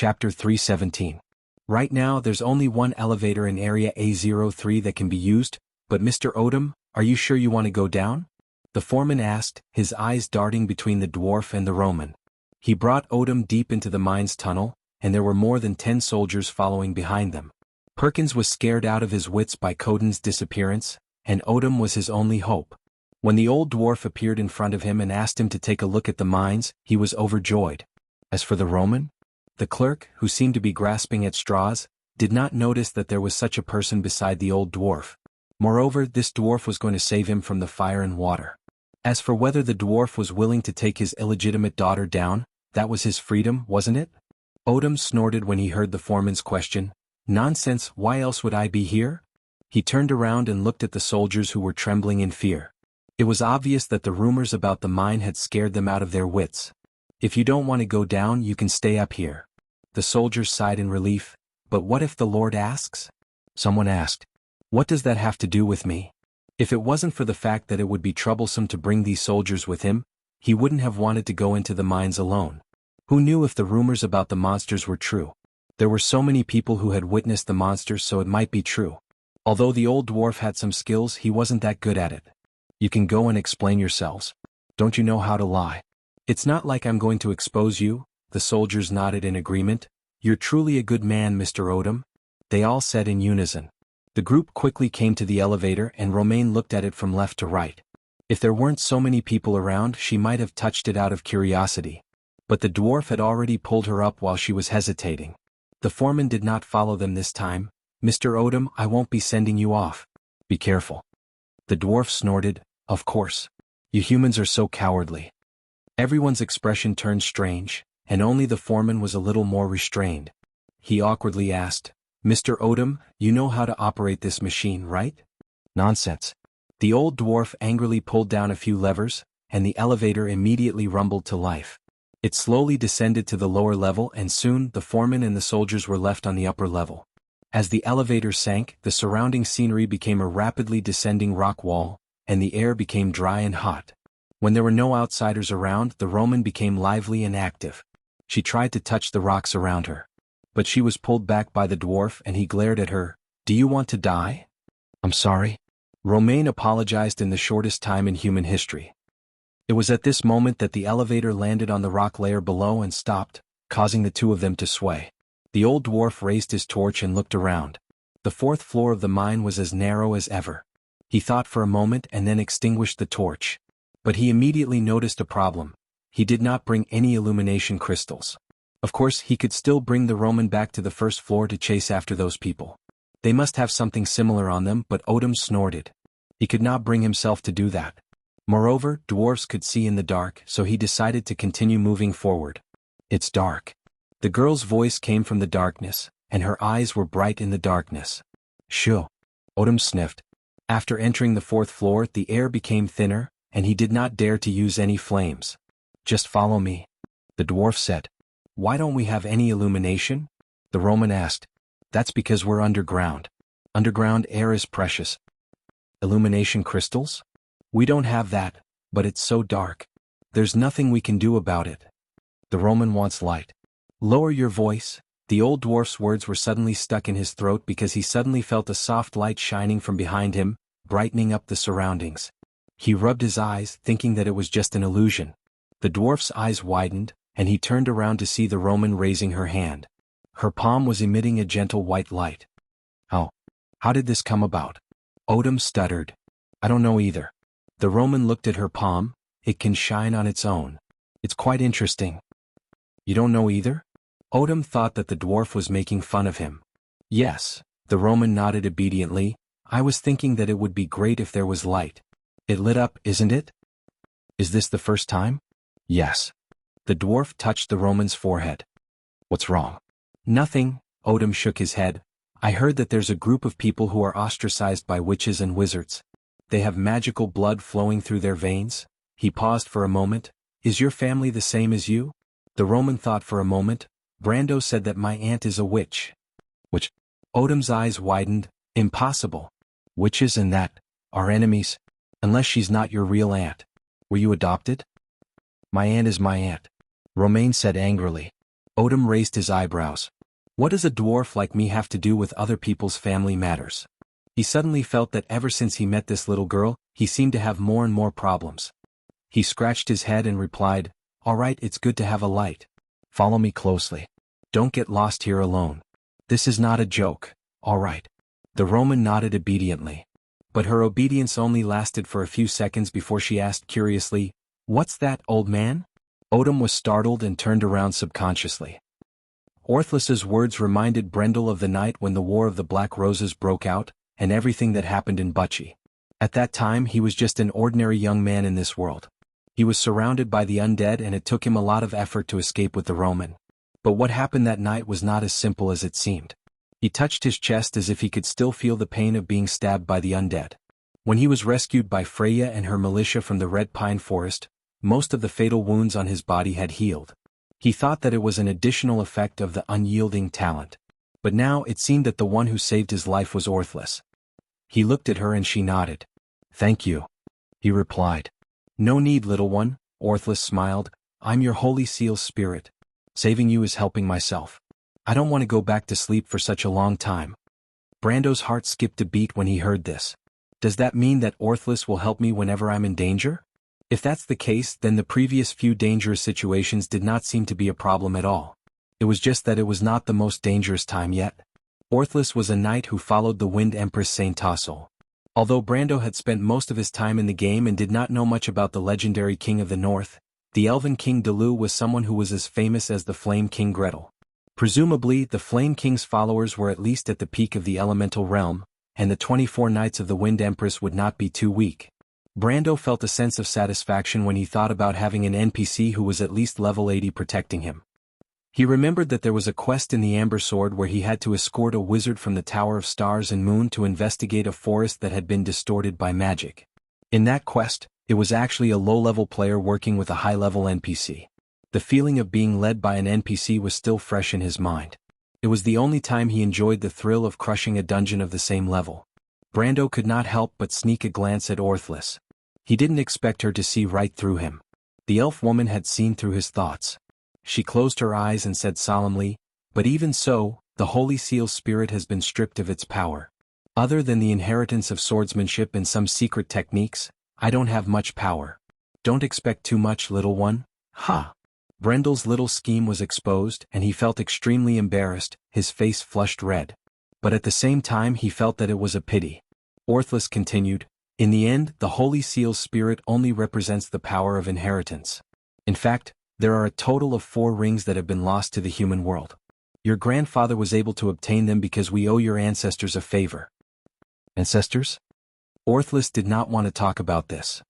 Chapter 317. Right now there's only one elevator in Area A03 that can be used, but Mr. Odom, are you sure you want to go down? The foreman asked, his eyes darting between the dwarf and the Roman. He brought Odom deep into the mine's tunnel, and there were more than 10 soldiers following behind them. Perkins was scared out of his wits by Coden's disappearance, and Odom was his only hope. When the old dwarf appeared in front of him and asked him to take a look at the mines, he was overjoyed. As for the Roman, the clerk, who seemed to be grasping at straws, did not notice that there was such a person beside the old dwarf. Moreover, this dwarf was going to save him from the fire and water. As for whether the dwarf was willing to take his illegitimate daughter down, that was his freedom, wasn't it? Odom snorted when he heard the foreman's question. Nonsense, why else would I be here? He turned around and looked at the soldiers who were trembling in fear. It was obvious that the rumors about the mine had scared them out of their wits. If you don't want to go down, you can stay up here. The soldiers sighed in relief. But what if the Lord asks? Someone asked. What does that have to do with me? If it wasn't for the fact that it would be troublesome to bring these soldiers with him, he wouldn't have wanted to go into the mines alone. Who knew if the rumors about the monsters were true? There were so many people who had witnessed the monsters, so it might be true. Although the old dwarf had some skills, he wasn't that good at it. You can go and explain yourselves. Don't you know how to lie? It's not like I'm going to expose you. The soldiers nodded in agreement. You're truly a good man, Mr. Odom. They all said in unison. The group quickly came to the elevator and Romaine looked at it from left to right. If there weren't so many people around, she might have touched it out of curiosity. But the dwarf had already pulled her up while she was hesitating. The foreman did not follow them this time. Mr. Odom, I won't be sending you off. Be careful. The dwarf snorted. Of course. You humans are so cowardly. Everyone's expression turned strange, and only the foreman was a little more restrained. He awkwardly asked, Mr. Odom, you know how to operate this machine, right? Nonsense. The old dwarf angrily pulled down a few levers, and the elevator immediately rumbled to life. It slowly descended to the lower level and soon the foreman and the soldiers were left on the upper level. As the elevator sank, the surrounding scenery became a rapidly descending rock wall, and the air became dry and hot. When there were no outsiders around, the Roman became lively and active. She tried to touch the rocks around her. But she was pulled back by the dwarf and he glared at her. Do you want to die? I'm sorry. Romaine apologized in the shortest time in human history. It was at this moment that the elevator landed on the rock layer below and stopped, causing the two of them to sway. The old dwarf raised his torch and looked around. The 4th floor of the mine was as narrow as ever. He thought for a moment and then extinguished the torch. But he immediately noticed a problem. He did not bring any illumination crystals. Of course, he could still bring the Roman back to the 1st floor to chase after those people. They must have something similar on them, but Odom snorted. He could not bring himself to do that. Moreover, dwarves could see in the dark, so he decided to continue moving forward. It's dark. The girl's voice came from the darkness, and her eyes were bright in the darkness. Shoo. Odom sniffed. After entering the 4th floor, the air became thinner, and he did not dare to use any flames. Just follow me. The dwarf said. Why don't we have any illumination? The Roman asked. That's because we're underground. Underground air is precious. Illumination crystals? We don't have that, but it's so dark. There's nothing we can do about it. The Roman wants light. Lower your voice. The old dwarf's words were suddenly stuck in his throat because he suddenly felt a soft light shining from behind him, brightening up the surroundings. He rubbed his eyes, thinking that it was just an illusion. The dwarf's eyes widened, and he turned around to see the Roman raising her hand. Her palm was emitting a gentle white light. How did this come about? Odom stuttered. I don't know either. The Roman looked at her palm. It can shine on its own. It's quite interesting. You don't know either? Odom thought that the dwarf was making fun of him. Yes, the Roman nodded obediently. I was thinking that it would be great if there was light. It lit up, isn't it? Is this the first time? Yes. The dwarf touched the Roman's forehead. What's wrong? Nothing, Odom shook his head. I heard that there's a group of people who are ostracized by witches and wizards. They have magical blood flowing through their veins. He paused for a moment. Is your family the same as you? The Roman thought for a moment. Brando said that my aunt is a witch. Which? Odom's eyes widened. Impossible. Witches and that are enemies. Unless she's not your real aunt. Were you adopted? My aunt is my aunt. Romaine said angrily. Odom raised his eyebrows. What does a dwarf like me have to do with other people's family matters? He suddenly felt that ever since he met this little girl, he seemed to have more and more problems. He scratched his head and replied, "All right, it's good to have a light. Follow me closely. Don't get lost here alone. This is not a joke, all right." The Roman nodded obediently. But her obedience only lasted for a few seconds before she asked curiously, "What's that, old man?" Odom was startled and turned around subconsciously. Orthlis's words reminded Brendel of the night when the War of the Black Roses broke out, and everything that happened in Bucci. At that time he was just an ordinary young man in this world. He was surrounded by the undead and it took him a lot of effort to escape with the Roman. But what happened that night was not as simple as it seemed. He touched his chest as if he could still feel the pain of being stabbed by the undead. When he was rescued by Freya and her militia from the Red Pine Forest, most of the fatal wounds on his body had healed. He thought that it was an additional effect of the unyielding talent. But now it seemed that the one who saved his life was Orthlis. He looked at her and she nodded. "Thank you," he replied. "No need, little one," Orthlis smiled. "I'm your holy seal spirit. Saving you is helping myself. I don't want to go back to sleep for such a long time." Brando's heart skipped a beat when he heard this. Does that mean that Orthlis will help me whenever I'm in danger? If that's the case, then the previous few dangerous situations did not seem to be a problem at all. It was just that it was not the most dangerous time yet. Orthlis was a knight who followed the Wind Empress Saint Tassel. Although Brando had spent most of his time in the game and did not know much about the legendary King of the North, the Elven King Delu was someone who was as famous as the Flame King Gretel. Presumably, the Flame King's followers were at least at the peak of the elemental realm, and the 24 Knights of the Wind Empress would not be too weak. Brando felt a sense of satisfaction when he thought about having an NPC who was at least level 80 protecting him. He remembered that there was a quest in the Amber Sword where he had to escort a wizard from the Tower of Stars and Moon to investigate a forest that had been distorted by magic. In that quest, it was actually a low-level player working with a high-level NPC. The feeling of being led by an NPC was still fresh in his mind. It was the only time he enjoyed the thrill of crushing a dungeon of the same level. Brando could not help but sneak a glance at Orthlis. He didn't expect her to see right through him. The elf woman had seen through his thoughts. She closed her eyes and said solemnly, "But even so, the Holy Seal spirit has been stripped of its power. Other than the inheritance of swordsmanship and some secret techniques, I don't have much power. Don't expect too much, little one." Ha! Brendel's little scheme was exposed and he felt extremely embarrassed, his face flushed red. But at the same time he felt that it was a pity. Orthlis continued, "In the end, the Holy Seal spirit only represents the power of inheritance. In fact, there are a total of 4 rings that have been lost to the human world. Your grandfather was able to obtain them because we owe your ancestors a favor." Ancestors? Orthlis did not want to talk about this.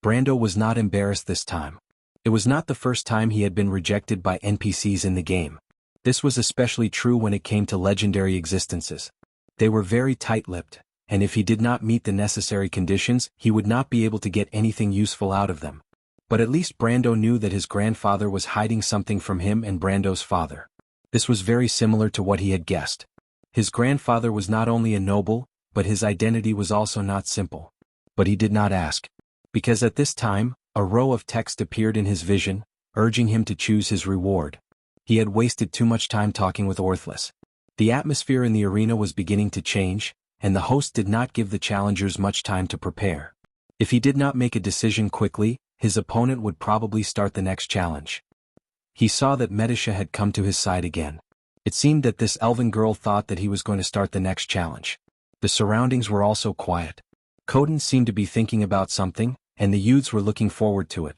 Brando was not embarrassed this time. It was not the first time he had been rejected by NPCs in the game. This was especially true when it came to legendary existences. They were very tight-lipped, and if he did not meet the necessary conditions, he would not be able to get anything useful out of them. But at least Brando knew that his grandfather was hiding something from him and Brando's father. This was very similar to what he had guessed. His grandfather was not only a noble, but his identity was also not simple. But he did not ask. Because at this time, a row of text appeared in his vision, urging him to choose his reward. He had wasted too much time talking with Orthlis. The atmosphere in the arena was beginning to change, and the host did not give the challengers much time to prepare. If he did not make a decision quickly, his opponent would probably start the next challenge. He saw that Medisha had come to his side again. It seemed that this elven girl thought that he was going to start the next challenge. The surroundings were also quiet. Coden seemed to be thinking about something, and the youths were looking forward to it.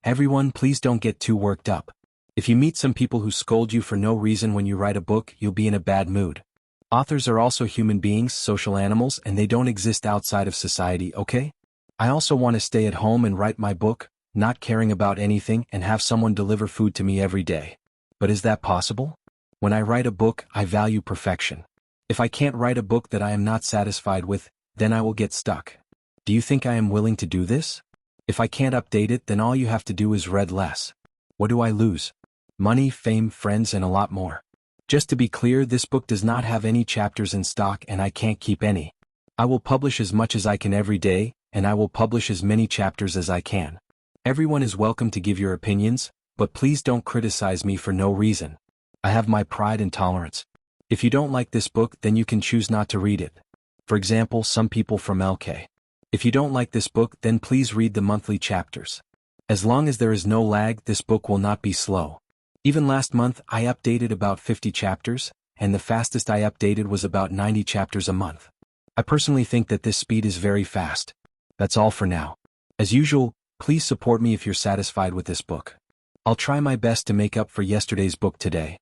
"Everyone, please don't get too worked up. If you meet some people who scold you for no reason when you write a book, you'll be in a bad mood. Authors are also human beings, social animals, and they don't exist outside of society, okay? I also want to stay at home and write my book, not caring about anything, and have someone deliver food to me every day. But is that possible? When I write a book, I value perfection. If I can't write a book that I am not satisfied with, then I will get stuck. Do you think I am willing to do this? If I can't update it, then all you have to do is read less. What do I lose? Money, fame, friends, and a lot more. Just to be clear, this book does not have any chapters in stock and I can't keep any. I will publish as much as I can every day, and I will publish as many chapters as I can. Everyone is welcome to give your opinions, but please don't criticize me for no reason. I have my pride and tolerance. If you don't like this book, then you can choose not to read it. For example, some people from LK. If you don't like this book, then please read the monthly chapters. As long as there is no lag, this book will not be slow. Even last month, I updated about 50 chapters, and the fastest I updated was about 90 chapters a month. I personally think that this speed is very fast. That's all for now. As usual, please support me if you're satisfied with this book. I'll try my best to make up for yesterday's book today.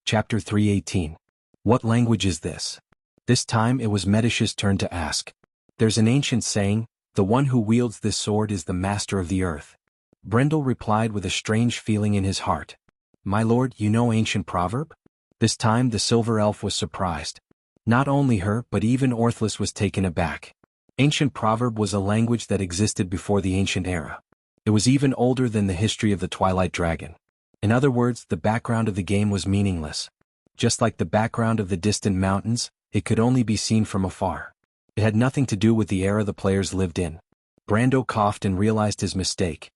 Chapter 318. What language is this? This time it was Medish's turn to ask. There's an ancient saying, the one who wields this sword is the master of the earth. Brendel replied with a strange feeling in his heart. My lord, you know ancient proverb? This time the silver elf was surprised. Not only her, but even Orthless was taken aback. Ancient proverb was a language that existed before the ancient era. It was even older than the history of the Twilight Dragon. In other words, the background of the game was meaningless. Just like the background of the distant mountains, it could only be seen from afar. It had nothing to do with the era the players lived in. Brando coughed and realized his mistake.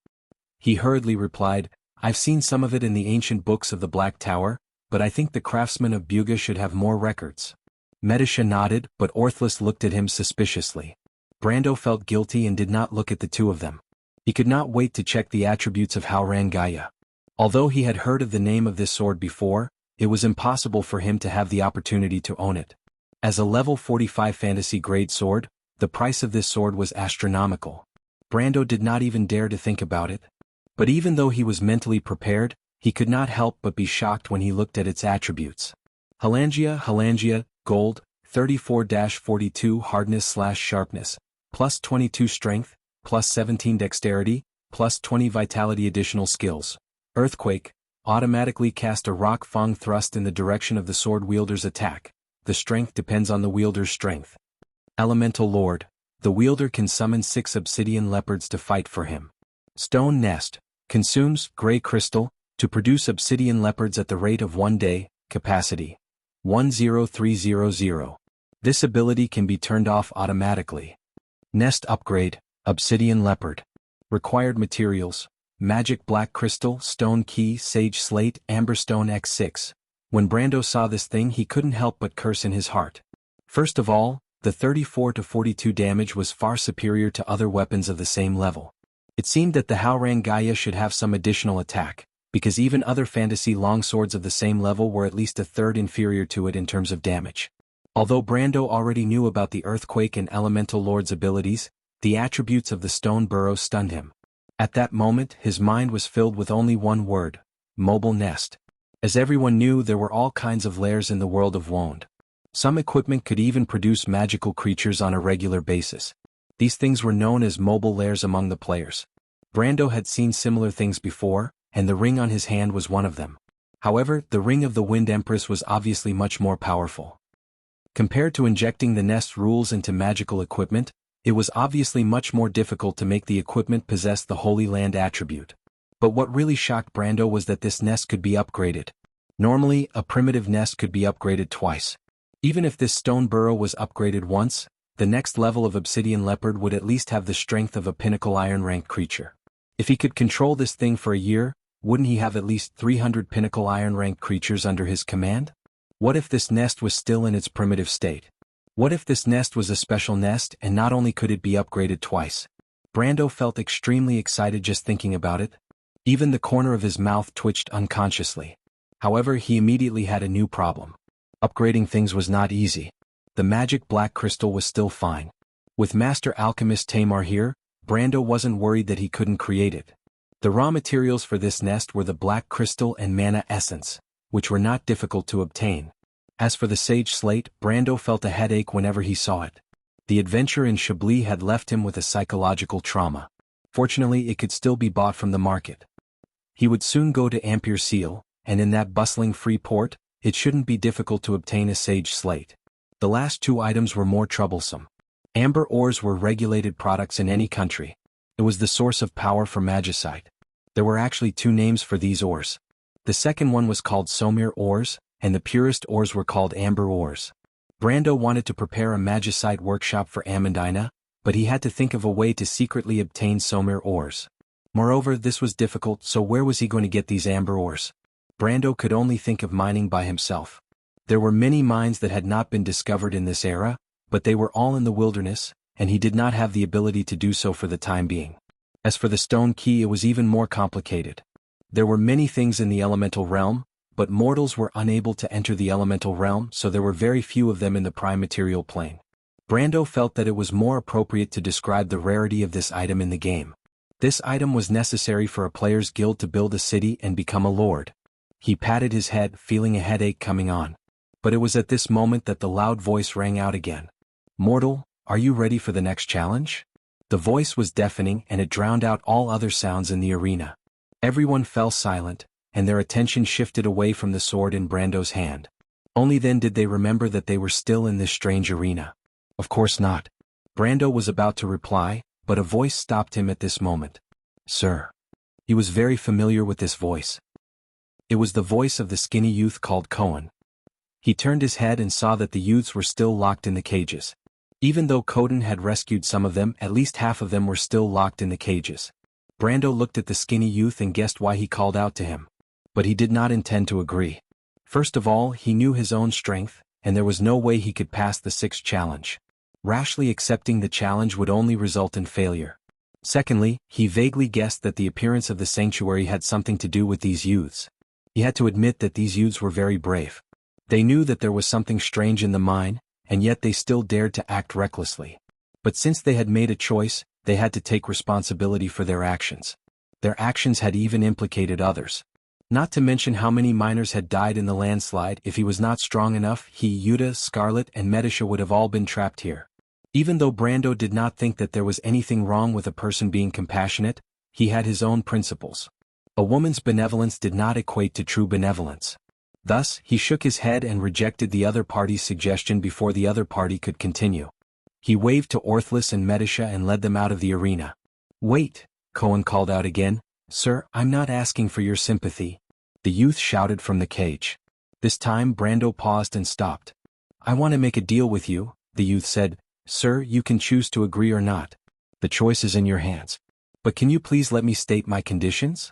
He hurriedly replied, I've seen some of it in the ancient books of the Black Tower, but I think the craftsmen of Buga should have more records. Medisha nodded, but Orthless looked at him suspiciously. Brando felt guilty and did not look at the two of them. He could not wait to check the attributes of Haurangaya. Although he had heard of the name of this sword before, it was impossible for him to have the opportunity to own it. As a level 45 fantasy grade sword, the price of this sword was astronomical. Brando did not even dare to think about it. But even though he was mentally prepared, he could not help but be shocked when he looked at its attributes. Halangia, gold, 34-42 hardness/sharpness, plus 22 strength, plus 17 dexterity, plus 20 vitality. Additional skills. Earthquake, automatically cast a rock fang thrust in the direction of the sword wielder's attack. The strength depends on the wielder's strength. Elemental Lord, the wielder can summon 6 obsidian leopards to fight for him. Stone Nest, consumes gray crystal to produce obsidian leopards at the rate of 1 day, capacity 10300. This ability can be turned off automatically. Nest upgrade, obsidian leopard. Required materials, magic black crystal, stone key, sage slate, amberstone X6. When Brando saw this thing, he couldn't help but curse in his heart. First of all, the 34-42 damage was far superior to other weapons of the same level. It seemed that the Haurangaya should have some additional attack, because even other fantasy longswords of the same level were at least a third inferior to it in terms of damage. Although Brando already knew about the Earthquake and Elemental Lord's abilities, the attributes of the stone burrow stunned him. At that moment, his mind was filled with only one word: mobile nest. As everyone knew, there were all kinds of lairs in the world of Wond. Some equipment could even produce magical creatures on a regular basis. These things were known as mobile lairs among the players. Brando had seen similar things before, and the ring on his hand was one of them. However, the ring of the Wind Empress was obviously much more powerful. Compared to injecting the nest rules into magical equipment, it was obviously much more difficult to make the equipment possess the Holy Land attribute. But what really shocked Brando was that this nest could be upgraded. Normally, a primitive nest could be upgraded twice. Even if this stone burrow was upgraded once, the next level of obsidian leopard would at least have the strength of a pinnacle iron-ranked creature. If he could control this thing for a year, wouldn't he have at least 300 pinnacle iron-ranked creatures under his command? What if this nest was still in its primitive state? What if this nest was a special nest, and not only could it be upgraded twice? Brando felt extremely excited just thinking about it. Even the corner of his mouth twitched unconsciously. However, he immediately had a new problem. Upgrading things was not easy. The magic black crystal was still fine. With Master Alchemist Tamar here, Brando wasn't worried that he couldn't create it. The raw materials for this nest were the black crystal and mana essence, which were not difficult to obtain. As for the sage slate, Brando felt a headache whenever he saw it. The adventure in Chablis had left him with a psychological trauma. Fortunately, it could still be bought from the market. He would soon go to Ampere Seal, and in that bustling free port, it shouldn't be difficult to obtain a sage slate. The last two items were more troublesome. Amber ores were regulated products in any country. It was the source of power for magicite. There were actually 2 names for these ores. The second one was called Somir ores, and the purest ores were called amber ores. Brando wanted to prepare a magicite workshop for Amandina, but he had to think of a way to secretly obtain Somir ores. Moreover, this was difficult, so where was he going to get these amber ores? Brando could only think of mining by himself. There were many mines that had not been discovered in this era, but they were all in the wilderness, and he did not have the ability to do so for the time being. As for the stone key, it was even more complicated. There were many things in the elemental realm, but mortals were unable to enter the elemental realm, so there were very few of them in the prime material plane. Brando felt that it was more appropriate to describe the rarity of this item in the game. This item was necessary for a player's guild to build a city and become a lord. He patted his head, feeling a headache coming on. But it was at this moment that the loud voice rang out again. "Mortal, are you ready for the next challenge?" The voice was deafening and it drowned out all other sounds in the arena. Everyone fell silent, and their attention shifted away from the sword in Brando's hand. Only then did they remember that they were still in this strange arena. Of course not. Brando was about to reply, but a voice stopped him at this moment. "Sir." He was very familiar with this voice. It was the voice of the skinny youth called Cohen. He turned his head and saw that the youths were still locked in the cages. Even though Cohen had rescued some of them, at least half of them were still locked in the cages. Brando looked at the skinny youth and guessed why he called out to him. But he did not intend to agree. First of all, he knew his own strength, and there was no way he could pass the sixth challenge. Rashly accepting the challenge would only result in failure. Secondly, he vaguely guessed that the appearance of the sanctuary had something to do with these youths. He had to admit that these youths were very brave. They knew that there was something strange in the mine, and yet they still dared to act recklessly. But since they had made a choice, they had to take responsibility for their actions. Their actions had even implicated others. Not to mention how many miners had died in the landslide. If he was not strong enough, he, Yuta, Scarlet, and Medisha would have all been trapped here. Even though Brando did not think that there was anything wrong with a person being compassionate, he had his own principles. A woman's benevolence did not equate to true benevolence. Thus, he shook his head and rejected the other party's suggestion before the other party could continue. He waved to Orthless and Medisha and led them out of the arena. "Wait," Cohen called out again. "Sir, I'm not asking for your sympathy," the youth shouted from the cage. This time Brando paused and stopped. "I want to make a deal with you," the youth said. "Sir, you can choose to agree or not. The choice is in your hands. But can you please let me state my conditions?"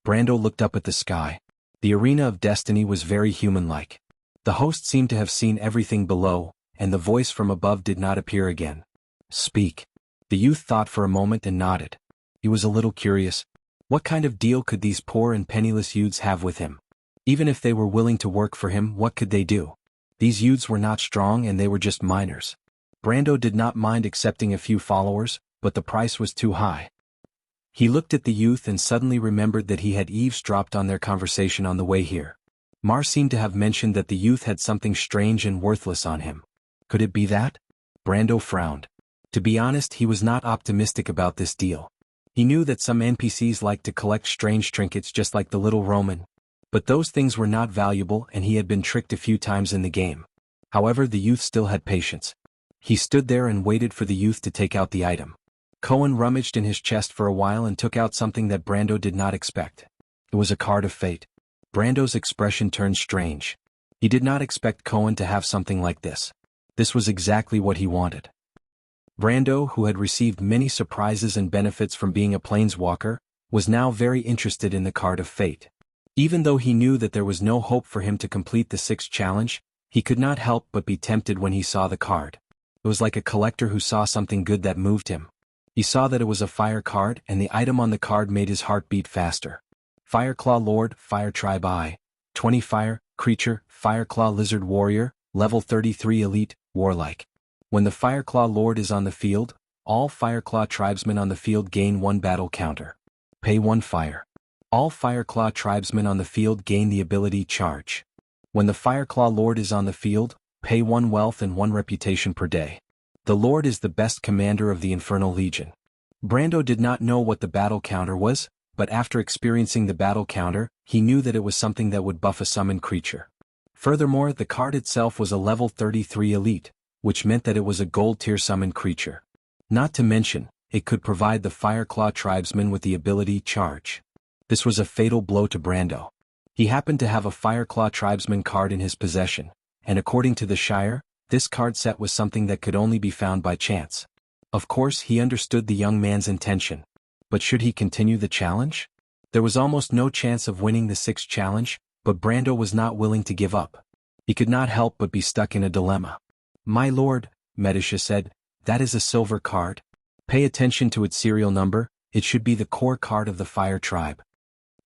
Brando looked up at the sky. The arena of destiny was very human-like. The host seemed to have seen everything below, and the voice from above did not appear again. "Speak." The youth thought for a moment and nodded. He was a little curious. What kind of deal could these poor and penniless youths have with him? Even if they were willing to work for him, what could they do? These youths were not strong and they were just miners. Brando did not mind accepting a few followers, but the price was too high. He looked at the youth and suddenly remembered that he had eavesdropped on their conversation on the way here. Mar seemed to have mentioned that the youth had something strange and worthless on him. Could it be that? Brando frowned. To be honest, he was not optimistic about this deal. He knew that some NPCs liked to collect strange trinkets just like the little Roman. But those things were not valuable and he had been tricked a few times in the game. However, the youth still had patience. He stood there and waited for the youth to take out the item. Cohen rummaged in his chest for a while and took out something that Brando did not expect. It was a card of fate. Brando's expression turned strange. He did not expect Cohen to have something like this. This was exactly what he wanted. Brando, who had received many surprises and benefits from being a planeswalker, was now very interested in the card of fate. Even though he knew that there was no hope for him to complete the sixth challenge, he could not help but be tempted when he saw the card. It was like a collector who saw something good that moved him. He saw that it was a fire card and the item on the card made his heart beat faster. Fireclaw Lord, Fire Tribe I. 20 Fire, Creature, Fireclaw Lizard Warrior, Level 33 Elite, Warlike. When the Fireclaw Lord is on the field, all Fireclaw tribesmen on the field gain 1 battle counter. Pay 1 fire. All Fireclaw tribesmen on the field gain the ability Charge. When the Fireclaw Lord is on the field, pay 1 wealth and 1 reputation per day. The Lord is the best commander of the Infernal Legion. Brando did not know what the battle counter was, but after experiencing the battle counter, he knew that it was something that would buff a summoned creature. Furthermore, the card itself was a level 33 elite, which meant that it was a gold tier summoned creature. Not to mention, it could provide the Fireclaw tribesmen with the ability Charge. This was a fatal blow to Brando. He happened to have a Fireclaw tribesman card in his possession, and according to the Shire, this card set was something that could only be found by chance. Of course, he understood the young man's intention. But should he continue the challenge? There was almost no chance of winning the sixth challenge, But Brando was not willing to give up. He could not help but be stuck in a dilemma. "My lord," Medisha said, "that is a silver card. Pay attention to its serial number, it should be the core card of the Fire Tribe."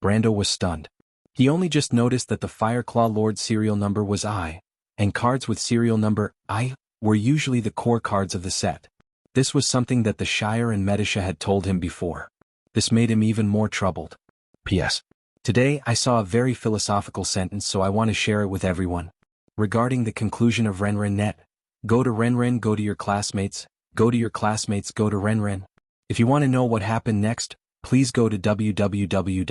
Brando was stunned. He only just noticed that the Fireclaw Lord's serial number was I, and cards with serial number I were usually the core cards of the set. This was something that the Shire and Medisha had told him before. This made him even more troubled. P.S. Today I saw a very philosophical sentence, so I want to share it with everyone. Regarding the conclusion of Renren Net, go to Renren, go to your classmates, go to your classmates, go to Renren. If you want to know what happened next, please go to www.gdn.com.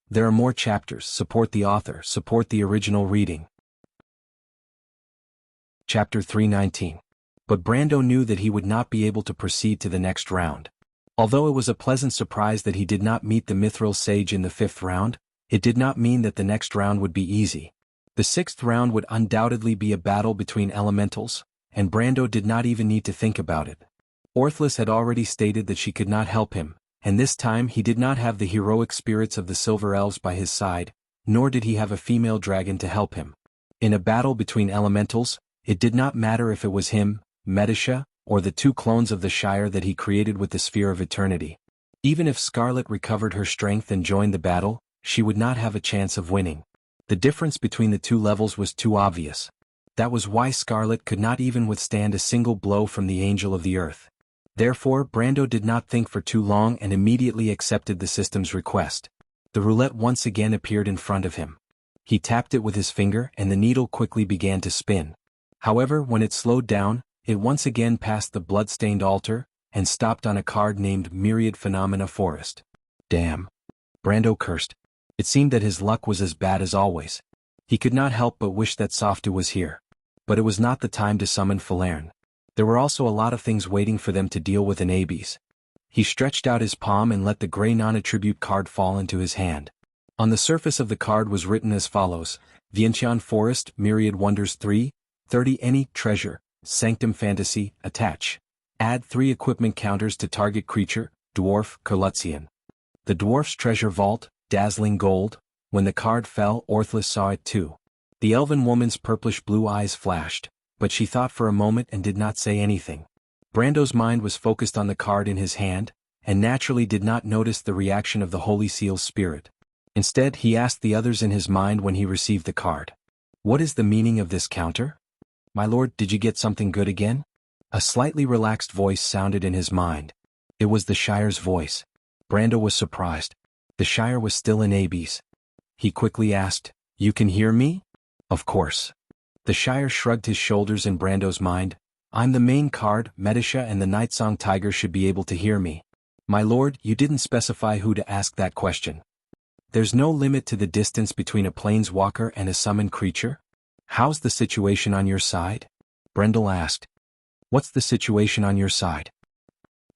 There are more chapters. Support the author, support the original reading. Chapter 319. But Brando knew that he would not be able to proceed to the next round. Although it was a pleasant surprise that he did not meet the Mithril Sage in the 5th round, it did not mean that the next round would be easy. The 6th round would undoubtedly be a battle between elementals, and Brando did not even need to think about it. Orthlis had already stated that she could not help him, and this time he did not have the heroic spirits of the Silver Elves by his side, nor did he have a female dragon to help him. In a battle between elementals, it did not matter if it was him, Medisha, or the 2 clones of the Shire that he created with the Sphere of Eternity. Even if Scarlet recovered her strength and joined the battle, she would not have a chance of winning. The difference between the 2 levels was too obvious. That was why Scarlet could not even withstand a single blow from the Angel of the Earth. Therefore, Brando did not think for too long and immediately accepted the system's request. The roulette once again appeared in front of him. He tapped it with his finger and the needle quickly began to spin. However, when it slowed down, it once again passed the blood-stained altar, and stopped on a card named Myriad Phenomena Forest. Damn. Brando cursed. It seemed that his luck was as bad as always. He could not help but wish that Softu was here. But it was not the time to summon Falerne. There were also a lot of things waiting for them to deal with in Abies. He stretched out his palm and let the gray non-attribute card fall into his hand. On the surface of the card was written as follows: Vientiane Forest, Myriad Wonders 3, 30 any treasure. Sanctum Fantasy, attach. Add 3 equipment counters to target creature, Dwarf, Kurlutzian. The Dwarf's treasure vault, dazzling gold. When the card fell, Orthlis saw it too. The elven woman's purplish-blue eyes flashed, but she thought for a moment and did not say anything. Brando's mind was focused on the card in his hand, and naturally did not notice the reaction of the Holy Seal's spirit. Instead, he asked the others in his mind when he received the card. "What is the meaning of this counter? My lord, did you get something good again?" A slightly relaxed voice sounded in his mind. It was the Shire's voice. Brando was surprised. The Shire was still in Abies. He quickly asked, "You can hear me?" "Of course." The Shire shrugged his shoulders in Brando's mind. "I'm the main card, Medisha and the Nightsong Tiger should be able to hear me." "My lord, you didn't specify who to ask that question." "There's no limit to the distance between a planeswalker and a summoned creature?" "How's the situation on your side?" Brendel asked. "What's the situation on your side?"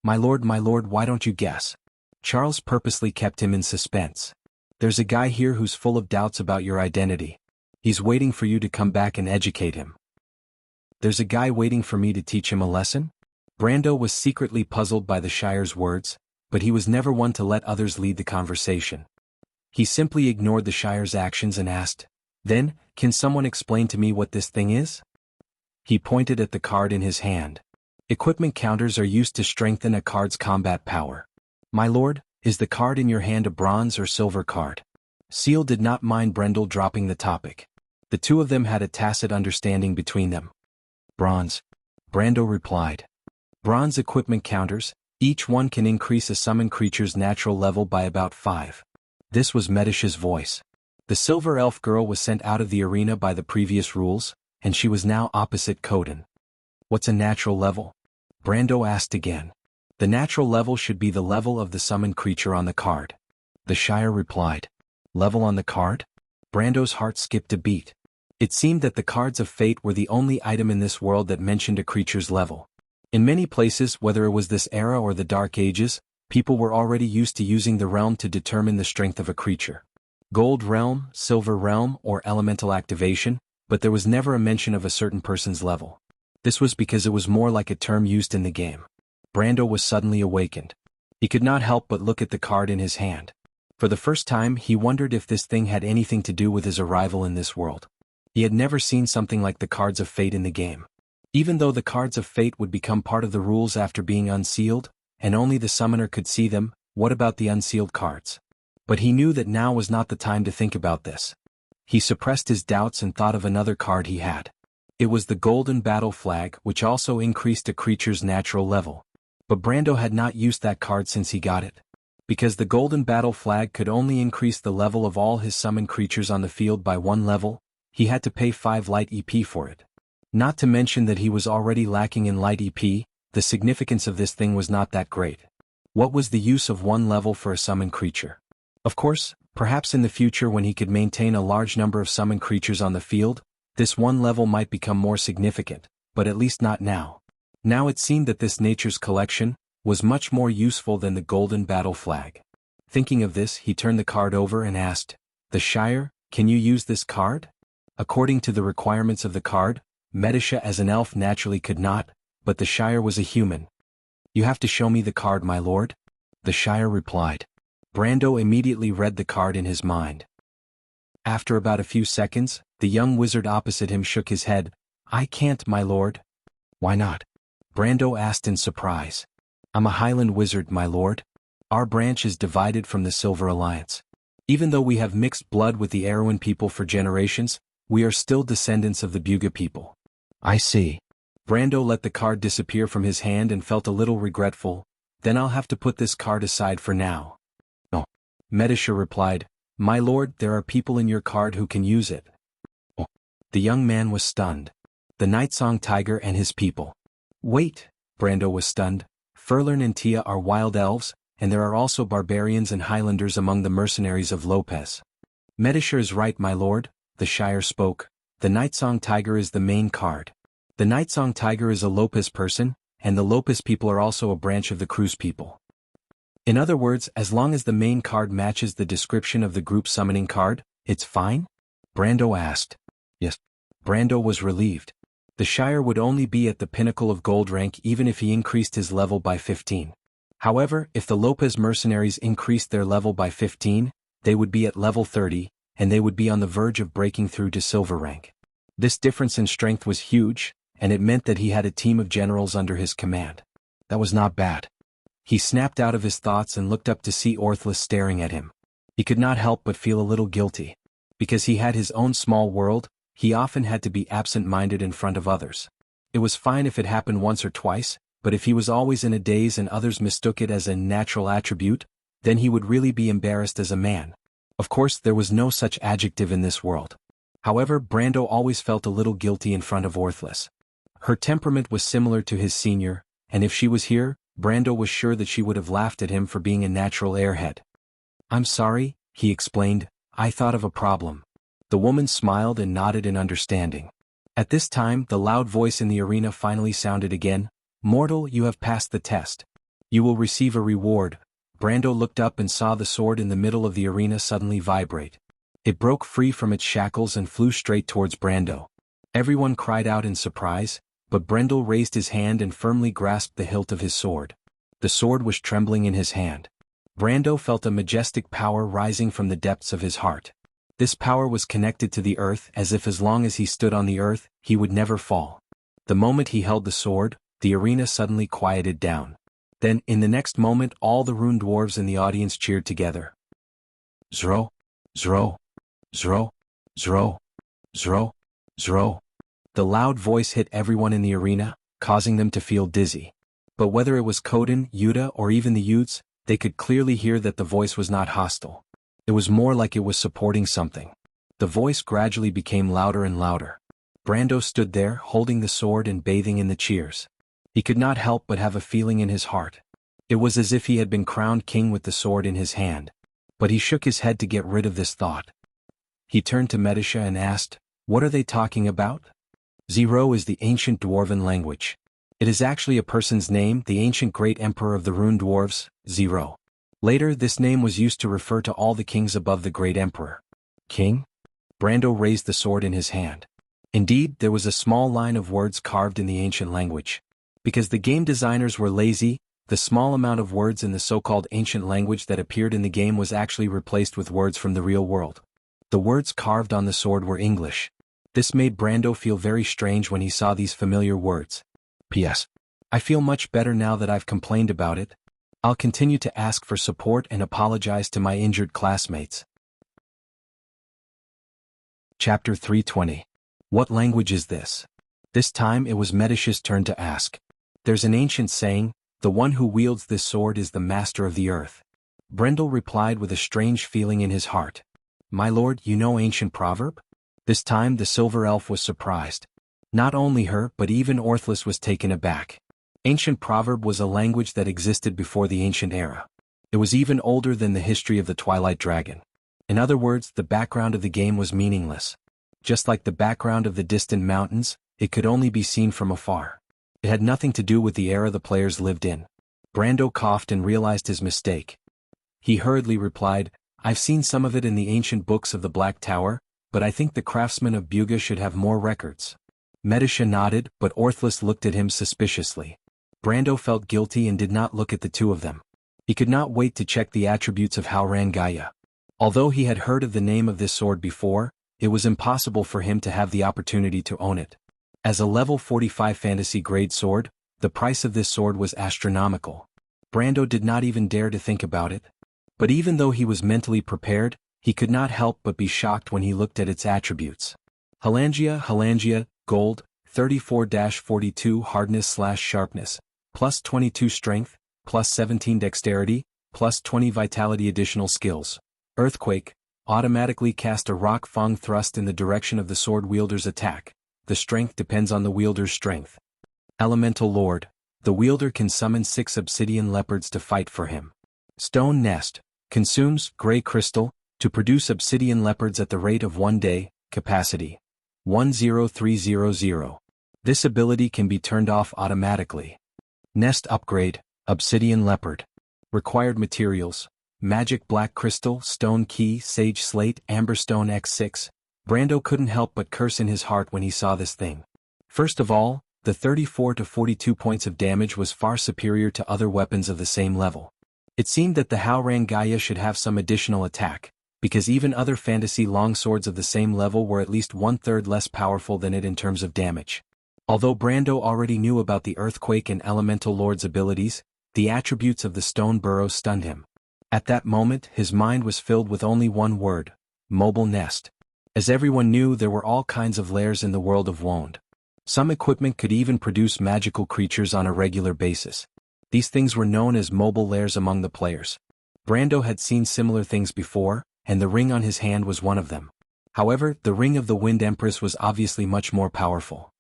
My lord, why don't you guess?" Charles purposely kept him in suspense. "There's a guy here who's full of doubts about your identity. He's waiting for you to come back and educate him." "There's a guy waiting for me to teach him a lesson?" Brando was secretly puzzled by the Shire's words, but he was never one to let others lead the conversation. He simply ignored the Shire's actions and asked, "Then, can someone explain to me what this thing is?" He pointed at the card in his hand. "Equipment counters are used to strengthen a card's combat power." "My lord, is the card in your hand a bronze or silver card?" Seal did not mind Brendel dropping the topic. The 2 of them had a tacit understanding between them. "Bronze," Brando replied. "Bronze equipment counters, each one can increase a summoned creature's natural level by about 5. This was Medisha's voice. The Silver Elf girl was sent out of the arena by the previous rules, and she was now opposite Coden. "What's a natural level?" Brando asked again. "The natural level should be the level of the summoned creature on the card." The Shire replied. "Level on the card?" Brando's heart skipped a beat. It seemed that the cards of fate were the only item in this world that mentioned a creature's level. In many places, whether it was this era or the Dark Ages, people were already used to using the realm to determine the strength of a creature. Gold realm, silver realm, or elemental activation, but there was never a mention of a certain person's level. This was because it was more like a term used in the game. Brando was suddenly awakened. He could not help but look at the card in his hand. For the first time he wondered if this thing had anything to do with his arrival in this world. He had never seen something like the cards of fate in the game. Even though the cards of fate would become part of the rules after being unsealed, and only the summoner could see them, what about the unsealed cards? But he knew that now was not the time to think about this. He suppressed his doubts and thought of another card he had. It was the golden battle flag, which also increased a creature's natural level. But Brando had not used that card since he got it. Because the golden battle flag could only increase the level of all his summoned creatures on the field by 1 level, he had to pay 5 light EP for it. Not to mention that he was already lacking in light EP, the significance of this thing was not that great. What was the use of 1 level for a summoned creature? Of course, perhaps in the future when he could maintain a large number of summoned creatures on the field, this 1 level might become more significant, but at least not now. Now it seemed that this nature's collection was much more useful than the golden battle flag. Thinking of this, he turned the card over and asked, "The Shire, can you use this card?" According to the requirements of the card, Medisha as an elf naturally could not, but the Shire was a human. "You have to show me the card, my lord," the Shire replied. Brando immediately read the card in his mind. After about a few seconds, the young wizard opposite him shook his head. "I can't, my lord." "Why not?" Brando asked in surprise. "I'm a Highland wizard, my lord. Our branch is divided from the Silver Alliance. Even though we have mixed blood with the Erewhon people for generations, we are still descendants of the Buga people." "I see." Brando let the card disappear from his hand and felt a little regretful. "Then I'll have to put this card aside for now." "Oh," Medisha replied. "My lord, there are people in your card who can use it." "Oh." The young man was stunned. "The Nightsong Tiger and his people." "Wait," Brando was stunned. "Furlern and Tia are wild elves, and there are also barbarians and Highlanders among the mercenaries of Lopez." "Medisha is right, my lord," the Shire spoke. "The Nightsong Tiger is the main card. The Nightsong Tiger is a Lopez person, and the Lopez people are also a branch of the Cruz people. In other words, as long as the main card matches the description of the group summoning card, it's fine?" Brando asked. "Yes." Brando was relieved. The Shire would only be at the pinnacle of gold rank even if he increased his level by 15. However, if the Lopez mercenaries increased their level by 15, they would be at level 30, and they would be on the verge of breaking through to silver rank. This difference in strength was huge, and it meant that he had a team of generals under his command. That was not bad. He snapped out of his thoughts and looked up to see Orthless staring at him. He could not help but feel a little guilty. Because he had his own small world, he often had to be absent-minded in front of others. It was fine if it happened once or twice, but if he was always in a daze and others mistook it as a natural attribute, then he would really be embarrassed as a man. Of course, there was no such adjective in this world. However, Brando always felt a little guilty in front of Orthless. Her temperament was similar to his senior, and if she was here, Brando was sure that she would have laughed at him for being a natural airhead. "I'm sorry," he explained, "I thought of a problem." The woman smiled and nodded in understanding. At this time, the loud voice in the arena finally sounded again. "Mortal, you have passed the test. You will receive a reward." Brando looked up and saw the sword in the middle of the arena suddenly vibrate. It broke free from its shackles and flew straight towards Brando. Everyone cried out in surprise, but Brando raised his hand and firmly grasped the hilt of his sword. The sword was trembling in his hand. Brando felt a majestic power rising from the depths of his heart. This power was connected to the earth as if as long as he stood on the earth, he would never fall. The moment he held the sword, the arena suddenly quieted down. Then, in the next moment, all the rune dwarves in the audience cheered together. "Zro! Zro! Zro! Zro! Zro! Zro!" The loud voice hit everyone in the arena, causing them to feel dizzy. But whether it was Koden, Yuta, or even the Utes, they could clearly hear that the voice was not hostile. It was more like it was supporting something. The voice gradually became louder and louder. Brando stood there, holding the sword and bathing in the cheers. He could not help but have a feeling in his heart. It was as if he had been crowned king with the sword in his hand. But he shook his head to get rid of this thought. He turned to Medisha and asked, "What are they talking about?" Zero is the ancient dwarven language. It is actually a person's name, the ancient great emperor of the rune dwarves, Zero. Later, this name was used to refer to all the kings above the great emperor. "King?" Brando raised the sword in his hand. Indeed, there was a small line of words carved in the ancient language. Because the game designers were lazy, The small amount of words in the so-called ancient language that appeared in the game was actually replaced with words from the real world. The words carved on the sword were English. This made Brando feel very strange when he saw these familiar words. P.S. I feel much better now that I've complained about it. I'll continue to ask for support and apologize to my injured classmates. Chapter 320. What language is this? This time it was Medicia's turn to ask. There's an ancient saying, the one who wields this sword is the master of the earth. Brendel replied with a strange feeling in his heart. My lord, you know ancient proverb? This time the silver elf was surprised. Not only her but even Orthless was taken aback. Ancient proverb was a language that existed before the ancient era. It was even older than the history of the Twilight Dragon. In other words, the background of the game was meaningless. Just like the background of the distant mountains, it could only be seen from afar. It had nothing to do with the era the players lived in. Brando coughed and realized his mistake. He hurriedly replied, I've seen some of it in the ancient books of the Black Tower, but I think the craftsmen of Buga should have more records. Medicia nodded, but Orthless looked at him suspiciously. Brando felt guilty and did not look at the two of them. He could not wait to check the attributes of Haurangaya. Although he had heard of the name of this sword before, it was impossible for him to have the opportunity to own it. As a level 45 fantasy grade sword, the price of this sword was astronomical. Brando did not even dare to think about it. But even though he was mentally prepared, he could not help but be shocked when he looked at its attributes. Halangia, gold, 34-42 hardness/sharpness, plus 22 strength, plus 17 dexterity, plus 20 vitality. Additional skills. Earthquake, automatically cast a rock fang thrust in the direction of the sword wielder's attack. The strength depends on the wielder's strength. Elemental Lord, the wielder can summon 6 obsidian leopards to fight for him. Stone Nest, consumes gray crystal to produce obsidian leopards at the rate of 1 day, capacity 10300. This ability can be turned off automatically. Nest upgrade, obsidian leopard. Required materials, magic black crystal, stone key, sage slate, amberstone X6. Brando couldn't help but curse in his heart when he saw this thing. First of all, the 34 to 42 points of damage was far superior to other weapons of the same level. It seemed that the Haurangaya should have some additional attack, because even other fantasy longswords of the same level were at least 1/3 less powerful than it in terms of damage. Although Brando already knew about the Earthquake and Elemental Lord's abilities, the attributes of the stone burrow stunned him. At that moment, his mind was filled with only one word: mobile nest. As everyone knew, there were all kinds of lairs in the world of Wond. Some equipment could even produce magical creatures on a regular basis. These things were known as mobile lairs among the players. Brando had seen similar things before, and the ring on his hand was one of them. However, the ring of the Wind Empress was obviously much more powerful.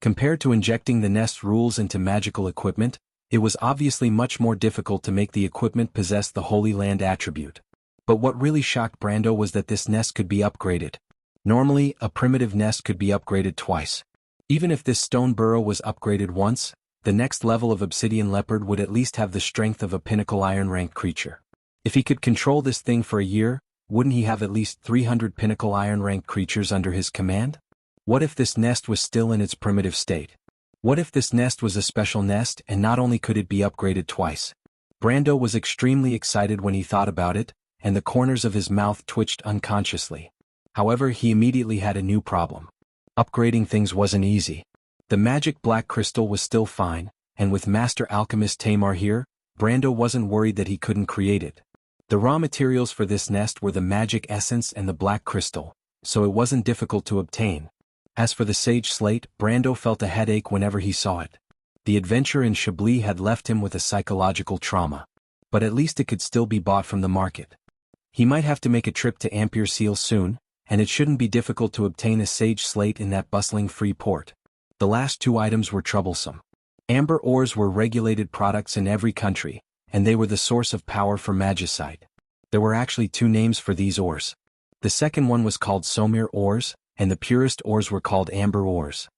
Compared to injecting the nest rules into magical equipment, it was obviously much more difficult to make the equipment possess the Holy Land attribute. But what really shocked Brando was that this nest could be upgraded. Normally, a primitive nest could be upgraded twice. Even if this stone burrow was upgraded once, the next level of obsidian leopard would at least have the strength of a pinnacle iron-ranked creature. If he could control this thing for a year, wouldn't he have at least 300 pinnacle iron-ranked creatures under his command? What if this nest was still in its primitive state? What if this nest was a special nest and not only could it be upgraded twice? Brando was extremely excited when he thought about it, and the corners of his mouth twitched unconsciously. However, he immediately had a new problem. Upgrading things wasn't easy. The magic black crystal was still fine, and with Master Alchemist Tamar here, Brando wasn't worried that he couldn't create it. The raw materials for this nest were the magic essence and the black crystal, so it wasn't difficult to obtain. As for the sage slate, Brando felt a headache whenever he saw it. The adventure in Chablis had left him with a psychological trauma. But at least it could still be bought from the market. He might have to make a trip to Ampere Seal soon, and it shouldn't be difficult to obtain a sage slate in that bustling free port. The last 2 items were troublesome. Amber ores were regulated products in every country, and they were the source of power for magicite. There were actually 2 names for these ores. The second one was called Somir ores, and the purest ores were called amber ores.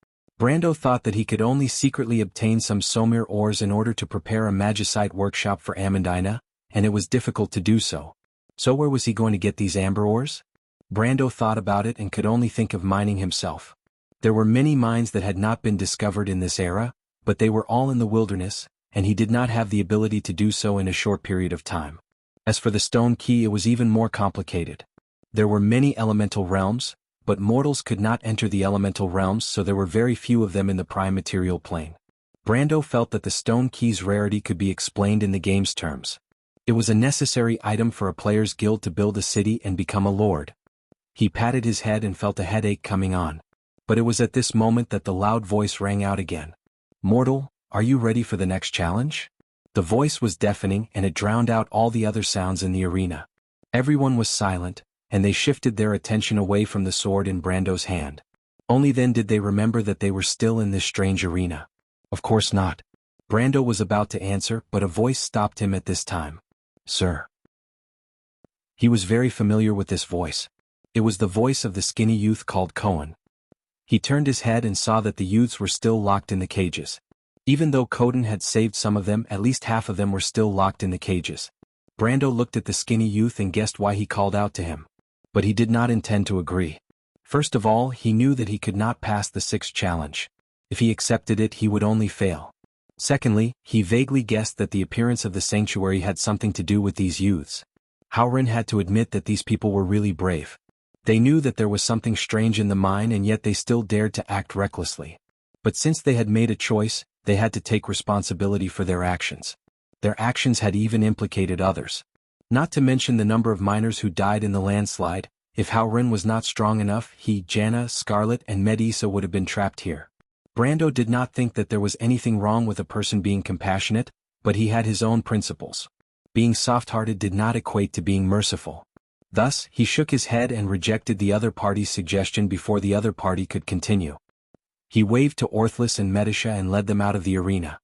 Brando thought that he could only secretly obtain some Somir ores in order to prepare a magicite workshop for Amandina, and it was difficult to do so. So where was he going to get these amber ores? Brando thought about it and could only think of mining himself. There were many mines that had not been discovered in this era, but they were all in the wilderness, and he did not have the ability to do so in a short period of time. As for the stone key, it was even more complicated. There were many elemental realms, but mortals could not enter the elemental realms, so there were very few of them in the prime material plane. Brando felt that the stone key's rarity could be explained in the game's terms. It was a necessary item for a player's guild to build a city and become a lord. He patted his head and felt a headache coming on. But it was at this moment that the loud voice rang out again. "Mortal, are you ready for the next challenge?" The voice was deafening and it drowned out all the other sounds in the arena. Everyone was silent, and they shifted their attention away from the sword in Brando's hand. Only then did they remember that they were still in this strange arena. Of course not. Brando was about to answer, but a voice stopped him at this time. "Sir." He was very familiar with this voice. It was the voice of the skinny youth called Cohen. He turned his head and saw that the youths were still locked in the cages. Even though Cohen had saved some of them, at least half of them were still locked in the cages. Brando looked at the skinny youth and guessed why he called out to him. But he did not intend to agree. First of all, he knew that he could not pass the sixth challenge. If he accepted it, he would only fail. Secondly, he vaguely guessed that the appearance of the sanctuary had something to do with these youths. Howrin had to admit that these people were really brave. They knew that there was something strange in the mine, and yet they still dared to act recklessly. But since they had made a choice, they had to take responsibility for their actions. Their actions had even implicated others. Not to mention the number of miners who died in the landslide. If Howrin was not strong enough, he, Jana, Scarlet, and Medisa would have been trapped here. Brando did not think that there was anything wrong with a person being compassionate, but he had his own principles. Being soft-hearted did not equate to being merciful. Thus, he shook his head and rejected the other party's suggestion before the other party could continue. He waved to Orthlis and Medisha and led them out of the arena.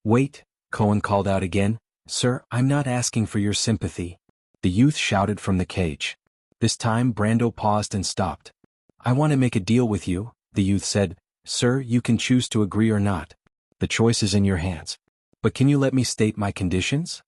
"Wait," Cohen called out again. "Sir, I'm not asking for your sympathy," the youth shouted from the cage. This time Brando paused and stopped. "I want to make a deal with you," the youth said. "Sir, you can choose to agree or not. The choice is in your hands. But can you let me state my conditions?"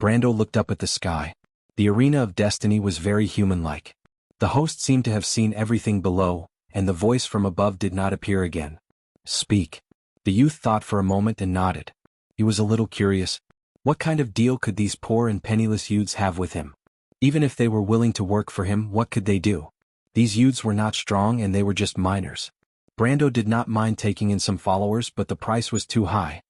Brando looked up at the sky. The arena of destiny was very human-like. The host seemed to have seen everything below, and the voice from above did not appear again. "Speak." The youth thought for a moment and nodded. He was a little curious. What kind of deal could these poor and penniless youths have with him? Even if they were willing to work for him, what could they do? These youths were not strong and they were just miners. Brando did not mind taking in some followers, but the price was too high.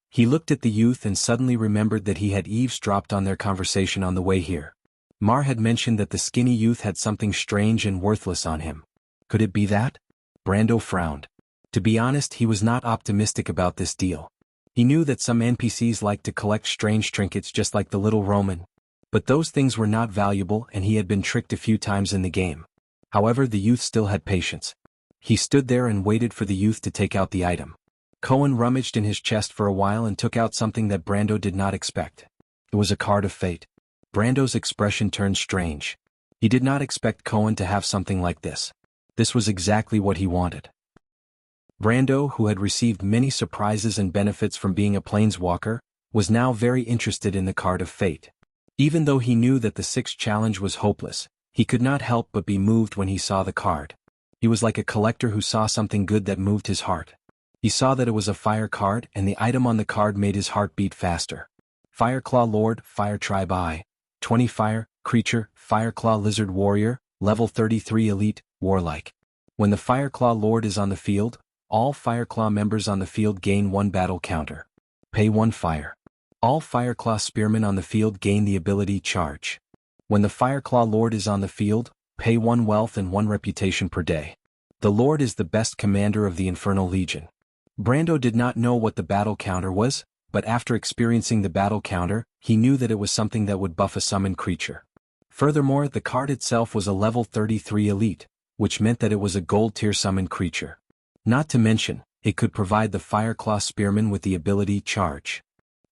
He looked at the youth and suddenly remembered that he had eavesdropped on their conversation on the way here. Mar had mentioned that the skinny youth had something strange and worthless on him. Could it be that? Brando frowned. To be honest, he was not optimistic about this deal. He knew that some NPCs liked to collect strange trinkets just like the little Roman. But those things were not valuable and he had been tricked a few times in the game. However, the youth still had patience. He stood there and waited for the youth to take out the item. Cohen rummaged in his chest for a while and took out something that Brando did not expect. It was a card of fate. Brando's expression turned strange. He did not expect Cohen to have something like this. This was exactly what he wanted. Brando, who had received many surprises and benefits from being a planeswalker, was now very interested in the card of fate. Even though he knew that the sixth challenge was hopeless, he could not help but be moved when he saw the card. He was like a collector who saw something good that moved his heart. He saw that it was a fire card, and the item on the card made his heart beat faster. Fireclaw Lord, Fire Tribe I. 20 Fire, Creature, Fireclaw Lizard Warrior, Level 33 Elite, Warlike. When the Fireclaw Lord is on the field, all Fireclaw members on the field gain 1 battle counter. Pay 1 fire. All Fireclaw Spearmen on the field gain the ability Charge. When the Fireclaw Lord is on the field, pay 1 wealth and 1 reputation per day. The Lord is the best commander of the Infernal Legion. Brando did not know what the battle counter was, but after experiencing the battle counter, he knew that it was something that would buff a summoned creature. Furthermore, the card itself was a level 33 elite, which meant that it was a gold tier summoned creature. Not to mention, it could provide the Fireclaw Spearman with the ability Charge.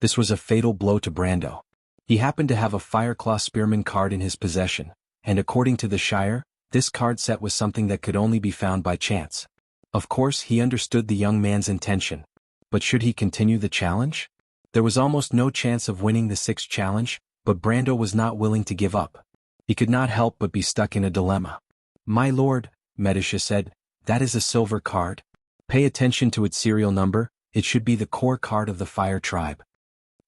This was a fatal blow to Brando. He happened to have a Fireclaw Spearman card in his possession, and according to the Shire, this card set was something that could only be found by chance. Of course, he understood the young man's intention. But should he continue the challenge? There was almost no chance of winning the sixth challenge, but Brando was not willing to give up. He could not help but be stuck in a dilemma. "My lord," Medisha said, "that is a silver card. Pay attention to its serial number, It should be the core card of the Fire Tribe.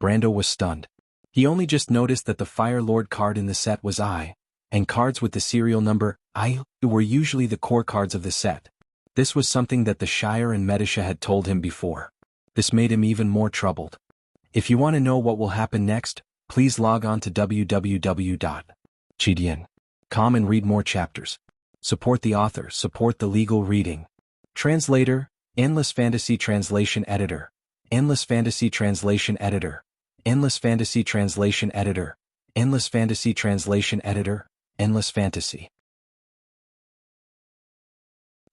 Brando was stunned. He only just noticed that the Fire Lord card in the set was I, and cards with the serial number I were usually the core cards of the set. This was something that the Shire and Medisha had told him before. This made him even more troubled. If you want to know what will happen next, please log on to www.gdn.com and read more chapters. Support the author, support the legal reading. Translator, Endless Fantasy Translation Editor. Endless Fantasy Translation Editor. Endless Fantasy Translation Editor. Endless Fantasy Translation Editor. Endless Fantasy.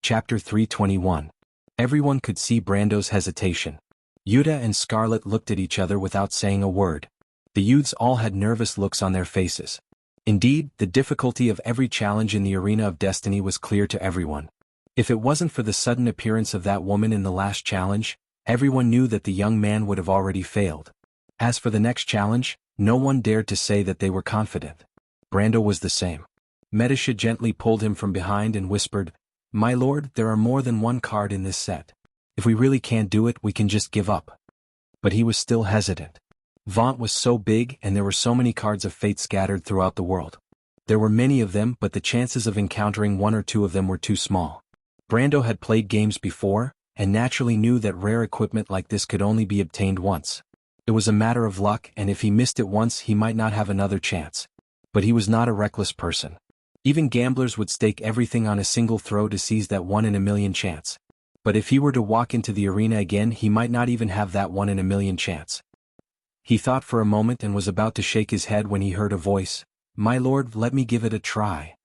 Chapter 321. Everyone could see Brando's hesitation. Yuta and Scarlet looked at each other without saying a word. The youths all had nervous looks on their faces. Indeed, the difficulty of every challenge in the arena of destiny was clear to everyone. If it wasn't for the sudden appearance of that woman in the last challenge, everyone knew that the young man would have already failed. As for the next challenge, no one dared to say that they were confident. Brando was the same. Medisha gently pulled him from behind and whispered, "My lord, there are more than one card in this set. If we really can't do it, we can just give up." But he was still hesitant. Vaunt was so big and there were so many cards of fate scattered throughout the world. There were many of them, but the chances of encountering one or two of them were too small. Brando had played games before, and naturally knew that rare equipment like this could only be obtained once. It was a matter of luck, and if he missed it once he might not have another chance. But he was not a reckless person. Even gamblers would stake everything on a single throw to seize that 1 in a million chance. But if he were to walk into the arena again, he might not even have that 1 in a million chance. He thought for a moment and was about to shake his head when he heard a voice, "My lord, let me give it a try."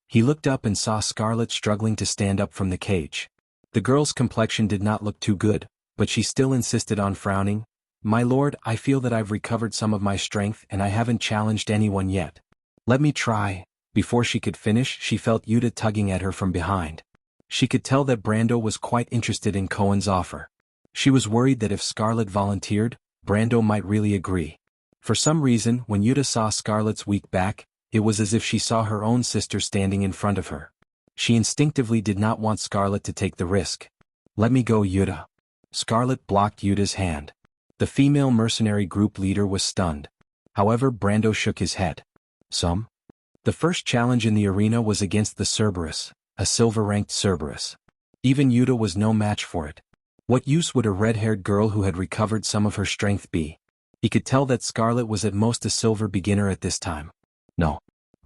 He looked up and saw Scarlet struggling to stand up from the cage. The girl's complexion did not look too good, but she still insisted on frowning. "My lord, I feel that I've recovered some of my strength and I haven't challenged anyone yet. Let me try." Before she could finish, she felt Yuta tugging at her from behind. She could tell that Brando was quite interested in Cohen's offer. She was worried that if Scarlet volunteered, Brando might really agree. For some reason, when Yuta saw Scarlet's weak back, it was as if she saw her own sister standing in front of her. She instinctively did not want Scarlet to take the risk. "Let me go, Yuta." Scarlet blocked Yuta's hand. The female mercenary group leader was stunned. However, Brando shook his head. The first challenge in the arena was against the Cerberus, a silver-ranked Cerberus. Even Yuta was no match for it. What use would a red-haired girl who had recovered some of her strength be? He could tell that Scarlet was at most a silver beginner at this time. "No."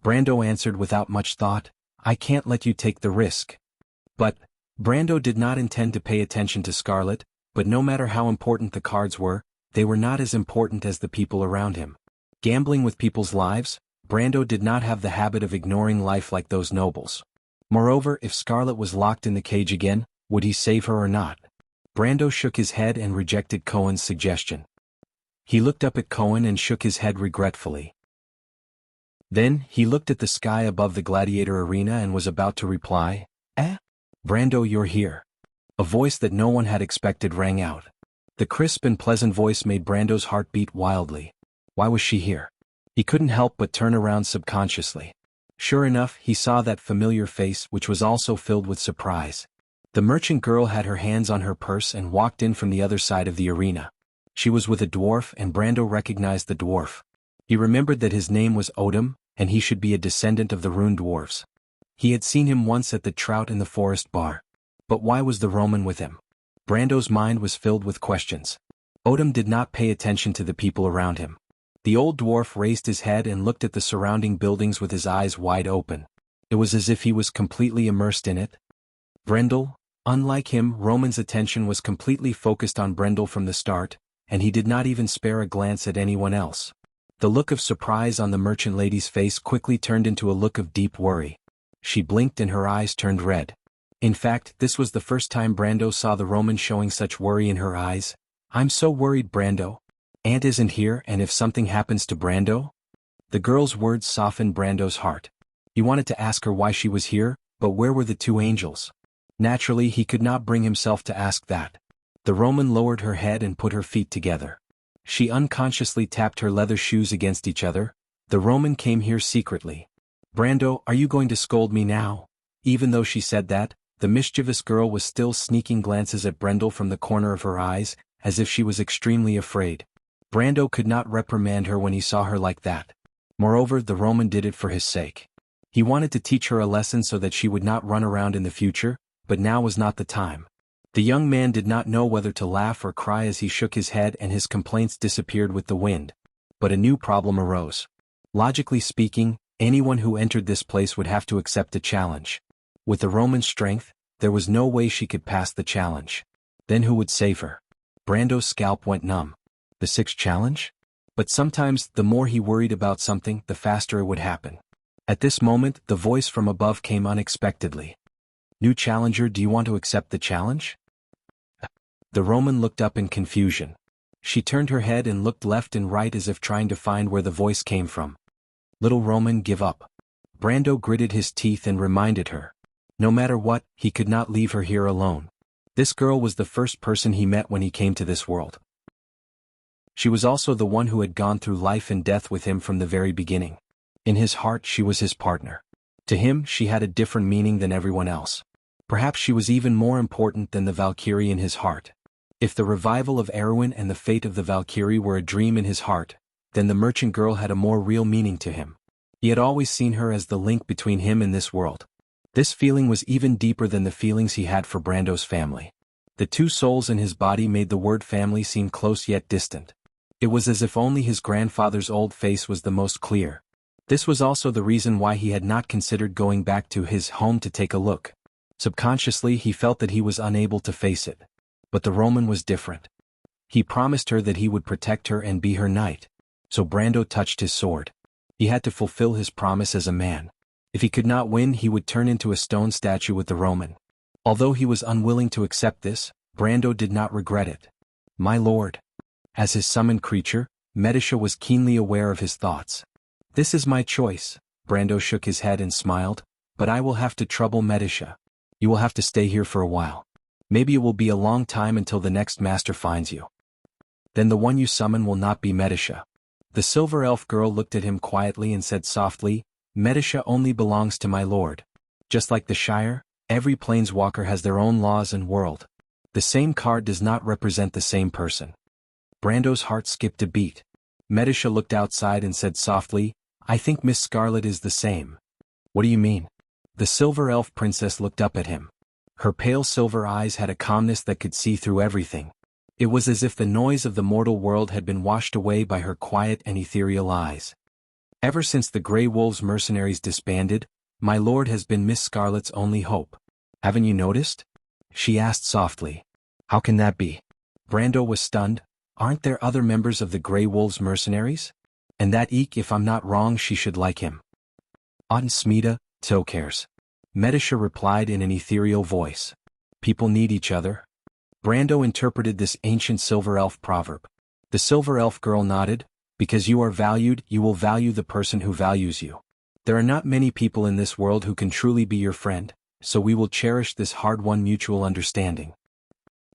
Brando answered without much thought, "I can't let you take the risk." But Brando did not intend to pay attention to Scarlet, but no matter how important the cards were, they were not as important as the people around him. Gambling with people's lives, Brando did not have the habit of ignoring life like those nobles. Moreover, if Scarlet was locked in the cage again, would he save her or not? Brando shook his head and rejected Cohen's suggestion. He looked up at Cohen and shook his head regretfully. Then, he looked at the sky above the gladiator arena and was about to reply, Brando, you're here." A voice that no one had expected rang out. The crisp and pleasant voice made Brando's heart beat wildly. Why was she here? He couldn't help but turn around subconsciously. Sure enough, he saw that familiar face, which was also filled with surprise. The merchant girl had her hands on her purse and walked in from the other side of the arena. She was with a dwarf, and Brando recognized the dwarf. He remembered that his name was Odom, and he should be a descendant of the Rune dwarves. He had seen him once at the Trout in the Forest bar. But why was the Roman with him? Brando's mind was filled with questions. Odom did not pay attention to the people around him. The old dwarf raised his head and looked at the surrounding buildings with his eyes wide open. It was as if he was completely immersed in it. Brendel, unlike him, Roman's attention was completely focused on Brendel from the start, and he did not even spare a glance at anyone else. The look of surprise on the merchant lady's face quickly turned into a look of deep worry. She blinked and her eyes turned red. In fact, this was the first time Brando saw the Roman showing such worry in her eyes. "I'm so worried, Brando. Aunt isn't here, and if something happens to Brando?" The girl's words softened Brando's heart. He wanted to ask her why she was here, but where were the two angels? Naturally, he could not bring himself to ask that. The Roman lowered her head and put her feet together. She unconsciously tapped her leather shoes against each other. "The Roman came here secretly." "Brando, are you going to scold me now?" Even though she said that, The mischievous girl was still sneaking glances at Brendel from the corner of her eyes, as if she was extremely afraid. Brando could not reprimand her when he saw her like that. Moreover, the Roman did it for his sake. He wanted to teach her a lesson so that she would not run around in the future, but now was not the time. The young man did not know whether to laugh or cry as he shook his head and his complaints disappeared with the wind. But a new problem arose. Logically speaking, anyone who entered this place would have to accept a challenge. With the Roman strength, there was no way she could pass the challenge. Then who would save her? Brando's scalp went numb. The sixth challenge? But sometimes, the more he worried about something, the faster it would happen. At this moment, the voice from above came unexpectedly. New challenger, do you want to accept the challenge? The Roman looked up in confusion. She turned her head and looked left and right as if trying to find where the voice came from. Little Roman, give up. Brando gritted his teeth and reminded her. No matter what, he could not leave her here alone. This girl was the first person he met when he came to this world. She was also the one who had gone through life and death with him from the very beginning. In his heart she was his partner. To him she had a different meaning than everyone else. Perhaps she was even more important than the Valkyrie in his heart. If the revival of Erwin and the fate of the Valkyrie were a dream in his heart, then the merchant girl had a more real meaning to him. He had always seen her as the link between him and this world. This feeling was even deeper than the feelings he had for Brando's family. The two souls in his body made the word family seem close yet distant. It was as if only his grandfather's old face was the most clear. This was also the reason why he had not considered going back to his home to take a look. Subconsciously he felt that he was unable to face it. But the Roman was different. He promised her that he would protect her and be her knight. So Brando touched his sword. He had to fulfill his promise as a man. If he could not win, he would turn into a stone statue with the Roman. Although he was unwilling to accept this, Brando did not regret it. My lord. As his summoned creature, Medisha was keenly aware of his thoughts. This is my choice. Brando shook his head and smiled, but I will have to trouble Medisha. You will have to stay here for a while. Maybe it will be a long time until the next master finds you. Then the one you summon will not be Medisha. The silver elf girl looked at him quietly and said softly, Medisha only belongs to my lord. Just like the Shire, every planeswalker has their own laws and world. The same card does not represent the same person. Brando's heart skipped a beat. Medisha looked outside and said softly, I think Miss Scarlet is the same. What do you mean? The silver elf princess looked up at him. Her pale silver eyes had a calmness that could see through everything. It was as if the noise of the mortal world had been washed away by her quiet and ethereal eyes. Ever since the Grey Wolves mercenaries disbanded, my lord has been Miss Scarlet's only hope. Haven't you noticed? She asked softly. How can that be? Brando was stunned. Aren't there other members of the Grey Wolves mercenaries? And that eek, if I'm not wrong, she should like him. Auden Smida, so cares. Medisha replied in an ethereal voice. People need each other. Brando interpreted this ancient silver elf proverb. The silver elf girl nodded. Because you are valued, you will value the person who values you. There are not many people in this world who can truly be your friend, so we will cherish this hard-won mutual understanding.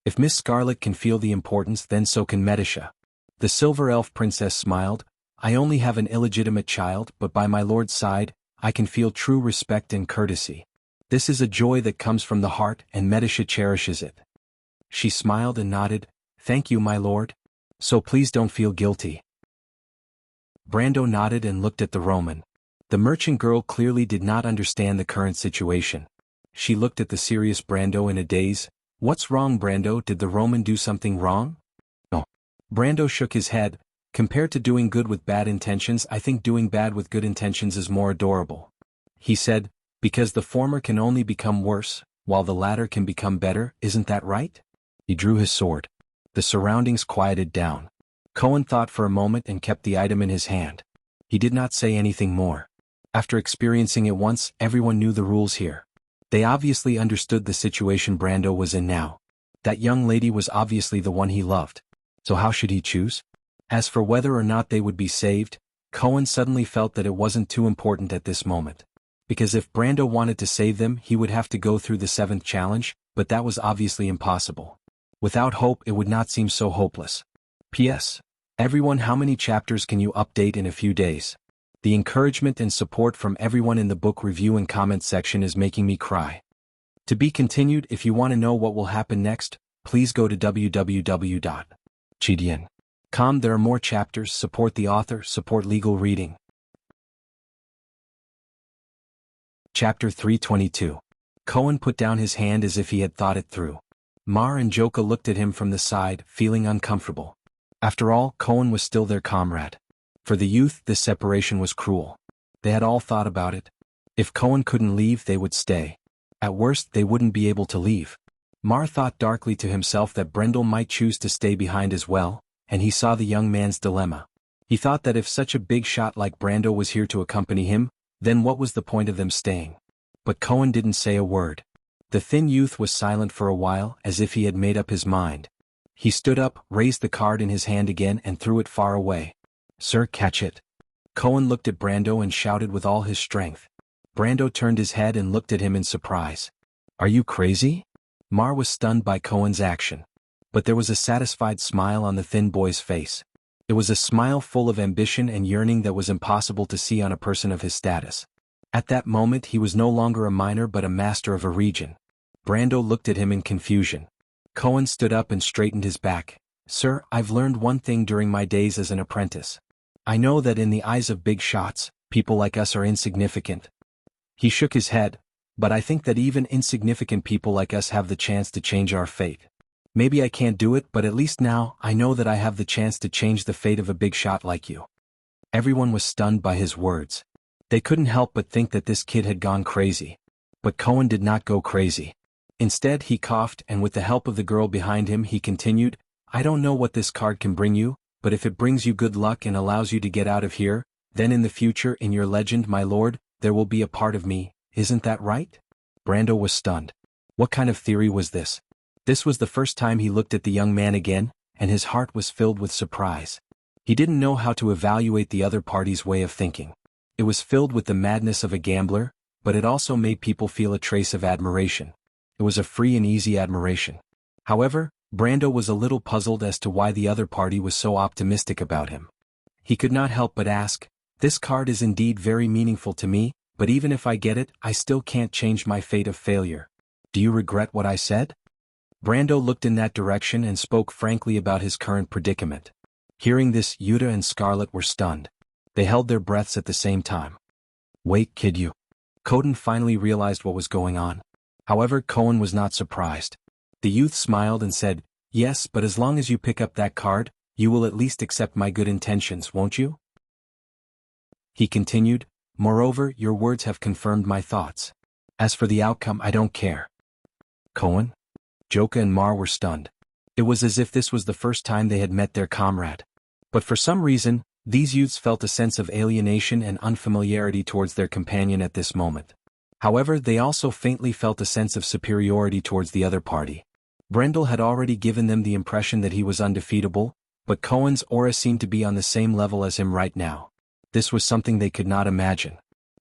If Miss Scarlet can feel the importance, then so can Medisha. The silver elf princess smiled. I only have an illegitimate child, but by my lord's side, I can feel true respect and courtesy. This is a joy that comes from the heart, and Medisha cherishes it. She smiled and nodded. Thank you, my lord. So please don't feel guilty. Brando nodded and looked at the Roman. The merchant girl clearly did not understand the current situation. She looked at the serious Brando in a daze. What's wrong, Brando? Did the Roman do something wrong? No. Brando shook his head. Compared to doing good with bad intentions, I think doing bad with good intentions is more adorable. He said, because the former can only become worse, while the latter can become better, isn't that right? He drew his sword. The surroundings quieted down. Cohen thought for a moment and kept the item in his hand. He did not say anything more. After experiencing it once, everyone knew the rules here. They obviously understood the situation Brando was in now. That young lady was obviously the one he loved. So how should he choose? As for whether or not they would be saved, Cohen suddenly felt that it wasn't too important at this moment. Because if Brando wanted to save them, he would have to go through the 7th challenge, but that was obviously impossible. Without hope, it would not seem so hopeless. P.S. Everyone, how many chapters can you update in a few days? The encouragement and support from everyone in the book review and comment section is making me cry. To be continued. If you want to know what will happen next, please go to www.chidian.com. There are more chapters. Support the author, support legal reading. Chapter 322. Cohen put down his hand as if he had thought it through. Mar and Joka looked at him from the side, feeling uncomfortable. After all, Cohen was still their comrade. For the youth, this separation was cruel. They had all thought about it. If Cohen couldn't leave, they would stay. At worst, they wouldn't be able to leave. Mar thought darkly to himself that Brendel might choose to stay behind as well, and he saw the young man's dilemma. He thought that if such a big shot like Brando was here to accompany him, then what was the point of them staying? But Cohen didn't say a word. The thin youth was silent for a while, as if he had made up his mind. He stood up, raised the card in his hand again and threw it far away. "Sir, catch it." Cohen looked at Brando and shouted with all his strength. Brando turned his head and looked at him in surprise. "Are you crazy?" Mar was stunned by Cohen's action. But there was a satisfied smile on the thin boy's face. It was a smile full of ambition and yearning that was impossible to see on a person of his status. At that moment he was no longer a minor but a master of a region. Brando looked at him in confusion. Cohen stood up and straightened his back. "Sir, I've learned one thing during my days as an apprentice. I know that in the eyes of big shots, people like us are insignificant." He shook his head. "But I think that even insignificant people like us have the chance to change our fate. Maybe I can't do it, but at least now, I know that I have the chance to change the fate of a big shot like you." Everyone was stunned by his words. They couldn't help but think that this kid had gone crazy. But Cohen did not go crazy. Instead he coughed and with the help of the girl behind him he continued, "I don't know what this card can bring you, but if it brings you good luck and allows you to get out of here, then in the future in your legend, my lord, there will be a part of me, isn't that right?" Brando was stunned. What kind of theory was this? This was the first time he looked at the young man again, and his heart was filled with surprise. He didn't know how to evaluate the other party's way of thinking. It was filled with the madness of a gambler, but it also made people feel a trace of admiration. It was a free and easy admiration. However, Brando was a little puzzled as to why the other party was so optimistic about him. He could not help but ask, "This card is indeed very meaningful to me, but even if I get it, I still can't change my fate of failure. Do you regret what I said?" Brando looked in that direction and spoke frankly about his current predicament. Hearing this, Yuta and Scarlet were stunned. They held their breaths at the same time. "Wait, kid, you." Coden finally realized what was going on. However, Cohen was not surprised. The youth smiled and said, "Yes, but as long as you pick up that card, you will at least accept my good intentions, won't you?" He continued, "Moreover, your words have confirmed my thoughts. As for the outcome, I don't care." Cohen? Joka and Mar were stunned. It was as if this was the first time they had met their comrade. But for some reason, these youths felt a sense of alienation and unfamiliarity towards their companion at this moment. However, they also faintly felt a sense of superiority towards the other party. Brendel had already given them the impression that he was undefeatable, but Cohen's aura seemed to be on the same level as him right now. This was something they could not imagine.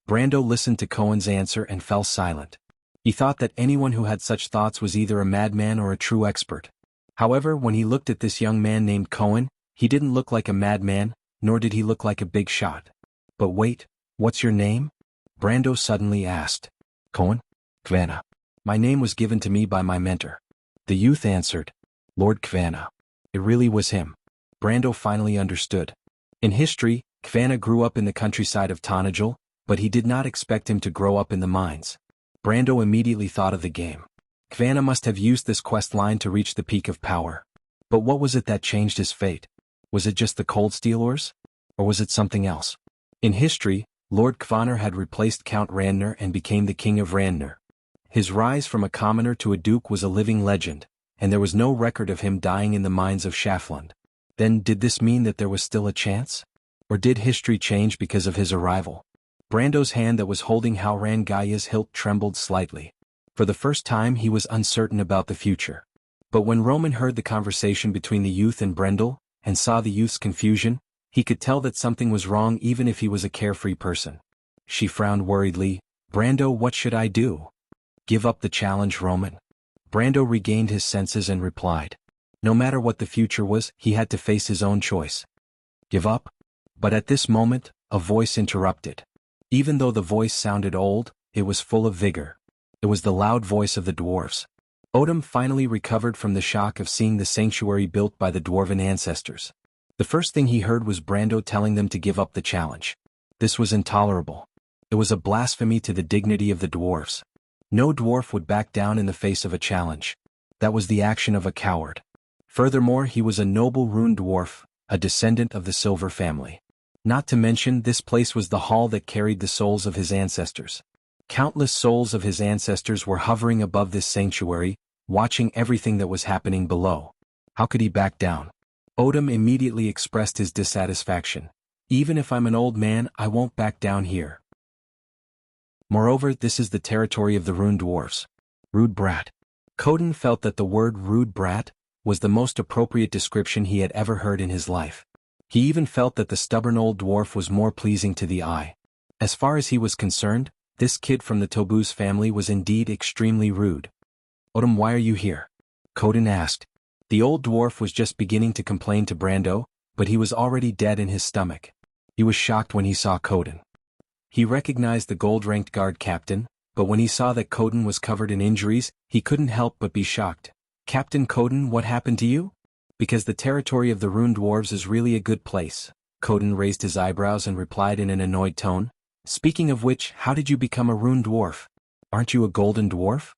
Brando listened to Cohen's answer and fell silent. He thought that anyone who had such thoughts was either a madman or a true expert. However, when he looked at this young man named Cohen, he didn't look like a madman, nor did he look like a big shot. But wait, what's your name? Brando suddenly asked. Cohen? Kvanna. My name was given to me by my mentor. The youth answered. Lord Kvanna. It really was him. Brando finally understood. In history, Kvanna grew up in the countryside of Tanajal, but he did not expect him to grow up in the mines. Brando immediately thought of the game. Kvanna must have used this quest line to reach the peak of power. But what was it that changed his fate? Was it just the cold steel ores? Or was it something else? In history, Lord Kvanner had replaced Count Randner and became the King of Randner. His rise from a commoner to a duke was a living legend, and there was no record of him dying in the mines of Schafland. Then did this mean that there was still a chance? Or did history change because of his arrival? Brando's hand that was holding Halran Gaya's hilt trembled slightly. For the first time he was uncertain about the future. But when Roman heard the conversation between the youth and Brendel, and saw the youth's confusion, he could tell that something was wrong even if he was a carefree person. She frowned worriedly. Brando, what should I do? Give up the challenge, Roman. Brando regained his senses and replied. No matter what the future was, he had to face his own choice. Give up? But at this moment, a voice interrupted. Even though the voice sounded old, it was full of vigor. It was the loud voice of the dwarves. Odom finally recovered from the shock of seeing the sanctuary built by the dwarven ancestors. The first thing he heard was Brando telling them to give up the challenge. This was intolerable. It was a blasphemy to the dignity of the dwarves. No dwarf would back down in the face of a challenge. That was the action of a coward. Furthermore, he was a noble rune dwarf, a descendant of the Silver family. Not to mention, this place was the hall that carried the souls of his ancestors. Countless souls of his ancestors were hovering above this sanctuary, watching everything that was happening below. How could he back down? Odom immediately expressed his dissatisfaction. Even if I'm an old man, I won't back down here. Moreover, this is the territory of the rune dwarves. Rude brat. Coden felt that the word rude brat was the most appropriate description he had ever heard in his life. He even felt that the stubborn old dwarf was more pleasing to the eye. As far as he was concerned, this kid from the Tobuz family was indeed extremely rude. Odom, why are you here? Coden asked. The old dwarf was just beginning to complain to Brando, but he was already dead in his stomach. He was shocked when he saw Coden. He recognized the gold-ranked guard captain, but when he saw that Coden was covered in injuries, he couldn't help but be shocked. Captain Coden, what happened to you? Because the territory of the rune dwarves is really a good place. Coden raised his eyebrows and replied in an annoyed tone. Speaking of which, how did you become a rune dwarf? Aren't you a golden dwarf?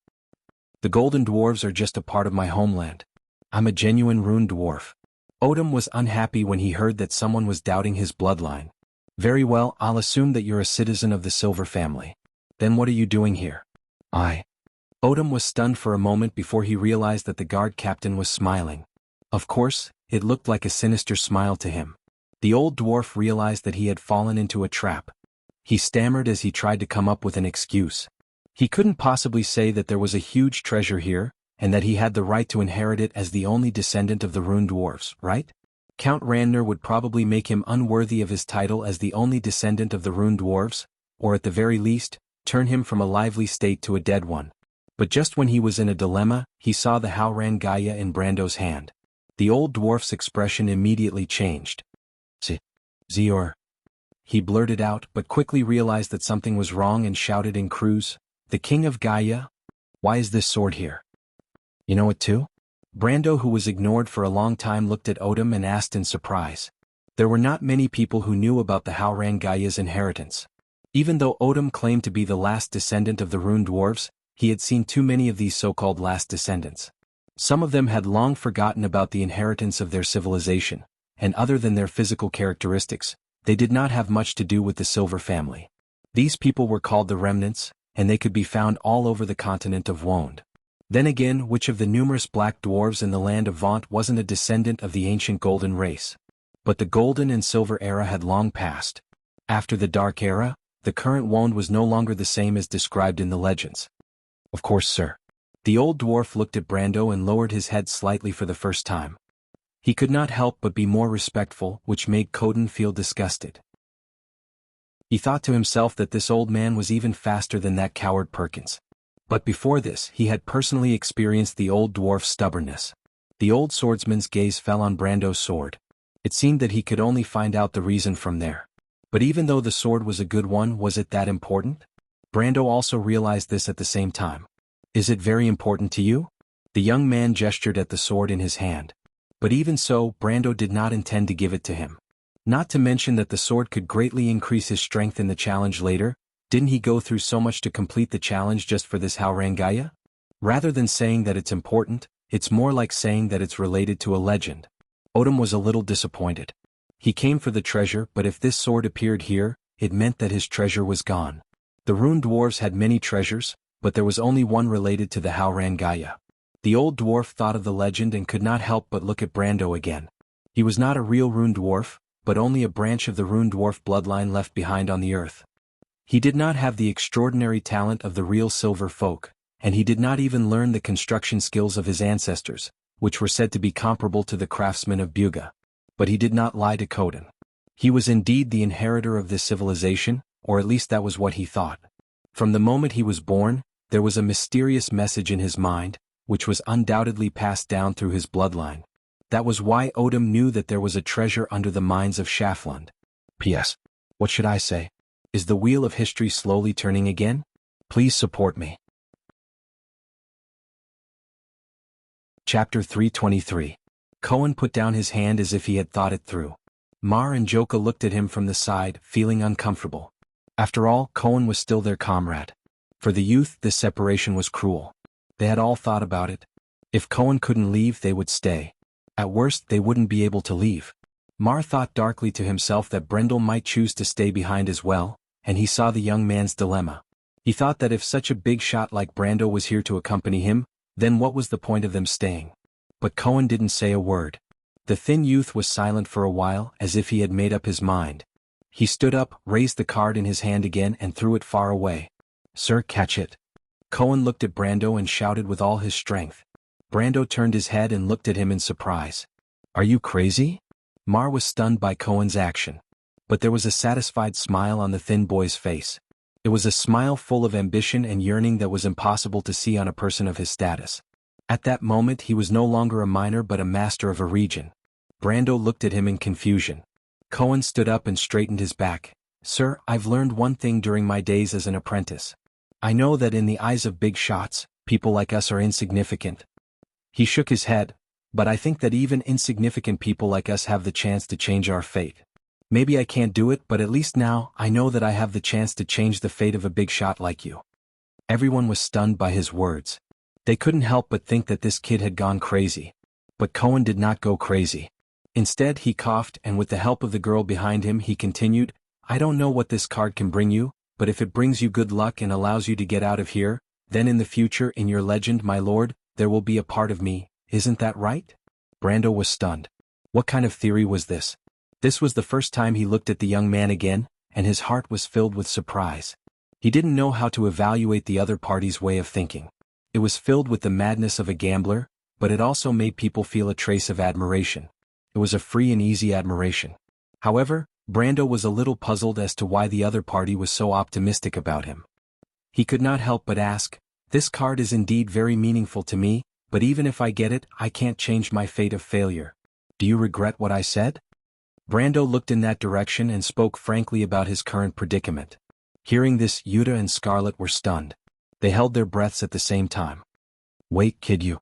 The golden dwarves are just a part of my homeland. I'm a genuine rune dwarf. Odom was unhappy when he heard that someone was doubting his bloodline. Very well, I'll assume that you're a citizen of the Silver family. Then what are you doing here? Odom was stunned for a moment before he realized that the guard captain was smiling. Of course, it looked like a sinister smile to him. The old dwarf realized that he had fallen into a trap. He stammered as he tried to come up with an excuse. He couldn't possibly say that there was a huge treasure here, and that he had the right to inherit it as the only descendant of the rune dwarves, right? Count Randner would probably make him unworthy of his title as the only descendant of the rune dwarves, or at the very least, turn him from a lively state to a dead one. But just when he was in a dilemma, he saw the Howran Gaia in Brando's hand. The old dwarf's expression immediately changed. Zior. He blurted out, but quickly realized that something was wrong and shouted in Cruz, "The king of Gaia? Why is this sword here?" You know it too? Brando, who was ignored for a long time, looked at Odom and asked in surprise. There were not many people who knew about the Howran Gaia's inheritance. Even though Odom claimed to be the last descendant of the rune dwarves, he had seen too many of these so-called last descendants. Some of them had long forgotten about the inheritance of their civilization, and other than their physical characteristics, they did not have much to do with the Silver family. These people were called the Remnants, and they could be found all over the continent of Wond. Then again, which of the numerous black dwarves in the land of Vaunt wasn't a descendant of the ancient Golden race? But the Golden and Silver era had long passed. After the Dark era, the current Wond was no longer the same as described in the legends. Of course, sir. The old dwarf looked at Brando and lowered his head slightly for the first time. He could not help but be more respectful, which made Coden feel disgusted. He thought to himself that this old man was even faster than that coward Perkins. But before this, he had personally experienced the old dwarf's stubbornness. The old swordsman's gaze fell on Brando's sword. It seemed that he could only find out the reason from there. But even though the sword was a good one, was it that important? Brando also realized this at the same time. Is it very important to you? The young man gestured at the sword in his hand. But even so, Brando did not intend to give it to him. Not to mention that the sword could greatly increase his strength in the challenge later. Didn't he go through so much to complete the challenge just for this Howran Gaia? Rather than saying that it's important, it's more like saying that it's related to a legend. Odom was a little disappointed. He came for the treasure, but if this sword appeared here, it meant that his treasure was gone. The rune dwarves had many treasures, but there was only one related to the Howran Gaia. The old dwarf thought of the legend and could not help but look at Brando again. He was not a real rune dwarf, but only a branch of the rune dwarf bloodline left behind on the earth. He did not have the extraordinary talent of the real silver folk, and he did not even learn the construction skills of his ancestors, which were said to be comparable to the craftsmen of Buga. But he did not lie to Coden. He was indeed the inheritor of this civilization, or at least that was what he thought. From the moment he was born, there was a mysterious message in his mind, which was undoubtedly passed down through his bloodline. That was why Odom knew that there was a treasure under the mines of Shaflund. P.S. What should I say? Is the wheel of history slowly turning again? Please support me. Chapter 323. Cohen put down his hand as if he had thought it through. Mar and Joka looked at him from the side, feeling uncomfortable. After all, Cohen was still their comrade. For the youth, this separation was cruel. They had all thought about it. If Cohen couldn't leave, they would stay. At worst, they wouldn't be able to leave. Mar thought darkly to himself that Brendel might choose to stay behind as well, and he saw the young man's dilemma. He thought that if such a big shot like Brando was here to accompany him, then what was the point of them staying? But Cohen didn't say a word. The thin youth was silent for a while, as if he had made up his mind. He stood up, raised the card in his hand again and threw it far away. "Sir, catch it." Cohen looked at Brando and shouted with all his strength. Brando turned his head and looked at him in surprise. "Are you crazy?" Mar was stunned by Cohen's action. But there was a satisfied smile on the thin boy's face. It was a smile full of ambition and yearning that was impossible to see on a person of his status. At that moment he was no longer a minor but a master of a region. Brando looked at him in confusion. Cohen stood up and straightened his back. "Sir, I've learned one thing during my days as an apprentice. I know that in the eyes of big shots, people like us are insignificant." He shook his head. "But I think that even insignificant people like us have the chance to change our fate. Maybe I can't do it, but at least now, I know that I have the chance to change the fate of a big shot like you." Everyone was stunned by his words. They couldn't help but think that this kid had gone crazy. But Cohen did not go crazy. Instead, he coughed, and with the help of the girl behind him, he continued, "I don't know what this card can bring you, but if it brings you good luck and allows you to get out of here, then in the future, in your legend, my lord, there will be a part of me, isn't that right?" Brando was stunned. What kind of theory was this? This was the first time he looked at the young man again, and his heart was filled with surprise. He didn't know how to evaluate the other party's way of thinking. It was filled with the madness of a gambler, but it also made people feel a trace of admiration. It was a free and easy admiration. However, Brando was a little puzzled as to why the other party was so optimistic about him. He could not help but ask, "This card is indeed very meaningful to me, but even if I get it, I can't change my fate of failure. Do you regret what I said?" Brando looked in that direction and spoke frankly about his current predicament. Hearing this, Yuta and Scarlet were stunned. They held their breaths at the same time. "Wait, kid, you."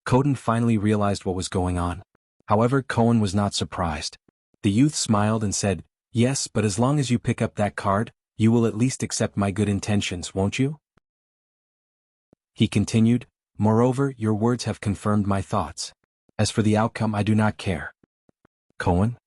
Coden finally realized what was going on. However, Cohen was not surprised. The youth smiled and said, "Yes, but as long as you pick up that card, you will at least accept my good intentions, won't you?" He continued, "Moreover, your words have confirmed my thoughts. As for the outcome, I do not care." Cohen?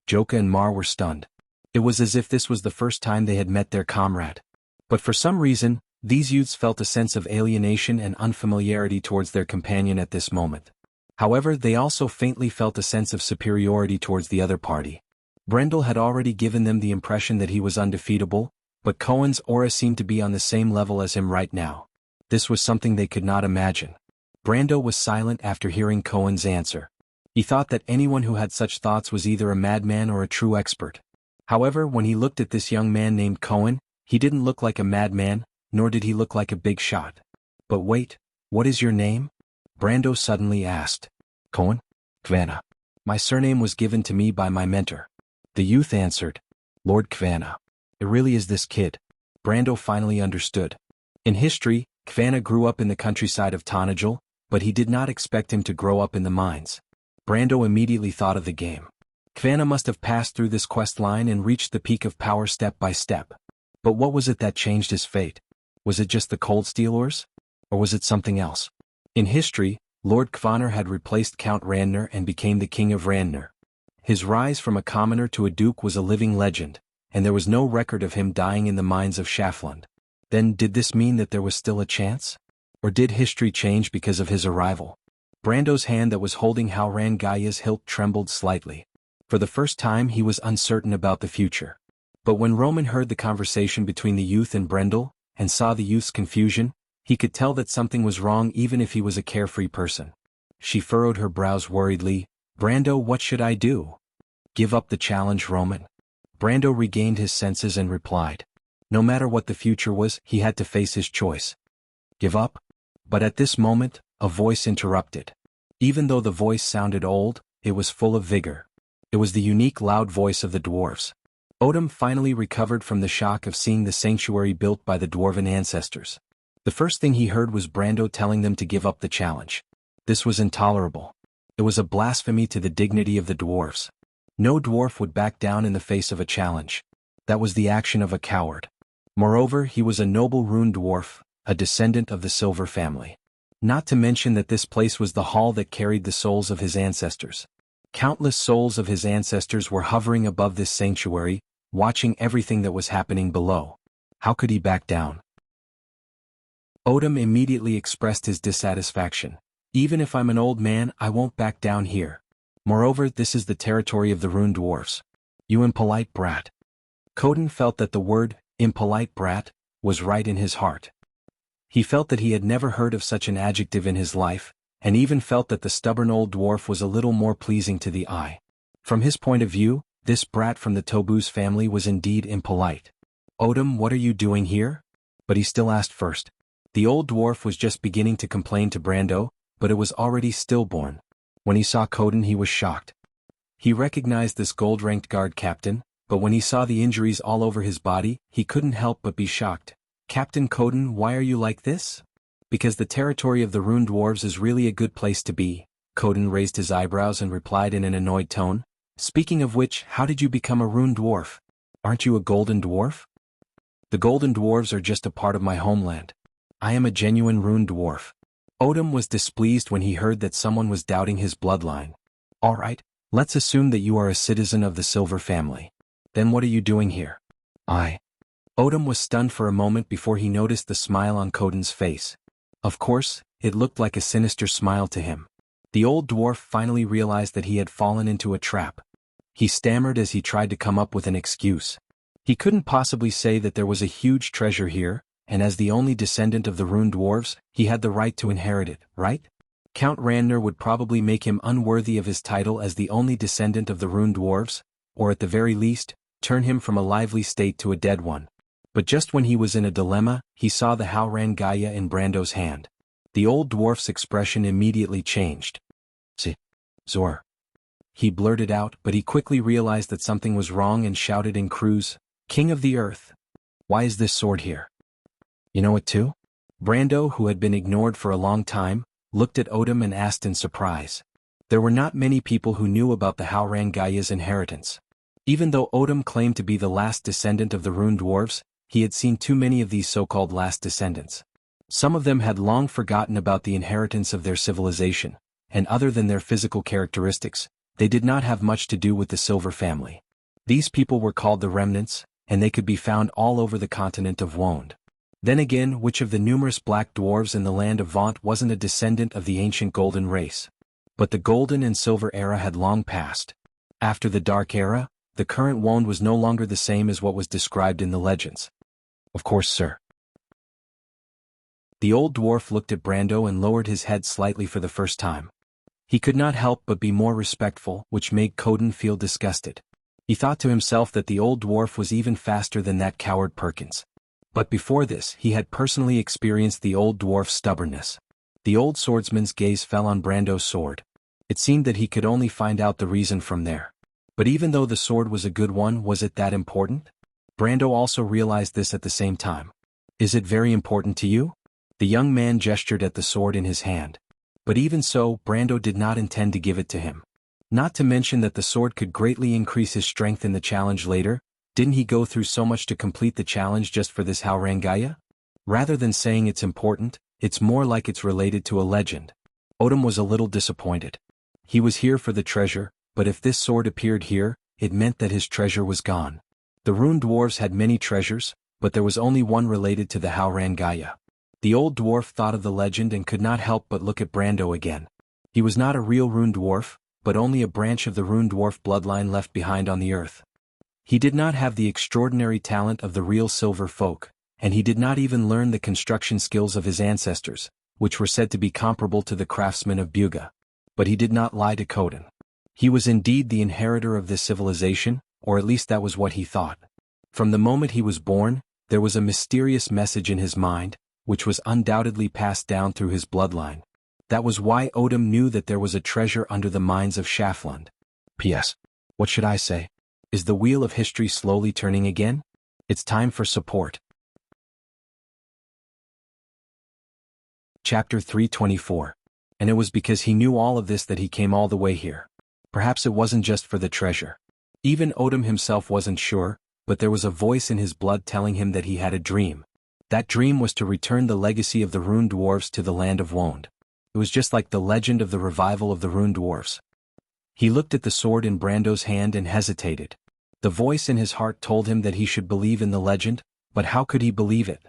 Joka and Mar were stunned. It was as if this was the first time they had met their comrade. But for some reason, these youths felt a sense of alienation and unfamiliarity towards their companion at this moment. However, they also faintly felt a sense of superiority towards the other party. Brendel had already given them the impression that he was undefeatable, but Cohen's aura seemed to be on the same level as him right now. This was something they could not imagine. Brando was silent after hearing Cohen's answer. He thought that anyone who had such thoughts was either a madman or a true expert. However, when he looked at this young man named Cohen, he didn't look like a madman, nor did he look like a big shot. "But wait, what is your name?" Brando suddenly asked. "Cohen? Kvanna. My surname was given to me by my mentor." The youth answered, "Lord Kvanna. It really is this kid." Brando finally understood. In history, Kvanna grew up in the countryside of Tanajal, but he did not expect him to grow up in the mines. Brando immediately thought of the game. Kvanna must have passed through this quest line and reached the peak of power step by step. But what was it that changed his fate? Was it just the cold steel ores? Or was it something else? In history, Lord Kvanner had replaced Count Randner and became the King of Randner. His rise from a commoner to a duke was a living legend, and there was no record of him dying in the mines of Schafland. Then did this mean that there was still a chance? Or did history change because of his arrival? Brando's hand that was holding Halran Gaya's hilt trembled slightly. For the first time he was uncertain about the future. But when Roman heard the conversation between the youth and Brendel, and saw the youth's confusion, he could tell that something was wrong even if he was a carefree person. She furrowed her brows worriedly. "Brando, what should I do?" "Give up the challenge, Roman." Brando regained his senses and replied. No matter what the future was, he had to face his choice. Give up? But at this moment, a voice interrupted. Even though the voice sounded old, it was full of vigor. It was the unique loud voice of the dwarves. Odom finally recovered from the shock of seeing the sanctuary built by the dwarven ancestors. The first thing he heard was Brando telling them to give up the challenge. This was intolerable. It was a blasphemy to the dignity of the dwarfs. No dwarf would back down in the face of a challenge. That was the action of a coward. Moreover, he was a noble rune dwarf, a descendant of the Silver family. Not to mention that this place was the hall that carried the souls of his ancestors. Countless souls of his ancestors were hovering above this sanctuary, watching everything that was happening below. How could he back down? Odom immediately expressed his dissatisfaction. Even if I'm an old man, I won't back down here. Moreover, this is the territory of the rune dwarfs. You impolite brat. Coden felt that the word, impolite brat, was right in his heart. He felt that he had never heard of such an adjective in his life, and even felt that the stubborn old dwarf was a little more pleasing to the eye. From his point of view, this brat from the Tobuz family was indeed impolite. Odom, what are you doing here? But he still asked first. The old dwarf was just beginning to complain to Brando, but it was already stillborn. When he saw Coden, he was shocked. He recognized this gold-ranked guard captain, but when he saw the injuries all over his body, he couldn't help but be shocked. Captain Coden, why are you like this? Because the territory of the rune dwarves is really a good place to be. Coden raised his eyebrows and replied in an annoyed tone. Speaking of which, how did you become a rune dwarf? Aren't you a golden dwarf? The golden dwarves are just a part of my homeland. I am a genuine rune dwarf. Odom was displeased when he heard that someone was doubting his bloodline. All right, let's assume that you are a citizen of the Silver family. Then what are you doing here? Odom was stunned for a moment before he noticed the smile on Coden's face. Of course, it looked like a sinister smile to him. The old dwarf finally realized that he had fallen into a trap. He stammered as he tried to come up with an excuse. He couldn't possibly say that there was a huge treasure here, and as the only descendant of the rune dwarves, he had the right to inherit it, right? Count Randner would probably make him unworthy of his title as the only descendant of the rune dwarves, or at the very least, turn him from a lively state to a dead one. But just when he was in a dilemma, he saw the Howran Gaia in Brando's hand. The old dwarf's expression immediately changed. Zor. He blurted out, but he quickly realized that something was wrong and shouted in Cruz, King of the Earth. Why is this sword here? You know it too? Brando, who had been ignored for a long time, looked at Odom and asked in surprise. There were not many people who knew about the Howran Gaia's inheritance. Even though Odom claimed to be the last descendant of the rune dwarves, he had seen too many of these so-called last descendants. Some of them had long forgotten about the inheritance of their civilization, and other than their physical characteristics, they did not have much to do with the Silver family. These people were called the Remnants, and they could be found all over the continent of Wond. Then again, which of the numerous black dwarves in the land of Vaunt wasn't a descendant of the ancient Golden race? But the Golden and Silver era had long passed. After the Dark era, the current Wond was no longer the same as what was described in the legends. Of course, sir. The old dwarf looked at Brando and lowered his head slightly for the first time. He could not help but be more respectful, which made Coden feel disgusted. He thought to himself that the old dwarf was even faster than that coward Perkins. But before this, he had personally experienced the old dwarf's stubbornness. The old swordsman's gaze fell on Brando's sword. It seemed that he could only find out the reason from there. But even though the sword was a good one, was it that important? Brando also realized this at the same time. Is it very important to you? The young man gestured at the sword in his hand. But even so, Brando did not intend to give it to him. Not to mention that the sword could greatly increase his strength in the challenge later. Didn't he go through so much to complete the challenge just for this Howran Gaia? Rather than saying it's important, it's more like it's related to a legend. Odom was a little disappointed. He was here for the treasure, but if this sword appeared here, it meant that his treasure was gone. The rune dwarves had many treasures, but there was only one related to the Howran Gaia. The old dwarf thought of the legend and could not help but look at Brando again. He was not a real rune dwarf, but only a branch of the rune dwarf bloodline left behind on the earth. He did not have the extraordinary talent of the real silver folk, and he did not even learn the construction skills of his ancestors, which were said to be comparable to the craftsmen of Buga. But he did not lie to Coden. He was indeed the inheritor of this civilization, or at least that was what he thought. From the moment he was born, there was a mysterious message in his mind, which was undoubtedly passed down through his bloodline. That was why Odom knew that there was a treasure under the mines of Shaflund. P.S. What should I say? Is the wheel of history slowly turning again? It's time for support. Chapter 324. And it was because he knew all of this that he came all the way here. Perhaps it wasn't just for the treasure. Even Odom himself wasn't sure, but there was a voice in his blood telling him that he had a dream. That dream was to return the legacy of the Rune Dwarves to the land of Wond. It was just like the legend of the revival of the Rune Dwarves. He looked at the sword in Brando's hand and hesitated. The voice in his heart told him that he should believe in the legend, but how could he believe it?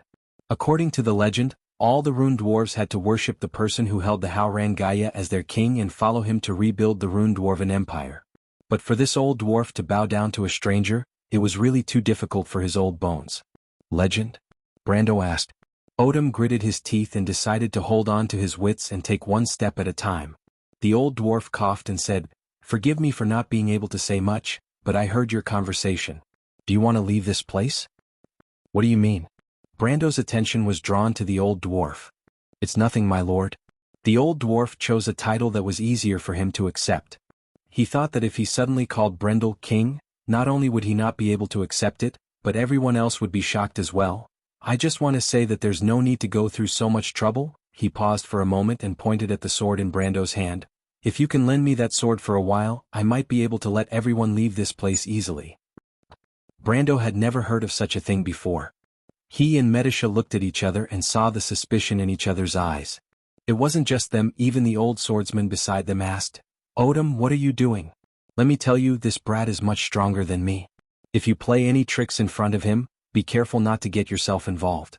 According to the legend, all the Rune Dwarves had to worship the person who held the Haurang Gaia as their king and follow him to rebuild the Rune Dwarven Empire. But for this old dwarf to bow down to a stranger, it was really too difficult for his old bones. Legend? Brando asked. Odom gritted his teeth and decided to hold on to his wits and take one step at a time. The old dwarf coughed and said, "Forgive me for not being able to say much, but I heard your conversation. Do you want to leave this place?" "What do you mean?" Brando's attention was drawn to the old dwarf. "It's nothing, my lord." The old dwarf chose a title that was easier for him to accept. He thought that if he suddenly called Brendel king, not only would he not be able to accept it, but everyone else would be shocked as well. "I just want to say that there's no need to go through so much trouble." He paused for a moment and pointed at the sword in Brando's hand. "If you can lend me that sword for a while, I might be able to let everyone leave this place easily." Brando had never heard of such a thing before. He and Medisha looked at each other and saw the suspicion in each other's eyes. It wasn't just them, even the old swordsman beside them asked, "Odom, what are you doing?" "Let me tell you, this brat is much stronger than me. If you play any tricks in front of him, be careful not to get yourself involved."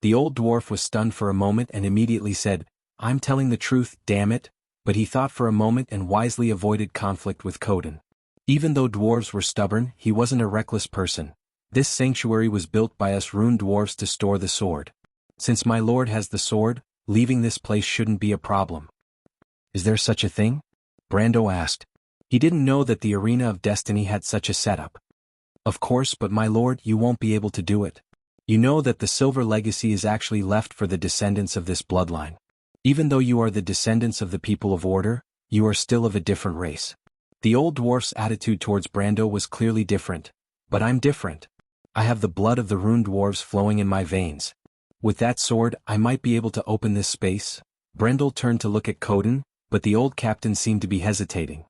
The old dwarf was stunned for a moment and immediately said, "I'm telling the truth, damn it," but he thought for a moment and wisely avoided conflict with Coden. Even though dwarves were stubborn, he wasn't a reckless person. This sanctuary was built by us Rune Dwarves to store the sword. Since my lord has the sword, leaving this place shouldn't be a problem. "Is there such a thing?" Brando asked. He didn't know that the Arena of Destiny had such a setup. "Of course, but my lord, you won't be able to do it. You know that the Silver Legacy is actually left for the descendants of this bloodline. Even though you are the descendants of the people of Order, you are still of a different race." The old dwarf's attitude towards Brando was clearly different. "But I'm different. I have the blood of the Rune Dwarves flowing in my veins. With that sword, I might be able to open this space." Brendel turned to look at Coden, but the old captain seemed to be hesitating.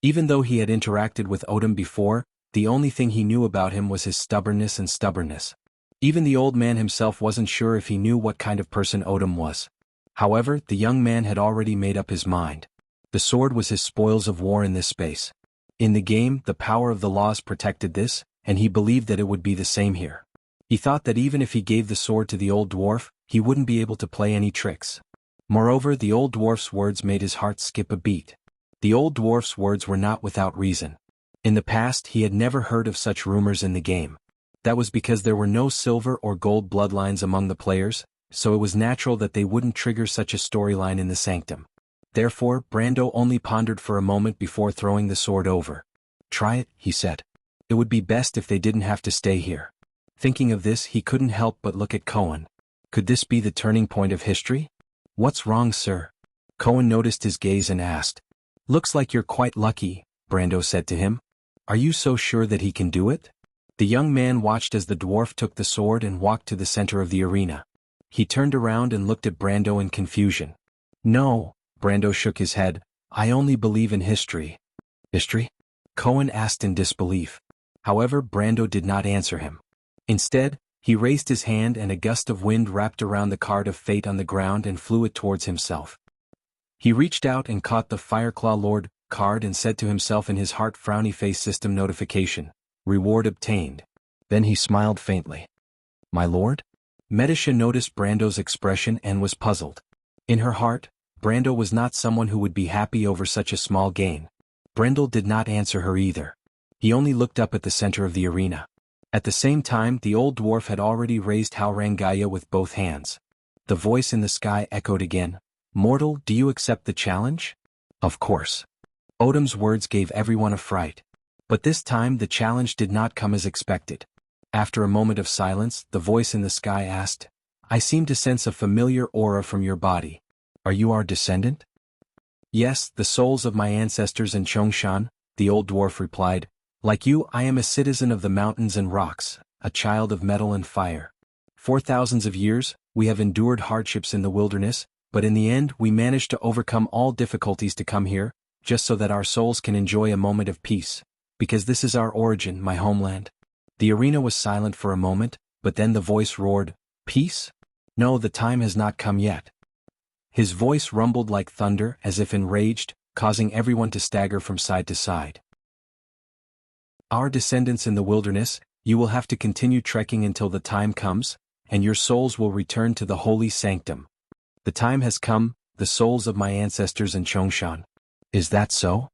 Even though he had interacted with Odom before, the only thing he knew about him was his stubbornness. Even the old man himself wasn't sure if he knew what kind of person Odom was. However, the young man had already made up his mind. The sword was his spoils of war in this space. In the game, the power of the laws protected this, and he believed that it would be the same here. He thought that even if he gave the sword to the old dwarf, he wouldn't be able to play any tricks. Moreover, the old dwarf's words made his heart skip a beat. The old dwarf's words were not without reason. In the past, he had never heard of such rumors in the game. That was because there were no silver or gold bloodlines among the players, so it was natural that they wouldn't trigger such a storyline in the Sanctum. Therefore, Brando only pondered for a moment before throwing the sword over. "Try it," he said. "It would be best if they didn't have to stay here." Thinking of this, he couldn't help but look at Cohen. Could this be the turning point of history? "What's wrong, sir?" Cohen noticed his gaze and asked. "Looks like you're quite lucky," Brando said to him. "Are you so sure that he can do it?" The young man watched as the dwarf took the sword and walked to the center of the arena. He turned around and looked at Brando in confusion. "No," Brando shook his head, "I only believe in history." "History?" Cohen asked in disbelief. However, Brando did not answer him. Instead, he raised his hand and a gust of wind wrapped around the card of fate on the ground and flew it towards himself. He reached out and caught the Fireclaw Lord card and said to himself in his heart, frowny face system notification, reward obtained. Then he smiled faintly. "My lord?" Medisha noticed Brando's expression and was puzzled. In her heart, Brando was not someone who would be happy over such a small gain. Brendel did not answer her either. He only looked up at the center of the arena. At the same time, the old dwarf had already raised Haurang Gaia with both hands. The voice in the sky echoed again. "Mortal, do you accept the challenge?" "Of course." Odom's words gave everyone a fright. But this time the challenge did not come as expected. After a moment of silence, the voice in the sky asked, "I seem to sense a familiar aura from your body. Are you our descendant?" "Yes, the souls of my ancestors in Chongshan," the old dwarf replied. "Like you, I am a citizen of the mountains and rocks, a child of metal and fire. For thousands of years, we have endured hardships in the wilderness, but in the end we managed to overcome all difficulties to come here, just so that our souls can enjoy a moment of peace, because this is our origin, my homeland." The arena was silent for a moment, but then the voice roared, "Peace? No, the time has not come yet." His voice rumbled like thunder, as if enraged, causing everyone to stagger from side to side. "Our descendants in the wilderness, you will have to continue trekking until the time comes, and your souls will return to the holy sanctum. The time has come, the souls of my ancestors in Chongshan." "Is that so?"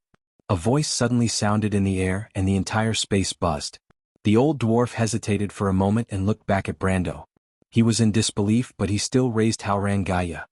A voice suddenly sounded in the air and the entire space buzzed. The old dwarf hesitated for a moment and looked back at Brando. He was in disbelief, but he still raised Haurang Gaya.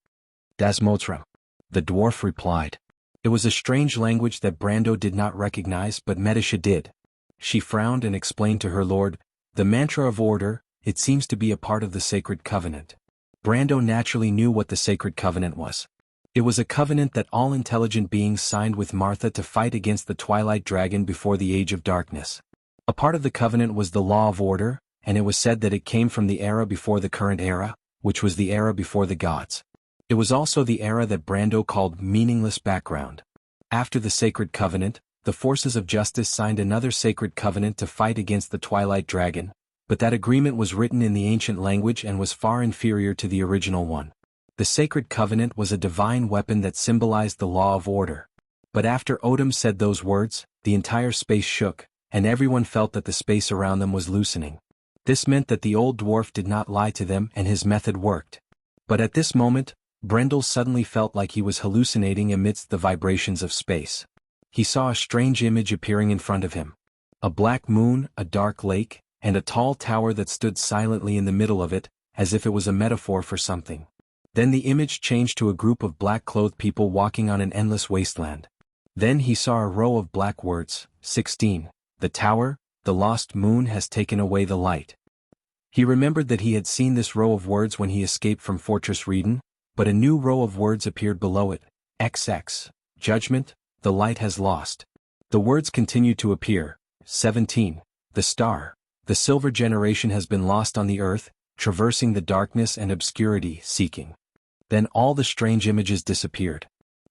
"Das Motram," the dwarf replied. It was a strange language that Brando did not recognize, but Medisha did. She frowned and explained to her lord, "The mantra of order, it seems to be a part of the sacred covenant." Brando naturally knew what the sacred covenant was. It was a covenant that all intelligent beings signed with Martha to fight against the Twilight Dragon before the Age of Darkness. A part of the covenant was the law of order, and it was said that it came from the era before the current era, which was the era before the gods. It was also the era that Brando called meaningless background. After the sacred covenant, the forces of justice signed another sacred covenant to fight against the Twilight Dragon, but that agreement was written in the ancient language and was far inferior to the original one. The sacred covenant was a divine weapon that symbolized the law of order. But after Odom said those words, the entire space shook, and everyone felt that the space around them was loosening. This meant that the old dwarf did not lie to them and his method worked. But at this moment, Brendel suddenly felt like he was hallucinating amidst the vibrations of space. He saw a strange image appearing in front of him. A black moon, a dark lake, and a tall tower that stood silently in the middle of it, as if it was a metaphor for something. Then the image changed to a group of black-clothed people walking on an endless wasteland. Then he saw a row of black words, 16. The tower, the lost moon has taken away the light. He remembered that he had seen this row of words when he escaped from Fortress Reden, but a new row of words appeared below it, XX. Judgment, the light has lost. The words continued to appear, 17. The star, the silver generation has been lost on the earth, traversing the darkness and obscurity, seeking. Then all the strange images disappeared.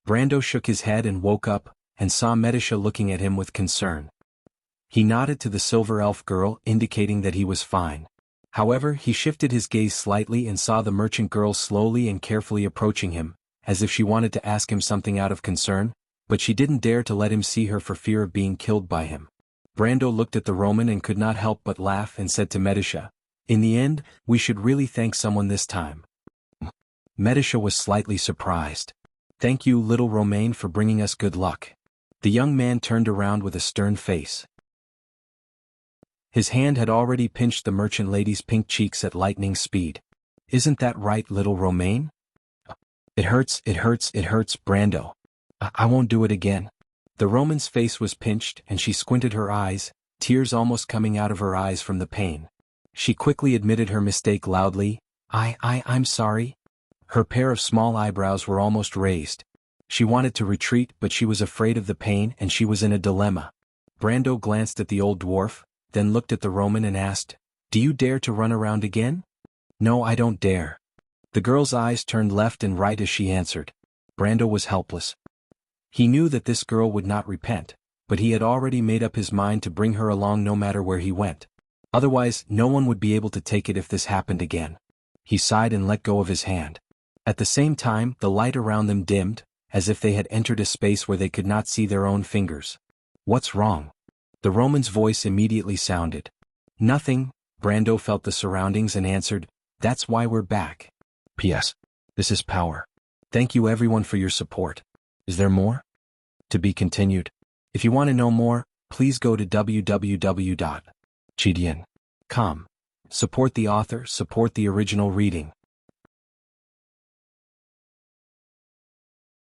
Brando shook his head and woke up, and saw Medisha looking at him with concern. He nodded to the silver elf girl, indicating that he was fine. However, he shifted his gaze slightly and saw the merchant girl slowly and carefully approaching him, as if she wanted to ask him something out of concern, but she didn't dare to let him see her for fear of being killed by him. Brando looked at the Roman and could not help but laugh and said to Medisha, "In the end, we should really thank someone this time." Medisha was slightly surprised. "Thank you, little Romain, for bringing us good luck." The young man turned around with a stern face. His hand had already pinched the merchant lady's pink cheeks at lightning speed. "Isn't that right, little Romain?" It hurts, Brando. I won't do it again." The Roman's face was pinched and she squinted her eyes, tears almost coming out of her eyes from the pain. She quickly admitted her mistake loudly, I'm sorry." Her pair of small eyebrows were almost raised. She wanted to retreat, but she was afraid of the pain and she was in a dilemma. Brando glanced at the old dwarf, then looked at the Roman and asked, "Do you dare to run around again?" "No, I don't dare." The girl's eyes turned left and right as she answered. Brando was helpless. He knew that this girl would not repent, but he had already made up his mind to bring her along no matter where he went. Otherwise, no one would be able to take it if this happened again. He sighed and let go of his hand. At the same time, the light around them dimmed, as if they had entered a space where they could not see their own fingers. "What's wrong?" The Roman's voice immediately sounded. "Nothing." Brando felt the surroundings and answered, "That's why we're back. P.S. This is power. Thank you everyone for your support. Is there more? To be continued. If you want to know more, please go to www.chidian.com. Support the author, support the original reading.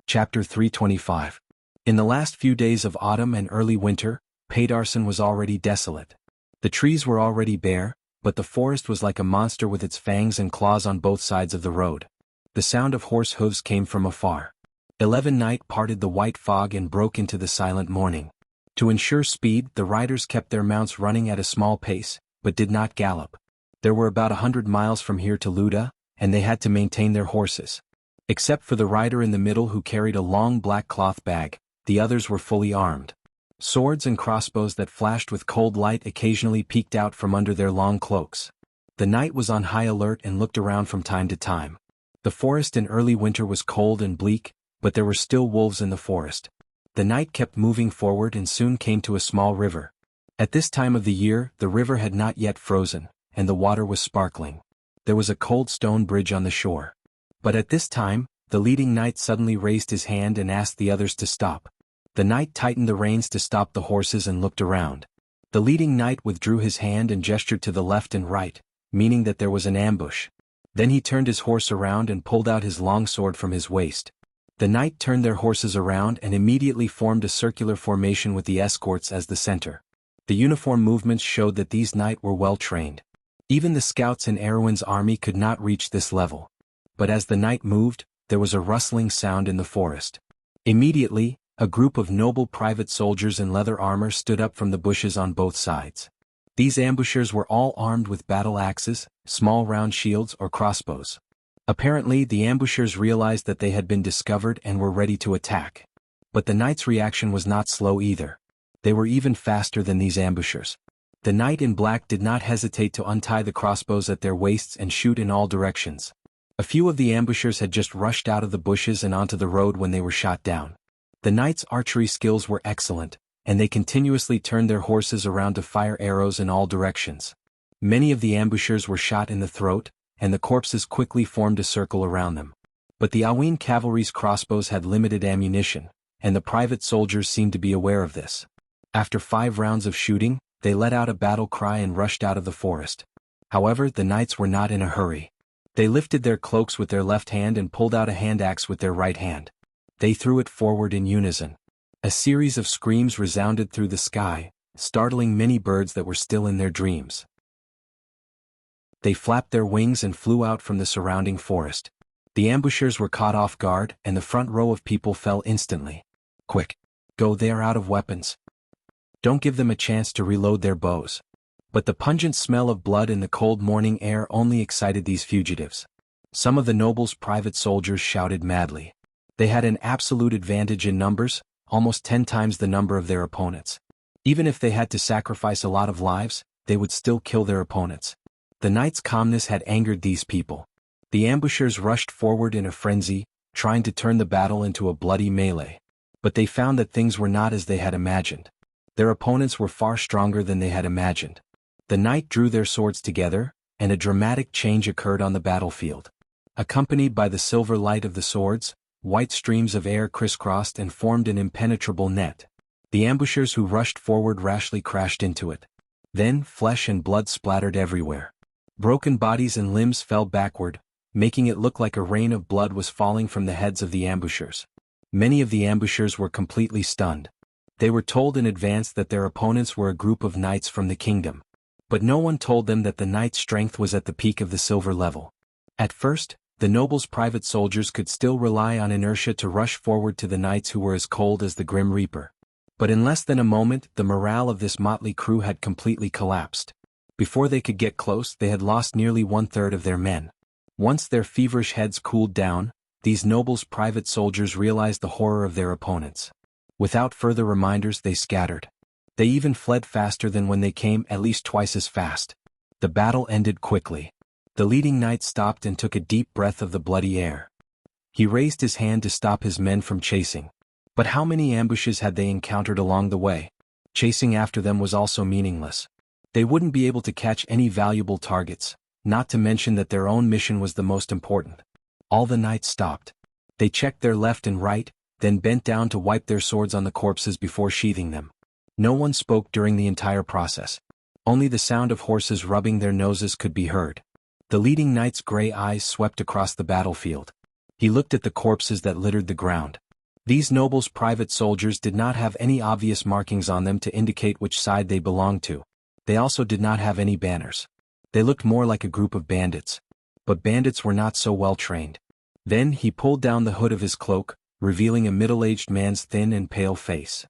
Chapter 325. In the last few days of autumn and early winter, Paydarson was already desolate. The trees were already bare, but the forest was like a monster with its fangs and claws on both sides of the road. The sound of horse hooves came from afar. 11 night parted the white fog and broke into the silent morning. To ensure speed, the riders kept their mounts running at a small pace, but did not gallop. There were about 100 miles from here to Luda, and they had to maintain their horses. Except for the rider in the middle who carried a long black cloth bag, the others were fully armed. Swords and crossbows that flashed with cold light occasionally peeked out from under their long cloaks. The knight was on high alert and looked around from time to time. The forest in early winter was cold and bleak, but there were still wolves in the forest. The knight kept moving forward and soon came to a small river. At this time of the year, the river had not yet frozen, and the water was sparkling. There was a cold stone bridge on the shore. But at this time, the leading knight suddenly raised his hand and asked the others to stop. The knight tightened the reins to stop the horses and looked around. The leading knight withdrew his hand and gestured to the left and right, meaning that there was an ambush. Then he turned his horse around and pulled out his long sword from his waist. The knight turned their horses around and immediately formed a circular formation with the escorts as the center. The uniform movements showed that these knights were well trained. Even the scouts in Erwin's army could not reach this level. But as the knight moved, there was a rustling sound in the forest. Immediately, a group of noble private soldiers in leather armor stood up from the bushes on both sides. These ambushers were all armed with battle axes, small round shields or crossbows. Apparently the ambushers realized that they had been discovered and were ready to attack. But the knight's reaction was not slow either. They were even faster than these ambushers. The knight in black did not hesitate to untie the crossbows at their waists and shoot in all directions. A few of the ambushers had just rushed out of the bushes and onto the road when they were shot down. The knight's archery skills were excellent, and they continuously turned their horses around to fire arrows in all directions. Many of the ambushers were shot in the throat, and the corpses quickly formed a circle around them. But the Awin cavalry's crossbows had limited ammunition, and the private soldiers seemed to be aware of this. After 5 rounds of shooting, they let out a battle cry and rushed out of the forest. However, the knights were not in a hurry. They lifted their cloaks with their left hand and pulled out a hand axe with their right hand. They threw it forward in unison. A series of screams resounded through the sky, startling many birds that were still in their dreams. They flapped their wings and flew out from the surrounding forest. The ambushers were caught off guard, and the front row of people fell instantly. Quick! Go, they are out of weapons. Don't give them a chance to reload their bows. But the pungent smell of blood in the cold morning air only excited these fugitives. Some of the nobles' private soldiers shouted madly. They had an absolute advantage in numbers, almost 10 times the number of their opponents. Even if they had to sacrifice a lot of lives, they would still kill their opponents. The knight's calmness had angered these people. The ambushers rushed forward in a frenzy, trying to turn the battle into a bloody melee. But they found that things were not as they had imagined. Their opponents were far stronger than they had imagined. The knight drew their swords together, and a dramatic change occurred on the battlefield. Accompanied by the silver light of the swords, white streams of air crisscrossed and formed an impenetrable net. The ambushers who rushed forward rashly crashed into it. Then flesh and blood splattered everywhere. Broken bodies and limbs fell backward, making it look like a rain of blood was falling from the heads of the ambushers. Many of the ambushers were completely stunned. They were told in advance that their opponents were a group of knights from the kingdom. But no one told them that the knight's strength was at the peak of the silver level. At first, the nobles' private soldiers could still rely on inertia to rush forward to the knights who were as cold as the Grim Reaper. But in less than a moment, the morale of this motley crew had completely collapsed. Before they could get close, they had lost nearly 1/3 of their men. Once their feverish heads cooled down, these nobles' private soldiers realized the horror of their opponents. Without further reminders, they scattered. They even fled faster than when they came, at least twice as fast. The battle ended quickly. The leading knight stopped and took a deep breath of the bloody air. He raised his hand to stop his men from chasing. But how many ambushes had they encountered along the way? Chasing after them was also meaningless. They wouldn't be able to catch any valuable targets, not to mention that their own mission was the most important. All the knights stopped. They checked their left and right, then bent down to wipe their swords on the corpses before sheathing them. No one spoke during the entire process. Only the sound of horses rubbing their noses could be heard. The leading knight's gray eyes swept across the battlefield. He looked at the corpses that littered the ground. These nobles' private soldiers did not have any obvious markings on them to indicate which side they belonged to. They also did not have any banners. They looked more like a group of bandits. But bandits were not so well trained. Then he pulled down the hood of his cloak, revealing a middle-aged man's thin and pale face.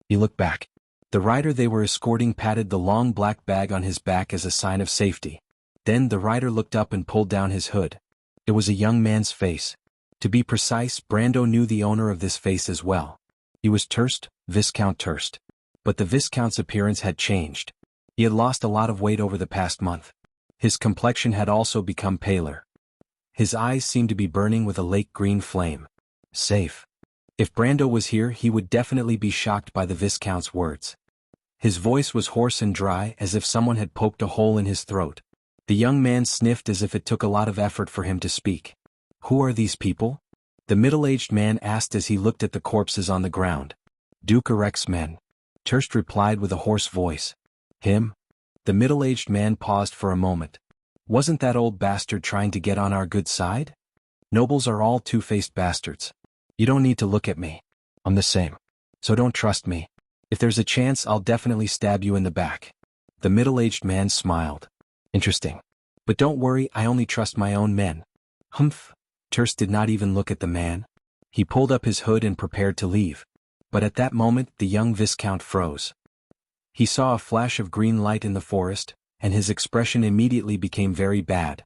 He looked back. The rider they were escorting patted the long black bag on his back as a sign of safety. Then the rider looked up and pulled down his hood. It was a young man's face. To be precise, Brando knew the owner of this face as well. He was Turst, Viscount Turst. But the Viscount's appearance had changed. He had lost a lot of weight over the past month. His complexion had also become paler. His eyes seemed to be burning with a lake green flame. Safe. If Brando was here, he would definitely be shocked by the Viscount's words. His voice was hoarse and dry, as if someone had poked a hole in his throat. The young man sniffed as if it took a lot of effort for him to speak. "Who are these people?" the middle-aged man asked as he looked at the corpses on the ground. "Duke Erex's men," Turst replied with a hoarse voice. "Him?" The middle-aged man paused for a moment. "Wasn't that old bastard trying to get on our good side?" "Nobles are all two-faced bastards. You don't need to look at me. I'm the same. So don't trust me. If there's a chance, I'll definitely stab you in the back." The middle-aged man smiled. "Interesting. But don't worry, I only trust my own men." "Humph." Turst did not even look at the man. He pulled up his hood and prepared to leave. But at that moment, the young Viscount froze. He saw a flash of green light in the forest, and his expression immediately became very bad.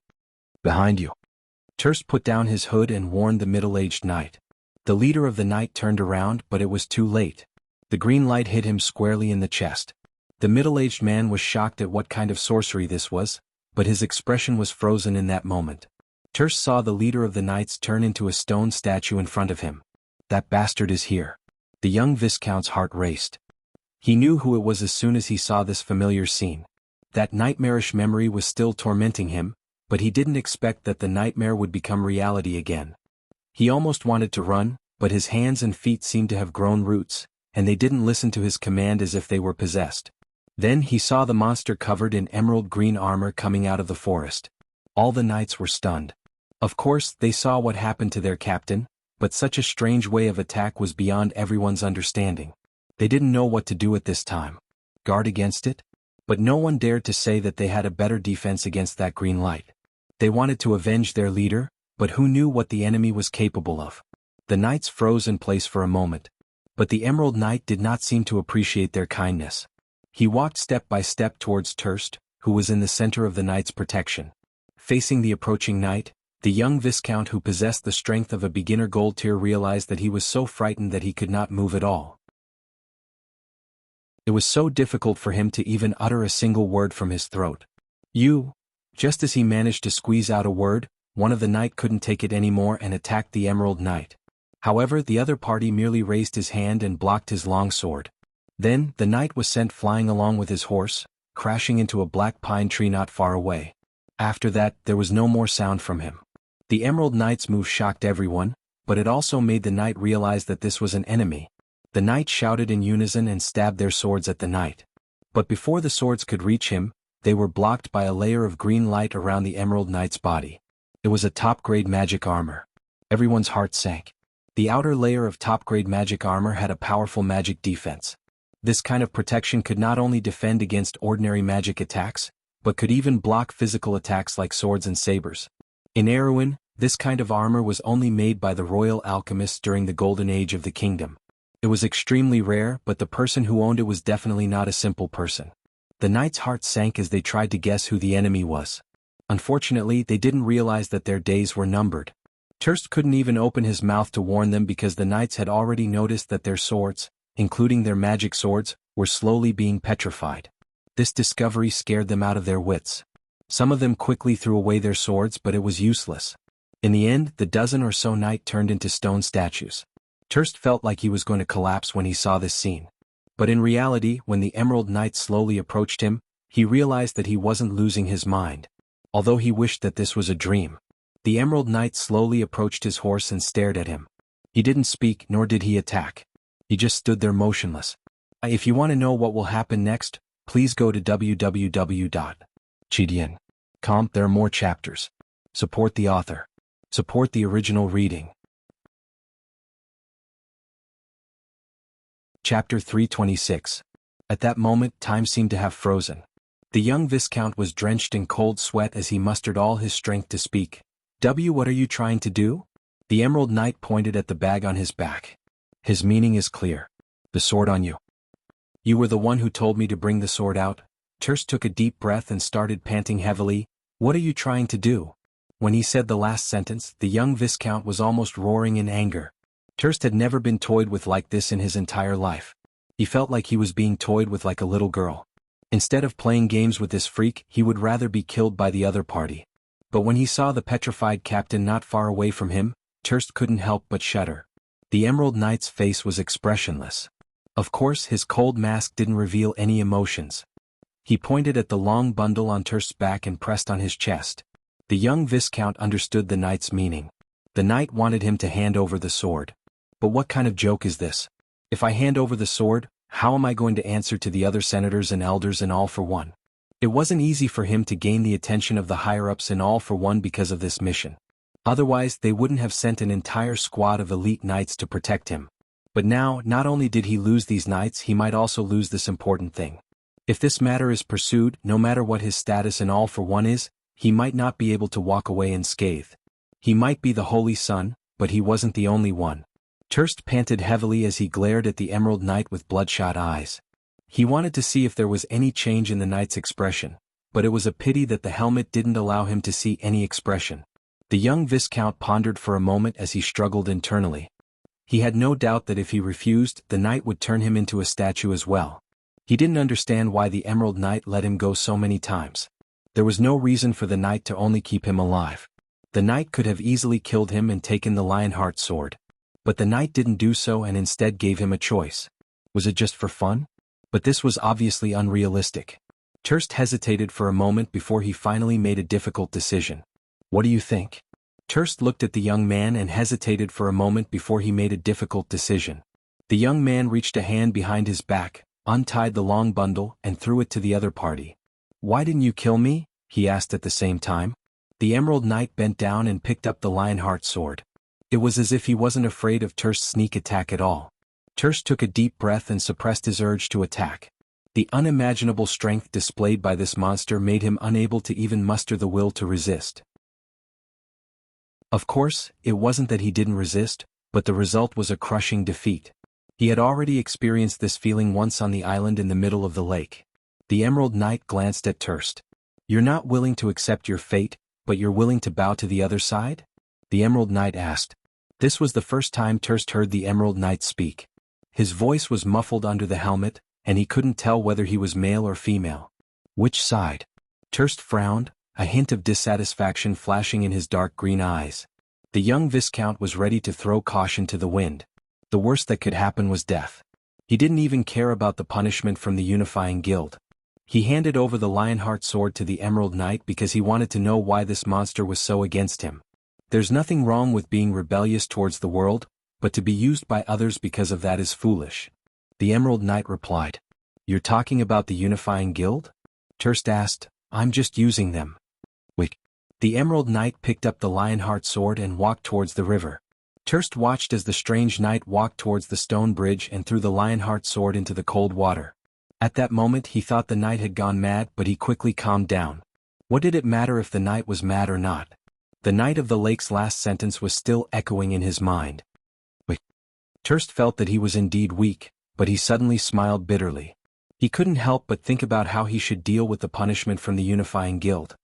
"Behind you." Turst put down his hood and warned the middle-aged knight. The leader of the knight turned around, but it was too late. The green light hit him squarely in the chest. The middle-aged man was shocked at what kind of sorcery this was, but his expression was frozen in that moment. Turst saw the leader of the knights turn into a stone statue in front of him. "That bastard is here." The young Viscount's heart raced. He knew who it was as soon as he saw this familiar scene. That nightmarish memory was still tormenting him, but he didn't expect that the nightmare would become reality again. He almost wanted to run, but his hands and feet seemed to have grown roots, and they didn't listen to his command as if they were possessed. Then he saw the monster covered in emerald green armor coming out of the forest. All the knights were stunned. Of course, they saw what happened to their captain, but such a strange way of attack was beyond everyone's understanding. They didn't know what to do at this time. Guard against it? But no one dared to say that they had a better defense against that green light. They wanted to avenge their leader, but who knew what the enemy was capable of? The knights froze in place for a moment. But the Emerald Knight did not seem to appreciate their kindness. He walked step by step towards Turst, who was in the center of the knight's protection. Facing the approaching knight, the young Viscount who possessed the strength of a beginner gold tier realized that he was so frightened that he could not move at all. It was so difficult for him to even utter a single word from his throat. "You." Just as he managed to squeeze out a word, one of the knight couldn't take it anymore and attacked the Emerald Knight. However, the other party merely raised his hand and blocked his long sword. Then, the knight was sent flying along with his horse, crashing into a black pine tree not far away. After that, there was no more sound from him. The Emerald Knight's move shocked everyone, but it also made the knight realize that this was an enemy. The knights shouted in unison and stabbed their swords at the knight. But before the swords could reach him, they were blocked by a layer of green light around the Emerald Knight's body. It was a top-grade magic armor. Everyone's heart sank. The outer layer of top-grade magic armor had a powerful magic defense. This kind of protection could not only defend against ordinary magic attacks, but could even block physical attacks like swords and sabers. In Erewhon, this kind of armor was only made by the royal alchemists during the Golden Age of the kingdom. It was extremely rare, but the person who owned it was definitely not a simple person. The knights' hearts sank as they tried to guess who the enemy was. Unfortunately, they didn't realize that their days were numbered. Turst couldn't even open his mouth to warn them because the knights had already noticed that their swords, including their magic swords, were slowly being petrified. This discovery scared them out of their wits. Some of them quickly threw away their swords, but it was useless. In the end, the dozen or so knights turned into stone statues. Turst felt like he was going to collapse when he saw this scene. But in reality, when the Emerald Knight slowly approached him, he realized that he wasn't losing his mind. Although he wished that this was a dream. The Emerald Knight slowly approached his horse and stared at him. He didn't speak, nor did he attack. He just stood there motionless. If you want to know what will happen next, please go to www.chidian.com. There are more chapters. Support the author. Support the original reading. Chapter 326. At that moment, time seemed to have frozen. The young Viscount was drenched in cold sweat as he mustered all his strength to speak. What are you trying to do?" The Emerald Knight pointed at the bag on his back. His meaning is clear. "The sword on you." "You were the one who told me to bring the sword out." Turst took a deep breath and started panting heavily. "What are you trying to do?" When he said the last sentence, the young Viscount was almost roaring in anger. Turst had never been toyed with like this in his entire life. He felt like he was being toyed with like a little girl. Instead of playing games with this freak, he would rather be killed by the other party. But when he saw the petrified captain not far away from him, Turst couldn't help but shudder. The Emerald Knight's face was expressionless. Of course, his cold mask didn't reveal any emotions. He pointed at the long bundle on Turst's back and pressed on his chest. The young Viscount understood the knight's meaning. The knight wanted him to hand over the sword. But what kind of joke is this? If I hand over the sword, how am I going to answer to the other senators and elders in All for One? It wasn't easy for him to gain the attention of the higher-ups in All for One because of this mission. Otherwise, they wouldn't have sent an entire squad of elite knights to protect him. But now, not only did he lose these knights, he might also lose this important thing. If this matter is pursued, no matter what his status in All for One is, he might not be able to walk away unscathed. He might be the Holy Son, but he wasn't the only one. Turst panted heavily as he glared at the Emerald Knight with bloodshot eyes. He wanted to see if there was any change in the knight's expression, but it was a pity that the helmet didn't allow him to see any expression. The young Viscount pondered for a moment as he struggled internally. He had no doubt that if he refused, the knight would turn him into a statue as well. He didn't understand why the Emerald Knight let him go so many times. There was no reason for the knight to only keep him alive. The knight could have easily killed him and taken the Lionheart sword. But the knight didn't do so and instead gave him a choice. Was it just for fun? But this was obviously unrealistic. Turst hesitated for a moment before he finally made a difficult decision. What do you think? Turst looked at the young man and hesitated for a moment before he made a difficult decision. The young man reached a hand behind his back, untied the long bundle, and threw it to the other party. Why didn't you kill me? He asked at the same time. The Emerald Knight bent down and picked up the Lionheart sword. It was as if he wasn't afraid of Turst's sneak attack at all. Turst took a deep breath and suppressed his urge to attack. The unimaginable strength displayed by this monster made him unable to even muster the will to resist. Of course, it wasn't that he didn't resist, but the result was a crushing defeat. He had already experienced this feeling once on the island in the middle of the lake. The Emerald Knight glanced at Turst. You're not willing to accept your fate, but you're willing to bow to the other side? The Emerald Knight asked. This was the first time Turst heard the Emerald Knight speak. His voice was muffled under the helmet, and he couldn't tell whether he was male or female. Which side? Turst frowned, a hint of dissatisfaction flashing in his dark green eyes. The young Viscount was ready to throw caution to the wind. The worst that could happen was death. He didn't even care about the punishment from the unifying guild. He handed over the Lionheart sword to the Emerald Knight because he wanted to know why this monster was so against him. There's nothing wrong with being rebellious towards the world, but to be used by others because of that is foolish. The Emerald Knight replied. You're talking about the unifying guild? Turst asked. I'm just using them. Wait. The Emerald Knight picked up the Lionheart sword and walked towards the river. Turst watched as the strange knight walked towards the stone bridge and threw the Lionheart sword into the cold water. At that moment he thought the knight had gone mad, but he quickly calmed down. What did it matter if the knight was mad or not? The Knight of the Lake's last sentence was still echoing in his mind. Wait. Turst felt that he was indeed weak, but he suddenly smiled bitterly. He couldn't help but think about how he should deal with the punishment from the unifying guild.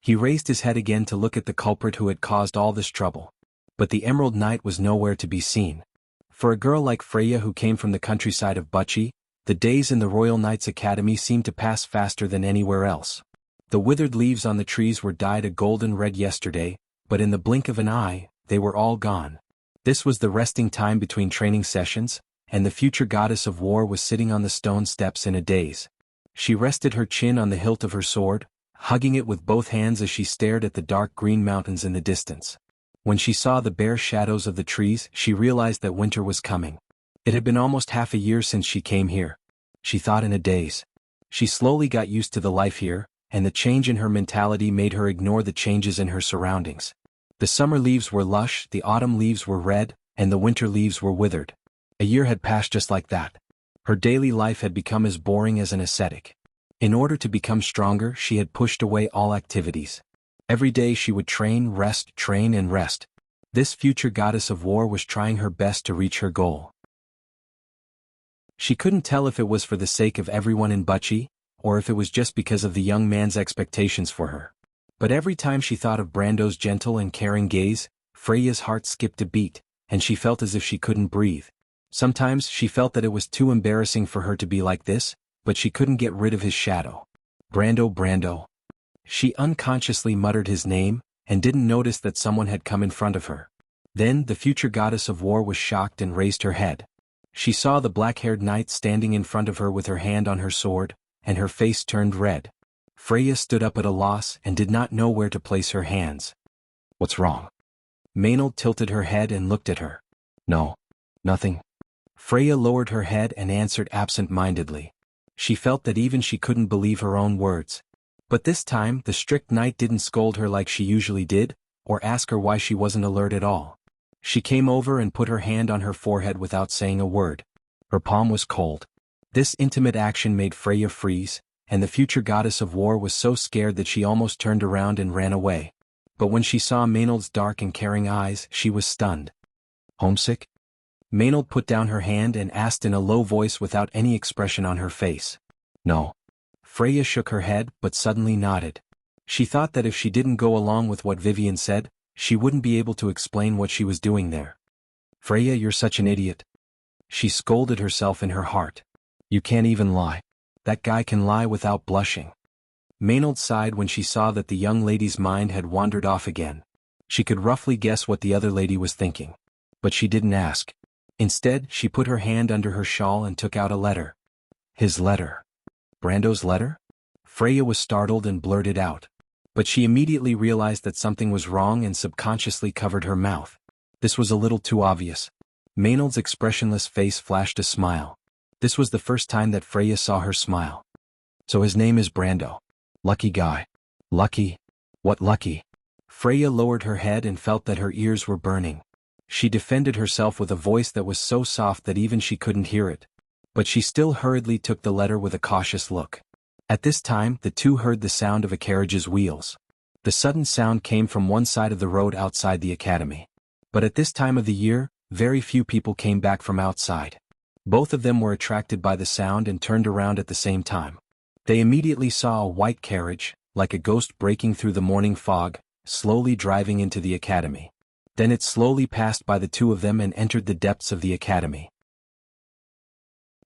He raised his head again to look at the culprit who had caused all this trouble. But the Emerald Knight was nowhere to be seen. For a girl like Freya who came from the countryside of Bucci, the days in the Royal Knights Academy seemed to pass faster than anywhere else. The withered leaves on the trees were dyed a golden red yesterday, but in the blink of an eye, they were all gone. This was the resting time between training sessions, and the future goddess of war was sitting on the stone steps in a daze. She rested her chin on the hilt of her sword, hugging it with both hands as she stared at the dark green mountains in the distance. When she saw the bare shadows of the trees, she realized that winter was coming. It had been almost half a year since she came here. She thought in a daze. She slowly got used to the life here, and the change in her mentality made her ignore the changes in her surroundings. The summer leaves were lush, the autumn leaves were red, and the winter leaves were withered. A year had passed just like that. Her daily life had become as boring as an ascetic. In order to become stronger, she had pushed away all activities. Every day she would train, and rest. This future goddess of war was trying her best to reach her goal. She couldn't tell if it was for the sake of everyone in Bucci, or if it was just because of the young man's expectations for her. But every time she thought of Brando's gentle and caring gaze, Freya's heart skipped a beat, and she felt as if she couldn't breathe. Sometimes she felt that it was too embarrassing for her to be like this, but she couldn't get rid of his shadow. Brando, Brando. She unconsciously muttered his name, and didn't notice that someone had come in front of her. Then the future goddess of war was shocked and raised her head. She saw the black-haired knight standing in front of her with her hand on her sword, and her face turned red. Freya stood up at a loss and did not know where to place her hands. What's wrong? Maynard tilted her head and looked at her. No. Nothing. Freya lowered her head and answered absent-mindedly. She felt that even she couldn't believe her own words. But this time the strict knight didn't scold her like she usually did, or ask her why she wasn't alert at all. She came over and put her hand on her forehead without saying a word. Her palm was cold. This intimate action made Freya freeze, and the future goddess of war was so scared that she almost turned around and ran away. But when she saw Maynard's dark and caring eyes, she was stunned. Homesick? Maynard put down her hand and asked in a low voice without any expression on her face. No. Freya shook her head but suddenly nodded. She thought that if she didn't go along with what Vivian said, she wouldn't be able to explain what she was doing there. Freya, you're such an idiot. She scolded herself in her heart. You can't even lie. That guy can lie without blushing. Maynard sighed when she saw that the young lady's mind had wandered off again. She could roughly guess what the other lady was thinking. But she didn't ask. Instead, she put her hand under her shawl and took out a letter. His letter. Brando's letter? Freya was startled and blurted out. But she immediately realized that something was wrong and subconsciously covered her mouth. This was a little too obvious. Maynard's expressionless face flashed a smile. This was the first time that Freya saw her smile. So his name is Brando. Lucky guy. Lucky? What lucky? Freya lowered her head and felt that her ears were burning. She defended herself with a voice that was so soft that even she couldn't hear it. But she still hurriedly took the letter with a cautious look. At this time, the two heard the sound of a carriage's wheels. The sudden sound came from one side of the road outside the academy. But at this time of the year, very few people came back from outside. Both of them were attracted by the sound and turned around at the same time. They immediately saw a white carriage, like a ghost breaking through the morning fog, slowly driving into the academy. Then it slowly passed by the two of them and entered the depths of the academy.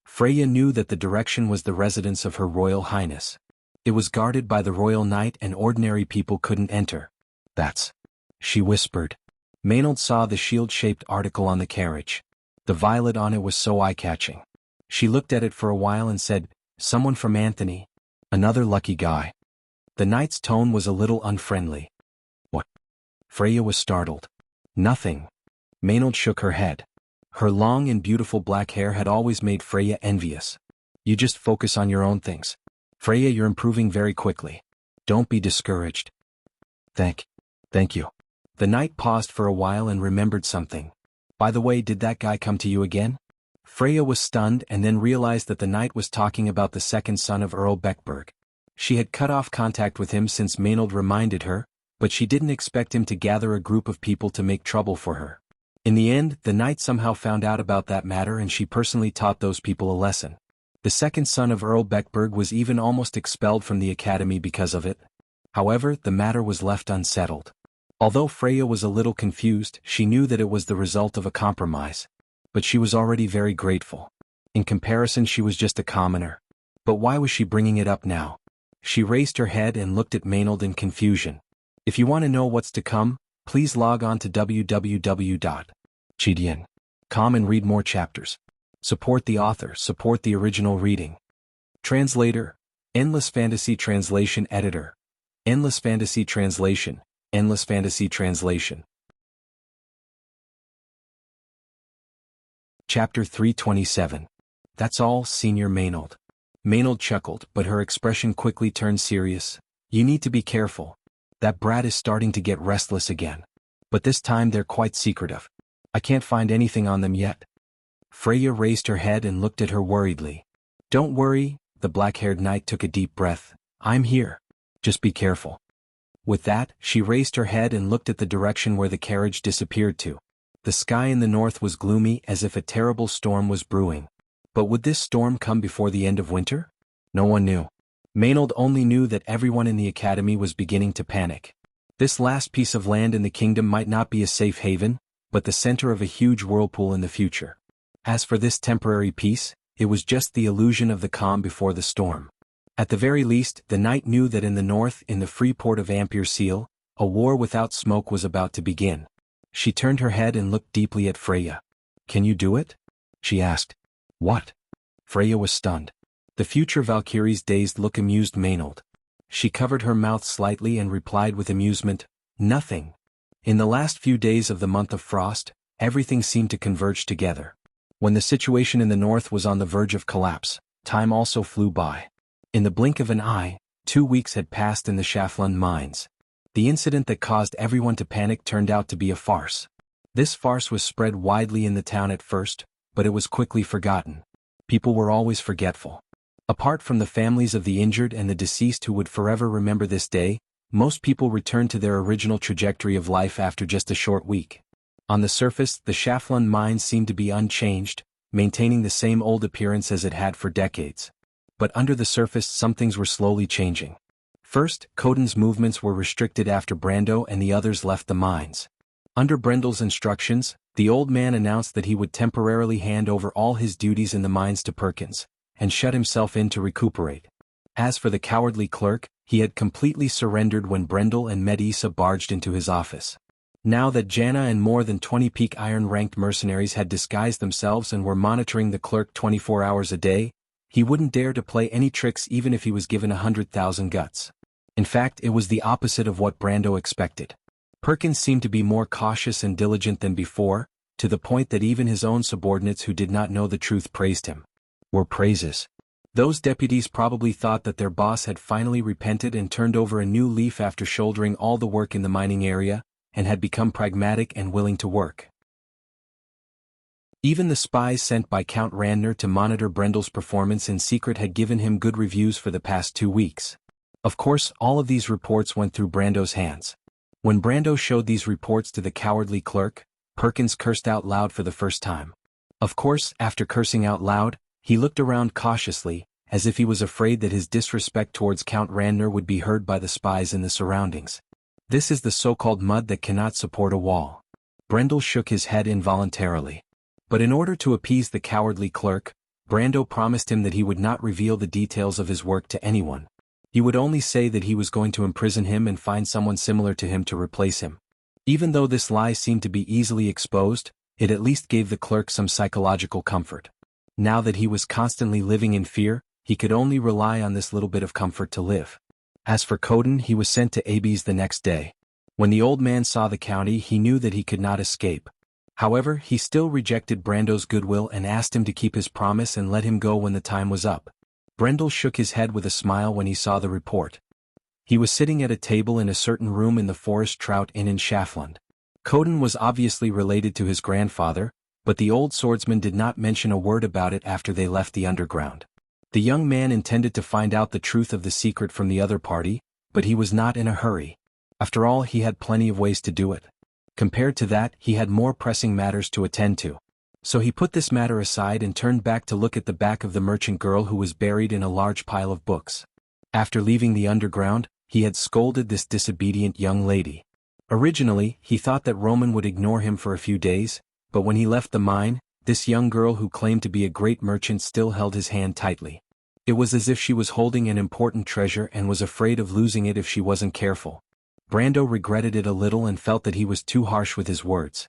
Freya knew that the direction was the residence of Her Royal Highness. It was guarded by the royal knight and ordinary people couldn't enter. That's... she whispered. Maynard saw the shield-shaped article on the carriage. The violet on it was so eye-catching. She looked at it for a while and said, Someone from Anthony. Another lucky guy. The knight's tone was a little unfriendly. What? Freya was startled. Nothing. Maynard shook her head. Her long and beautiful black hair had always made Freya envious. You just focus on your own things. Freya, you're improving very quickly. Don't be discouraged. Thank you. The knight paused for a while and remembered something. By the way, did that guy come to you again? Freya was stunned and then realized that the knight was talking about the second son of Earl Beckberg. She had cut off contact with him since Maynard reminded her, but she didn't expect him to gather a group of people to make trouble for her. In the end, the knight somehow found out about that matter and she personally taught those people a lesson. The second son of Earl Beckberg was even almost expelled from the academy because of it. However, the matter was left unsettled. Although Freya was a little confused, she knew that it was the result of a compromise. But she was already very grateful. In comparison, she was just a commoner. But why was she bringing it up now? She raised her head and looked at Maynard in confusion. If you want to know what's to come, please log on to www.chidian.com and read more chapters. Support the author, support the original reading. Translator, Endless Fantasy Translation Editor, Endless Fantasy Translation, Endless Fantasy Translation. Chapter 327. That's all, Senior Maynard. Maynard chuckled, but her expression quickly turned serious. You need to be careful. That brat is starting to get restless again. But this time they're quite secretive. I can't find anything on them yet. Freya raised her head and looked at her worriedly. Don't worry, the black-haired knight took a deep breath. I'm here. Just be careful. With that, she raised her head and looked at the direction where the carriage disappeared to. The sky in the north was gloomy as if a terrible storm was brewing. But would this storm come before the end of winter? No one knew. Maynard only knew that everyone in the academy was beginning to panic. This last piece of land in the kingdom might not be a safe haven, but the center of a huge whirlpool in the future. As for this temporary peace, it was just the illusion of the calm before the storm. At the very least, the knight knew that in the north, in the free port of Amberlight, a war without smoke was about to begin. She turned her head and looked deeply at Freya. "Can you do it?" she asked. "What?" Freya was stunned. The future Valkyrie's dazed look amused Maynard. She covered her mouth slightly and replied with amusement, "Nothing." In the last few days of the month of frost, everything seemed to converge together. When the situation in the north was on the verge of collapse, time also flew by. In the blink of an eye, 2 weeks had passed in the Shaflund mines. The incident that caused everyone to panic turned out to be a farce. This farce was spread widely in the town at first, but it was quickly forgotten. People were always forgetful. Apart from the families of the injured and the deceased who would forever remember this day, most people returned to their original trajectory of life after just a short week. On the surface, the Shaflund mines seemed to be unchanged, maintaining the same old appearance as it had for decades. But under the surface, some things were slowly changing. First, Coden's movements were restricted after Brando and the others left the mines. Under Brendel's instructions, the old man announced that he would temporarily hand over all his duties in the mines to Perkins, and shut himself in to recuperate. As for the cowardly clerk, he had completely surrendered when Brendel and Medisa barged into his office. Now that Janna and more than 20 peak iron-ranked mercenaries had disguised themselves and were monitoring the clerk 24 hours a day, he wouldn't dare to play any tricks even if he was given 100,000 guts. In fact, it was the opposite of what Brando expected. Perkins seemed to be more cautious and diligent than before, to the point that even his own subordinates who did not know the truth praised him. Were praises. Those deputies probably thought that their boss had finally repented and turned over a new leaf after shouldering all the work in the mining area, and had become pragmatic and willing to work. Even the spies sent by Count Randner to monitor Brendel's performance in secret had given him good reviews for the past 2 weeks. Of course, all of these reports went through Brando's hands. When Brando showed these reports to the cowardly clerk, Perkins cursed out loud for the first time. Of course, after cursing out loud, he looked around cautiously, as if he was afraid that his disrespect towards Count Randner would be heard by the spies in the surroundings. This is the so-called mud that cannot support a wall. Brendel shook his head involuntarily. But in order to appease the cowardly clerk, Brando promised him that he would not reveal the details of his work to anyone. He would only say that he was going to imprison him and find someone similar to him to replace him. Even though this lie seemed to be easily exposed, it at least gave the clerk some psychological comfort. Now that he was constantly living in fear, he could only rely on this little bit of comfort to live. As for Coden, he was sent to Abies the next day. When the old man saw the county, he knew that he could not escape. However, he still rejected Brando's goodwill and asked him to keep his promise and let him go when the time was up. Brendel shook his head with a smile when he saw the report. He was sitting at a table in a certain room in the Forest Trout Inn in Shaflund. Coden was obviously related to his grandfather, but the old swordsman did not mention a word about it after they left the underground. The young man intended to find out the truth of the secret from the other party, but he was not in a hurry. After all, he had plenty of ways to do it. Compared to that, he had more pressing matters to attend to. So he put this matter aside and turned back to look at the back of the merchant girl who was buried in a large pile of books. After leaving the underground, he had scolded this disobedient young lady. Originally, he thought that Roman would ignore him for a few days, but when he left the mine, this young girl who claimed to be a great merchant still held his hand tightly. It was as if she was holding an important treasure and was afraid of losing it if she wasn't careful. Brando regretted it a little and felt that he was too harsh with his words.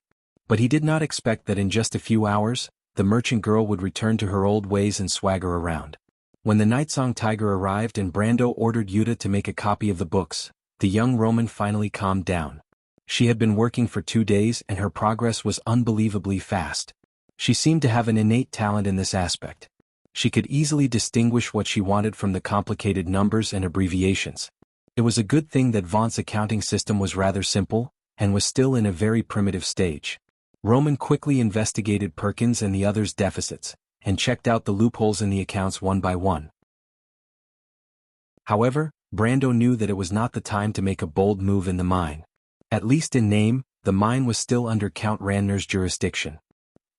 But he did not expect that in just a few hours, the merchant girl would return to her old ways and swagger around. When the Nightsong Tiger arrived and Brando ordered Yuta to make a copy of the books, the young Roman finally calmed down. She had been working for 2 days and her progress was unbelievably fast. She seemed to have an innate talent in this aspect. She could easily distinguish what she wanted from the complicated numbers and abbreviations. It was a good thing that Vaughn's accounting system was rather simple, and was still in a very primitive stage. Roman quickly investigated Perkins and the others' deficits, and checked out the loopholes in the accounts one by one. However, Brando knew that it was not the time to make a bold move in the mine. At least in name, the mine was still under Count Randner's jurisdiction.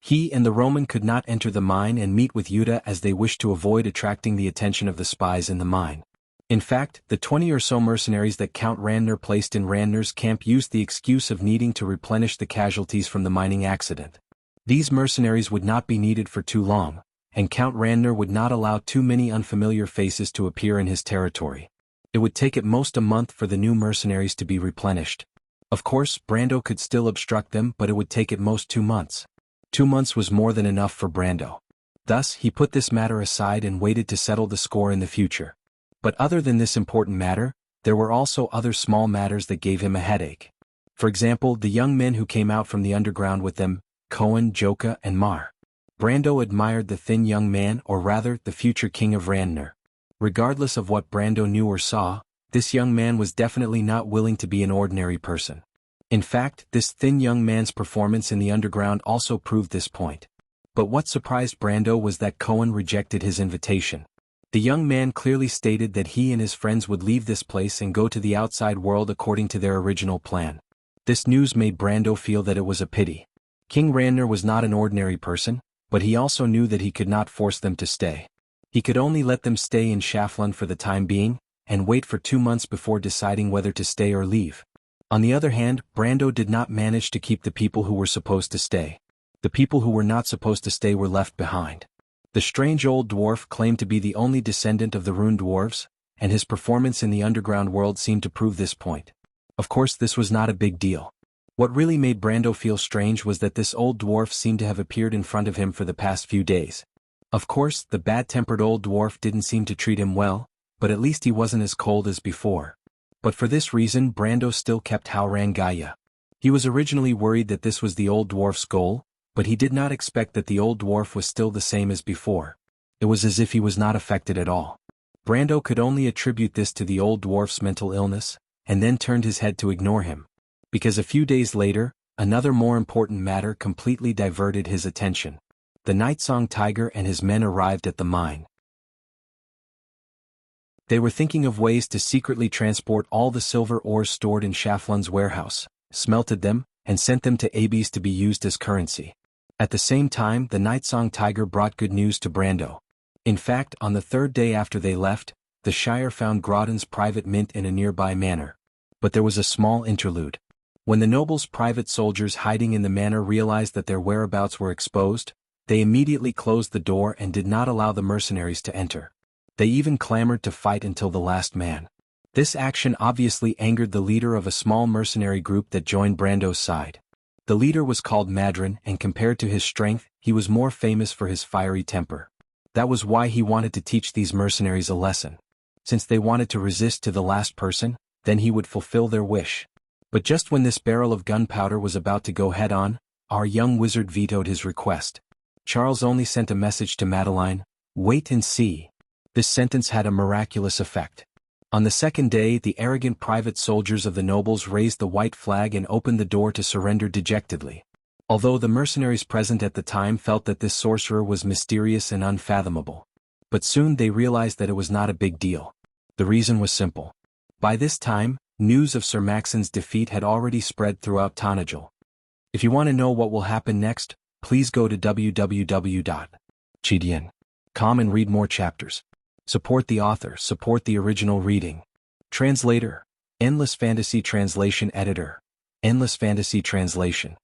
He and the Roman could not enter the mine and meet with Yuta as they wished to avoid attracting the attention of the spies in the mine. In fact, the 20 or so mercenaries that Count Randner placed in Randner's camp used the excuse of needing to replenish the casualties from the mining accident. These mercenaries would not be needed for too long, and Count Randner would not allow too many unfamiliar faces to appear in his territory. It would take at most a month for the new mercenaries to be replenished. Of course, Brando could still obstruct them, but it would take at most 2 months. 2 months was more than enough for Brando. Thus, he put this matter aside and waited to settle the score in the future. But other than this important matter, there were also other small matters that gave him a headache. For example, the young men who came out from the underground with them, Cohen, Joka, and Mar. Brando admired the thin young man, or rather, the future king of Randner. Regardless of what Brando knew or saw, this young man was definitely not willing to be an ordinary person. In fact, this thin young man's performance in the underground also proved this point. But what surprised Brando was that Cohen rejected his invitation. The young man clearly stated that he and his friends would leave this place and go to the outside world according to their original plan. This news made Brando feel that it was a pity. King Randner was not an ordinary person, but he also knew that he could not force them to stay. He could only let them stay in Schaflund for the time being, and wait for 2 months before deciding whether to stay or leave. On the other hand, Brando did not manage to keep the people who were supposed to stay. The people who were not supposed to stay were left behind. The strange old dwarf claimed to be the only descendant of the Rune dwarves, and his performance in the underground world seemed to prove this point. Of course, this was not a big deal. What really made Brando feel strange was that this old dwarf seemed to have appeared in front of him for the past few days. Of course, the bad-tempered old dwarf didn't seem to treat him well, but at least he wasn't as cold as before. But for this reason, Brando still kept Haurangaya. He was originally worried that this was the old dwarf's goal, but he did not expect that the old dwarf was still the same as before. It was as if he was not affected at all. Brando could only attribute this to the old dwarf's mental illness, and then turned his head to ignore him. Because a few days later, another more important matter completely diverted his attention. The Nightsong Tiger and his men arrived at the mine. They were thinking of ways to secretly transport all the silver ores stored in Schaflund's warehouse, smelted them, and sent them to Abies to be used as currency. At the same time, the Nightsong Tiger brought good news to Brando. In fact, on the 3rd day after they left, the Shire found Grodden's private mint in a nearby manor. But there was a small interlude. When the noble's private soldiers hiding in the manor realized that their whereabouts were exposed, they immediately closed the door and did not allow the mercenaries to enter. They even clamored to fight until the last man. This action obviously angered the leader of a small mercenary group that joined Brando's side. The leader was called Madron, and compared to his strength, he was more famous for his fiery temper. That was why he wanted to teach these mercenaries a lesson. Since they wanted to resist to the last person, then he would fulfill their wish. But just when this barrel of gunpowder was about to go head-on, our young wizard vetoed his request. Charles only sent a message to Madeline, "Wait and see." This sentence had a miraculous effect. On the 2nd day, the arrogant private soldiers of the nobles raised the white flag and opened the door to surrender dejectedly. Although the mercenaries present at the time felt that this sorcerer was mysterious and unfathomable. But soon they realized that it was not a big deal. The reason was simple. By this time, news of Sir Maxon's defeat had already spread throughout Tanajul. If you want to know what will happen next, please go to www.chidian.com and read more chapters. Support the author, support the original reading. Translator, Endless Fantasy Translation Editor, Endless Fantasy Translation.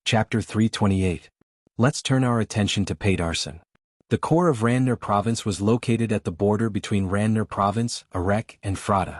Chapter 328. Let's turn our attention to Paydarson. The core of Randner Province was located at the border between Randner Province, Arek, and Frada.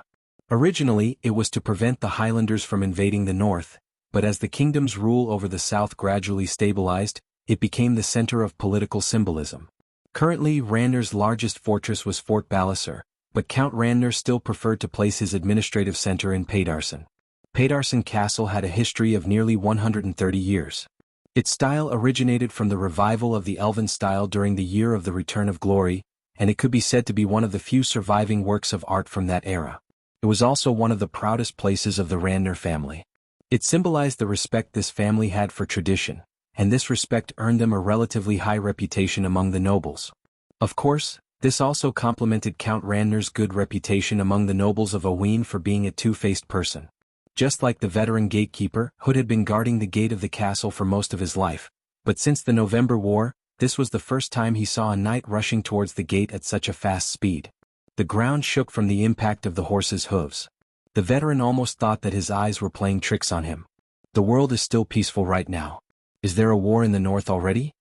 Originally, it was to prevent the Highlanders from invading the north, but as the kingdom's rule over the south gradually stabilized, it became the center of political symbolism. Currently, Randner's largest fortress was Fort Balasar, but Count Randner still preferred to place his administrative center in Paydarson. Paydarson Castle had a history of nearly 130 years. Its style originated from the revival of the Elven style during the Year of the Return of Glory, and it could be said to be one of the few surviving works of art from that era. It was also one of the proudest places of the Randner family. It symbolized the respect this family had for tradition, and this respect earned them a relatively high reputation among the nobles. Of course, this also complemented Count Randner's good reputation among the nobles of Oween for being a two-faced person. Just like the veteran gatekeeper, Hood had been guarding the gate of the castle for most of his life, but since the November War, This was the first time he saw a knight rushing towards the gate at such a fast speed. The ground shook from the impact of the horse's hooves. The veteran almost thought that his eyes were playing tricks on him. The world is still peaceful right now. Is there a war in the north already?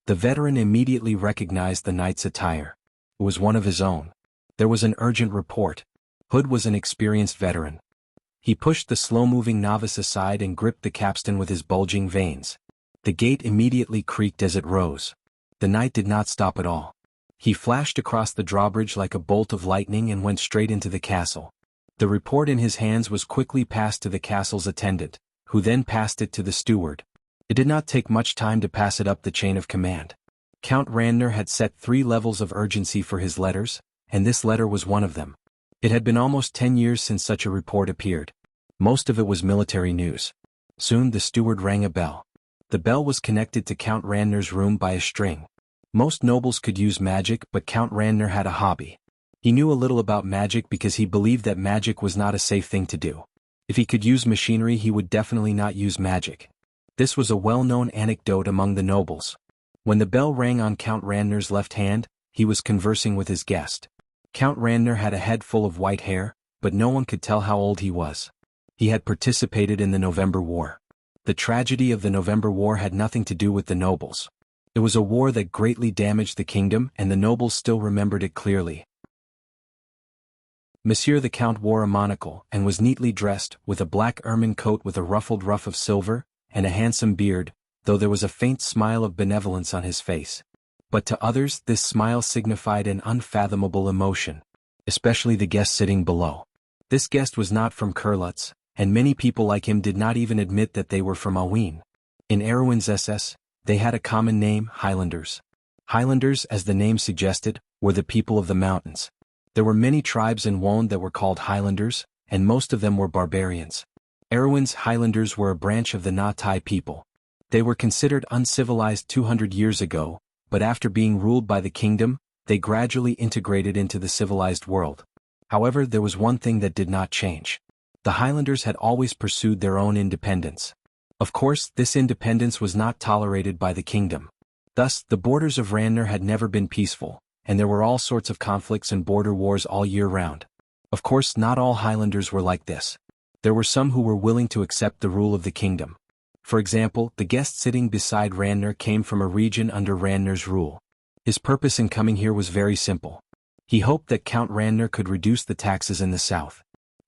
The veteran immediately recognized the knight's attire. It was one of his own. There was an urgent report. Hood was an experienced veteran. He pushed the slow-moving novice aside and gripped the capstan with his bulging veins. The gate immediately creaked as it rose. The knight did not stop at all. He flashed across the drawbridge like a bolt of lightning and went straight into the castle. The report in his hands was quickly passed to the castle's attendant, who then passed it to the steward. It did not take much time to pass it up the chain of command. Count Randner had set 3 levels of urgency for his letters, and this letter was one of them. It had been almost 10 years since such a report appeared. Most of it was military news. Soon the steward rang a bell. The bell was connected to Count Randner's room by a string. Most nobles could use magic, but Count Randner had a hobby. He knew a little about magic because he believed that magic was not a safe thing to do. If he could use machinery, he would definitely not use magic. This was a well-known anecdote among the nobles. When the bell rang on Count Randner's left hand, he was conversing with his guest. Count Randner had a head full of white hair, but no one could tell how old he was. He had participated in the November War. The tragedy of the November War had nothing to do with the nobles. It was a war that greatly damaged the kingdom, and the nobles still remembered it clearly. Monsieur the Count wore a monocle and was neatly dressed, with a black ermine coat with a ruffled ruff of silver, and a handsome beard, though there was a faint smile of benevolence on his face. But to others this smile signified an unfathomable emotion, especially the guest sitting below. This guest was not from Kurlutz, and many people like him did not even admit that they were from Auen. In Erwin's SS, they had a common name, Highlanders. Highlanders, as the name suggested, were the people of the mountains. There were many tribes in Wound that were called Highlanders, and most of them were barbarians. Erwin's Highlanders were a branch of the Na-Tai people. They were considered uncivilized 200 years ago, but after being ruled by the kingdom, they gradually integrated into the civilized world. However, there was one thing that did not change. The Highlanders had always pursued their own independence. Of course, this independence was not tolerated by the kingdom. Thus, the borders of Randner had never been peaceful, and there were all sorts of conflicts and border wars all year round. Of course, not all Highlanders were like this. There were some who were willing to accept the rule of the kingdom. For example, the guest sitting beside Randner came from a region under Randner's rule. His purpose in coming here was very simple. He hoped that Count Randner could reduce the taxes in the south.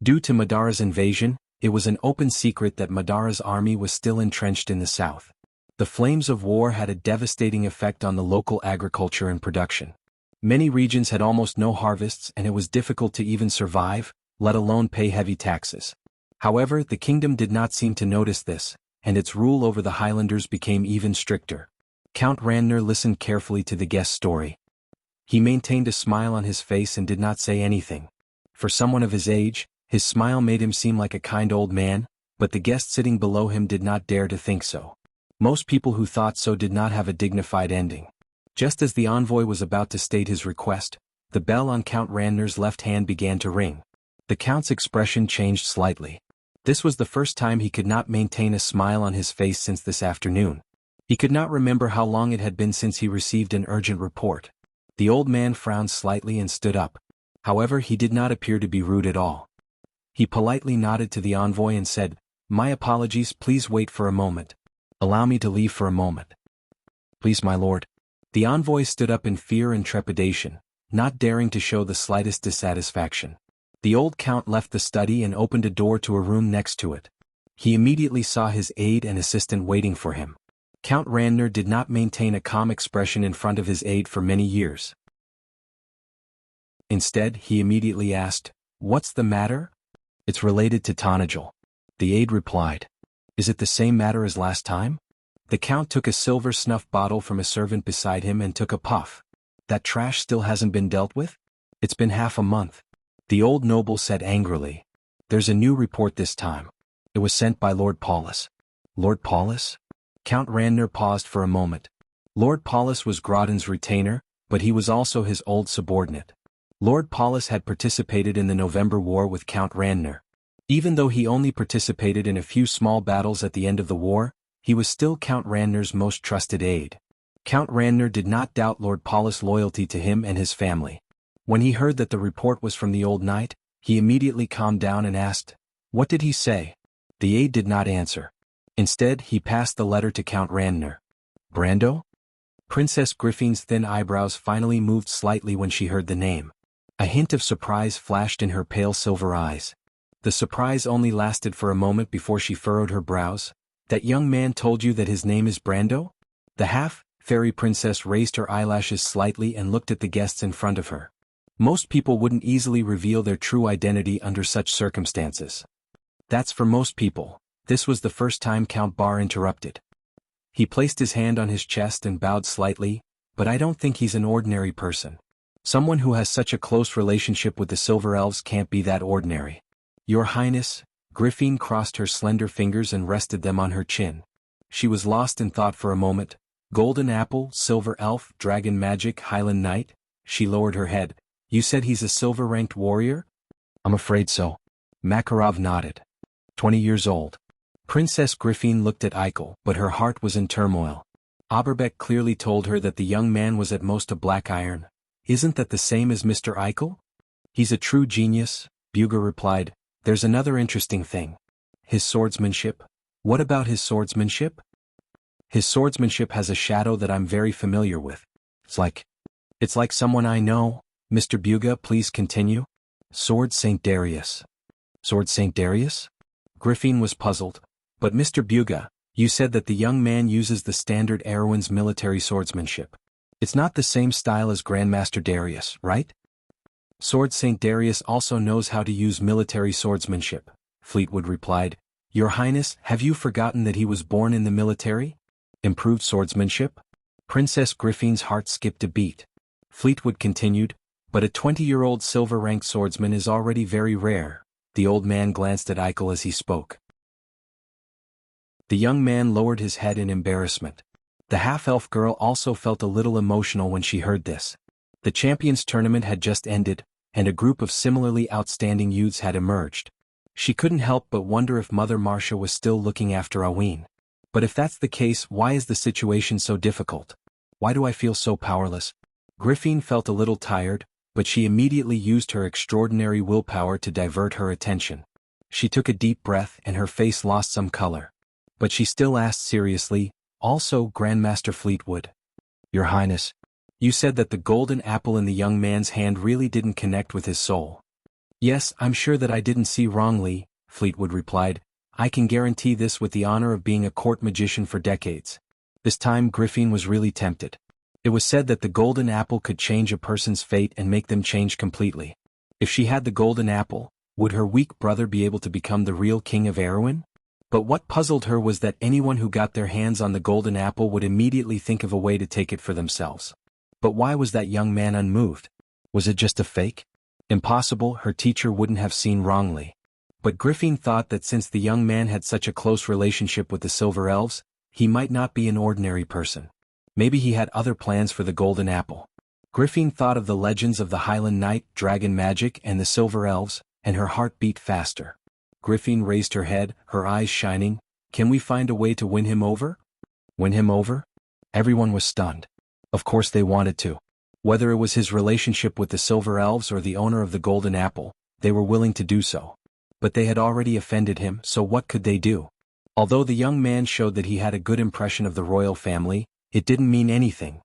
Due to Madara's invasion, it was an open secret that Madara's army was still entrenched in the south. The flames of war had a devastating effect on the local agriculture and production. Many regions had almost no harvests, and it was difficult to even survive, let alone pay heavy taxes. However, the kingdom did not seem to notice this, and its rule over the Highlanders became even stricter. Count Randner listened carefully to the guest's story. He maintained a smile on his face and did not say anything. For someone of his age, his smile made him seem like a kind old man, but the guest sitting below him did not dare to think so. Most people who thought so did not have a dignified ending. Just as the envoy was about to state his request, the bell on Count Randner's left hand began to ring. The Count's expression changed slightly. This was the first time he could not maintain a smile on his face since this afternoon. He could not remember how long it had been since he received an urgent report. The old man frowned slightly and stood up. However, he did not appear to be rude at all. He politely nodded to the envoy and said, "My apologies, please wait for a moment. Allow me to leave for a moment." "Please, my lord." The envoy stood up in fear and trepidation, not daring to show the slightest dissatisfaction. The old count left the study and opened a door to a room next to it. He immediately saw his aide and assistant waiting for him. Count Randner did not maintain a calm expression in front of his aide for many years. Instead, he immediately asked, "What's the matter?" "It's related to Tonagel." The aide replied. "Is it the same matter as last time?" The count took a silver snuff bottle from a servant beside him and took a puff. "That trash still hasn't been dealt with? It's been half a month." The old noble said angrily. "There's a new report this time. It was sent by Lord Paulus." "Lord Paulus?" Count Randner paused for a moment. Lord Paulus was Grodin's retainer, but he was also his old subordinate. Lord Paulus had participated in the November War with Count Randner. Even though he only participated in a few small battles at the end of the war, he was still Count Randner's most trusted aide. Count Randner did not doubt Lord Paulus' loyalty to him and his family. When he heard that the report was from the old knight, he immediately calmed down and asked, "What did he say?" The aide did not answer. Instead, he passed the letter to Count Randner. "Brando?" Princess Griffin's thin eyebrows finally moved slightly when she heard the name. A hint of surprise flashed in her pale silver eyes. The surprise only lasted for a moment before she furrowed her brows. "That young man told you that his name is Brando?" The half-fairy princess raised her eyelashes slightly and looked at the guests in front of her. Most people wouldn't easily reveal their true identity under such circumstances. That's for most people. This was the first time Count Bar interrupted. He placed his hand on his chest and bowed slightly, "But I don't think he's an ordinary person. Someone who has such a close relationship with the Silver Elves can't be that ordinary." "Your Highness," Griffin crossed her slender fingers and rested them on her chin. She was lost in thought for a moment. Golden Apple, Silver Elf, Dragon Magic, Highland Knight? She lowered her head. "You said he's a silver-ranked warrior?" "I'm afraid so." Makarov nodded. 20 years old. Princess Griffin looked at Eichel, but her heart was in turmoil. Aberbeck clearly told her that the young man was at most a black iron. "Isn't that the same as Mr. Eichel?" "He's a true genius," Buger replied. "There's another interesting thing. His swordsmanship." "What about his swordsmanship?" "His swordsmanship has a shadow that I'm very familiar with. It's like someone I know." "Mr. Buga, please continue." "Sword St. Darius." "Sword St. Darius?" Griffin was puzzled. "But Mr. Buga, you said that the young man uses the standard Erewhon's military swordsmanship. It's not the same style as Grandmaster Darius, right?" "Sword St. Darius also knows how to use military swordsmanship," Fleetwood replied. "Your Highness, have you forgotten that he was born in the military? Improved swordsmanship?" Princess Griffin's heart skipped a beat. Fleetwood continued, "But a 20-year-old silver-ranked swordsman is already very rare." The old man glanced at Eichel as he spoke. The young man lowered his head in embarrassment. The half-elf girl also felt a little emotional when she heard this. The Champions Tournament had just ended, and a group of similarly outstanding youths had emerged. She couldn't help but wonder if Mother Marcia was still looking after Aween. But if that's the case, why is the situation so difficult? Why do I feel so powerless? Griffin felt a little tired, but she immediately used her extraordinary willpower to divert her attention. She took a deep breath and her face lost some color. But she still asked seriously, "Also, Grandmaster Fleetwood. Your Highness, you said that the golden apple in the young man's hand really didn't connect with his soul." "Yes, I'm sure that I didn't see wrongly," Fleetwood replied. "I can guarantee this with the honor of being a court magician for decades." This time Griffin was really tempted. It was said that the golden apple could change a person's fate and make them change completely. If she had the golden apple, would her weak brother be able to become the real king of Erewhon? But what puzzled her was that anyone who got their hands on the golden apple would immediately think of a way to take it for themselves. But why was that young man unmoved? Was it just a fake? Impossible, her teacher wouldn't have seen wrongly. But Griffin thought that since the young man had such a close relationship with the Silver Elves, he might not be an ordinary person. Maybe he had other plans for the golden apple. Griffin thought of the legends of the Highland Knight, Dragon Magic, and the Silver Elves, and her heart beat faster. Griffin raised her head, her eyes shining. "Can we find a way to win him over?" Win him over? Everyone was stunned. Of course they wanted to. Whether it was his relationship with the Silver Elves or the owner of the golden apple, they were willing to do so. But they had already offended him, so what could they do? Although the young man showed that he had a good impression of the royal family, it didn't mean anything.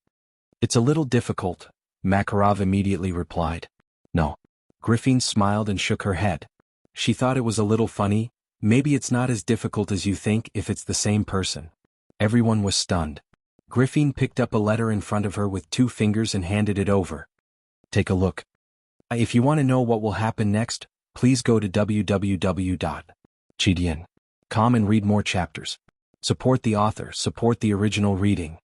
"It's a little difficult," Makarov immediately replied. "No." Griffin smiled and shook her head. She thought it was a little funny. "Maybe it's not as difficult as you think if it's the same person." Everyone was stunned. Griffin picked up a letter in front of her with 2 fingers and handed it over. "Take a look. If you want to know what will happen next, please go to www.gdn.com and read more chapters. Support the author, support the original reading."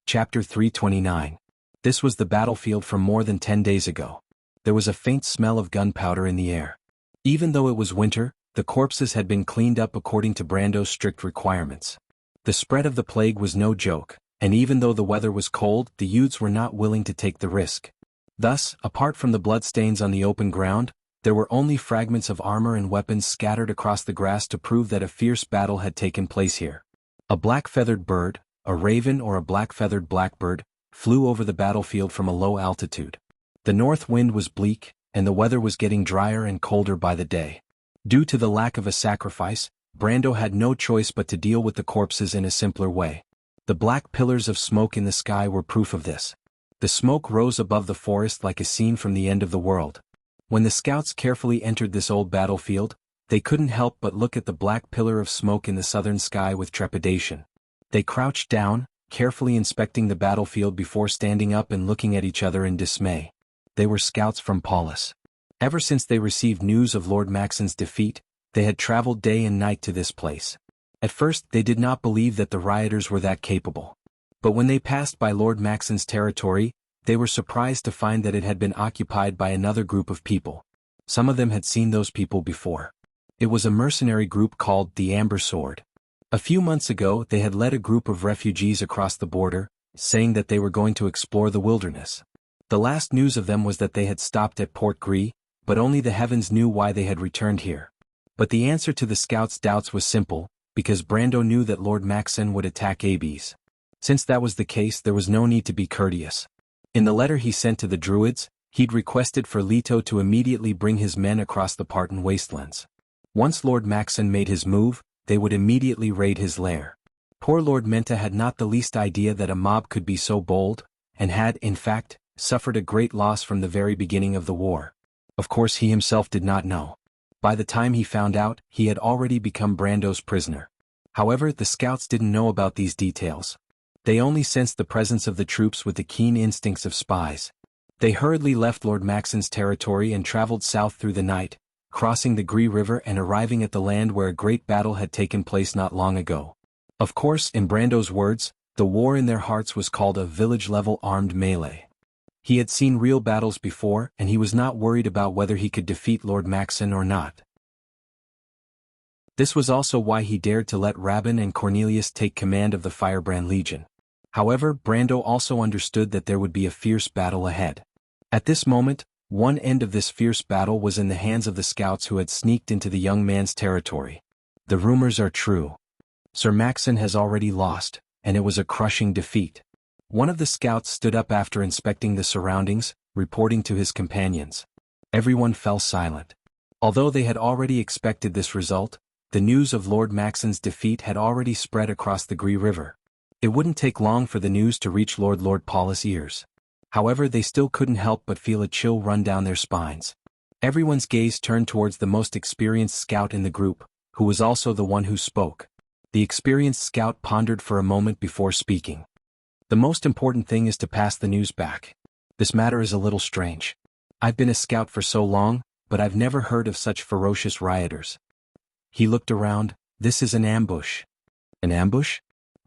Chapter 329. This was the battlefield from more than 10 days ago. There was a faint smell of gunpowder in the air. Even though it was winter, the corpses had been cleaned up according to Brando's strict requirements. The spread of the plague was no joke, and even though the weather was cold, the youths were not willing to take the risk. Thus, apart from the bloodstains on the open ground, There were only fragments of armor and weapons scattered across the grass to prove that a fierce battle had taken place here. A black-feathered bird, a raven or a black-feathered blackbird, flew over the battlefield from a low altitude. The north wind was bleak, and the weather was getting drier and colder by the day. Due to the lack of a sacrifice, Brando had no choice but to deal with the corpses in a simpler way. The black pillars of smoke in the sky were proof of this. The smoke rose above the forest like a scene from the end of the world. When the scouts carefully entered this old battlefield, they couldn't help but look at the black pillar of smoke in the southern sky with trepidation. They crouched down, carefully inspecting the battlefield before standing up and looking at each other in dismay. They were scouts from Paulus. Ever since they received news of Lord Maxon's defeat, they had traveled day and night to this place. At first they did not believe that the rioters were that capable. But when they passed by Lord Maxon's territory, they were surprised to find that it had been occupied by another group of people. Some of them had seen those people before. It was a mercenary group called the Amber Sword. A few months ago they had led a group of refugees across the border, saying that they were going to explore the wilderness. The last news of them was that they had stopped at Port Gris, but only the heavens knew why they had returned here. But the answer to the scouts' doubts was simple, because Brando knew that Lord Maxon would attack Abes. Since that was the case, there was no need to be courteous. In the letter he sent to the Druids, he'd requested for Leto to immediately bring his men across the Parton wastelands. Once Lord Maxon made his move, they would immediately raid his lair. Poor Lord Menta had not the least idea that a mob could be so bold, and had, in fact, suffered a great loss from the very beginning of the war. Of course he himself did not know. By the time he found out, he had already become Brando's prisoner. However, the scouts didn't know about these details. They only sensed the presence of the troops with the keen instincts of spies. They hurriedly left Lord Maxon's territory and traveled south through the night, crossing the Gris River and arriving at the land where a great battle had taken place not long ago. Of course, in Brando's words, the war in their hearts was called a village-level armed melee. He had seen real battles before, and he was not worried about whether he could defeat Lord Maxon or not. This was also why he dared to let Rabban and Cornelius take command of the Firebrand Legion. However, Brando also understood that there would be a fierce battle ahead. At this moment, one end of this fierce battle was in the hands of the scouts who had sneaked into the young man's territory. The rumors are true. Sir Maxon has already lost, and it was a crushing defeat. One of the scouts stood up after inspecting the surroundings, reporting to his companions. Everyone fell silent. Although they had already expected this result, the news of Lord Maxon's defeat had already spread across the Gris River. It wouldn't take long for the news to reach Lord Paulus' ears. However, they still couldn't help but feel a chill run down their spines. Everyone's gaze turned towards the most experienced scout in the group, who was also the one who spoke. The experienced scout pondered for a moment before speaking. The most important thing is to pass the news back. This matter is a little strange. I've been a scout for so long, but I've never heard of such ferocious rioters. He looked around. This is an ambush. An ambush?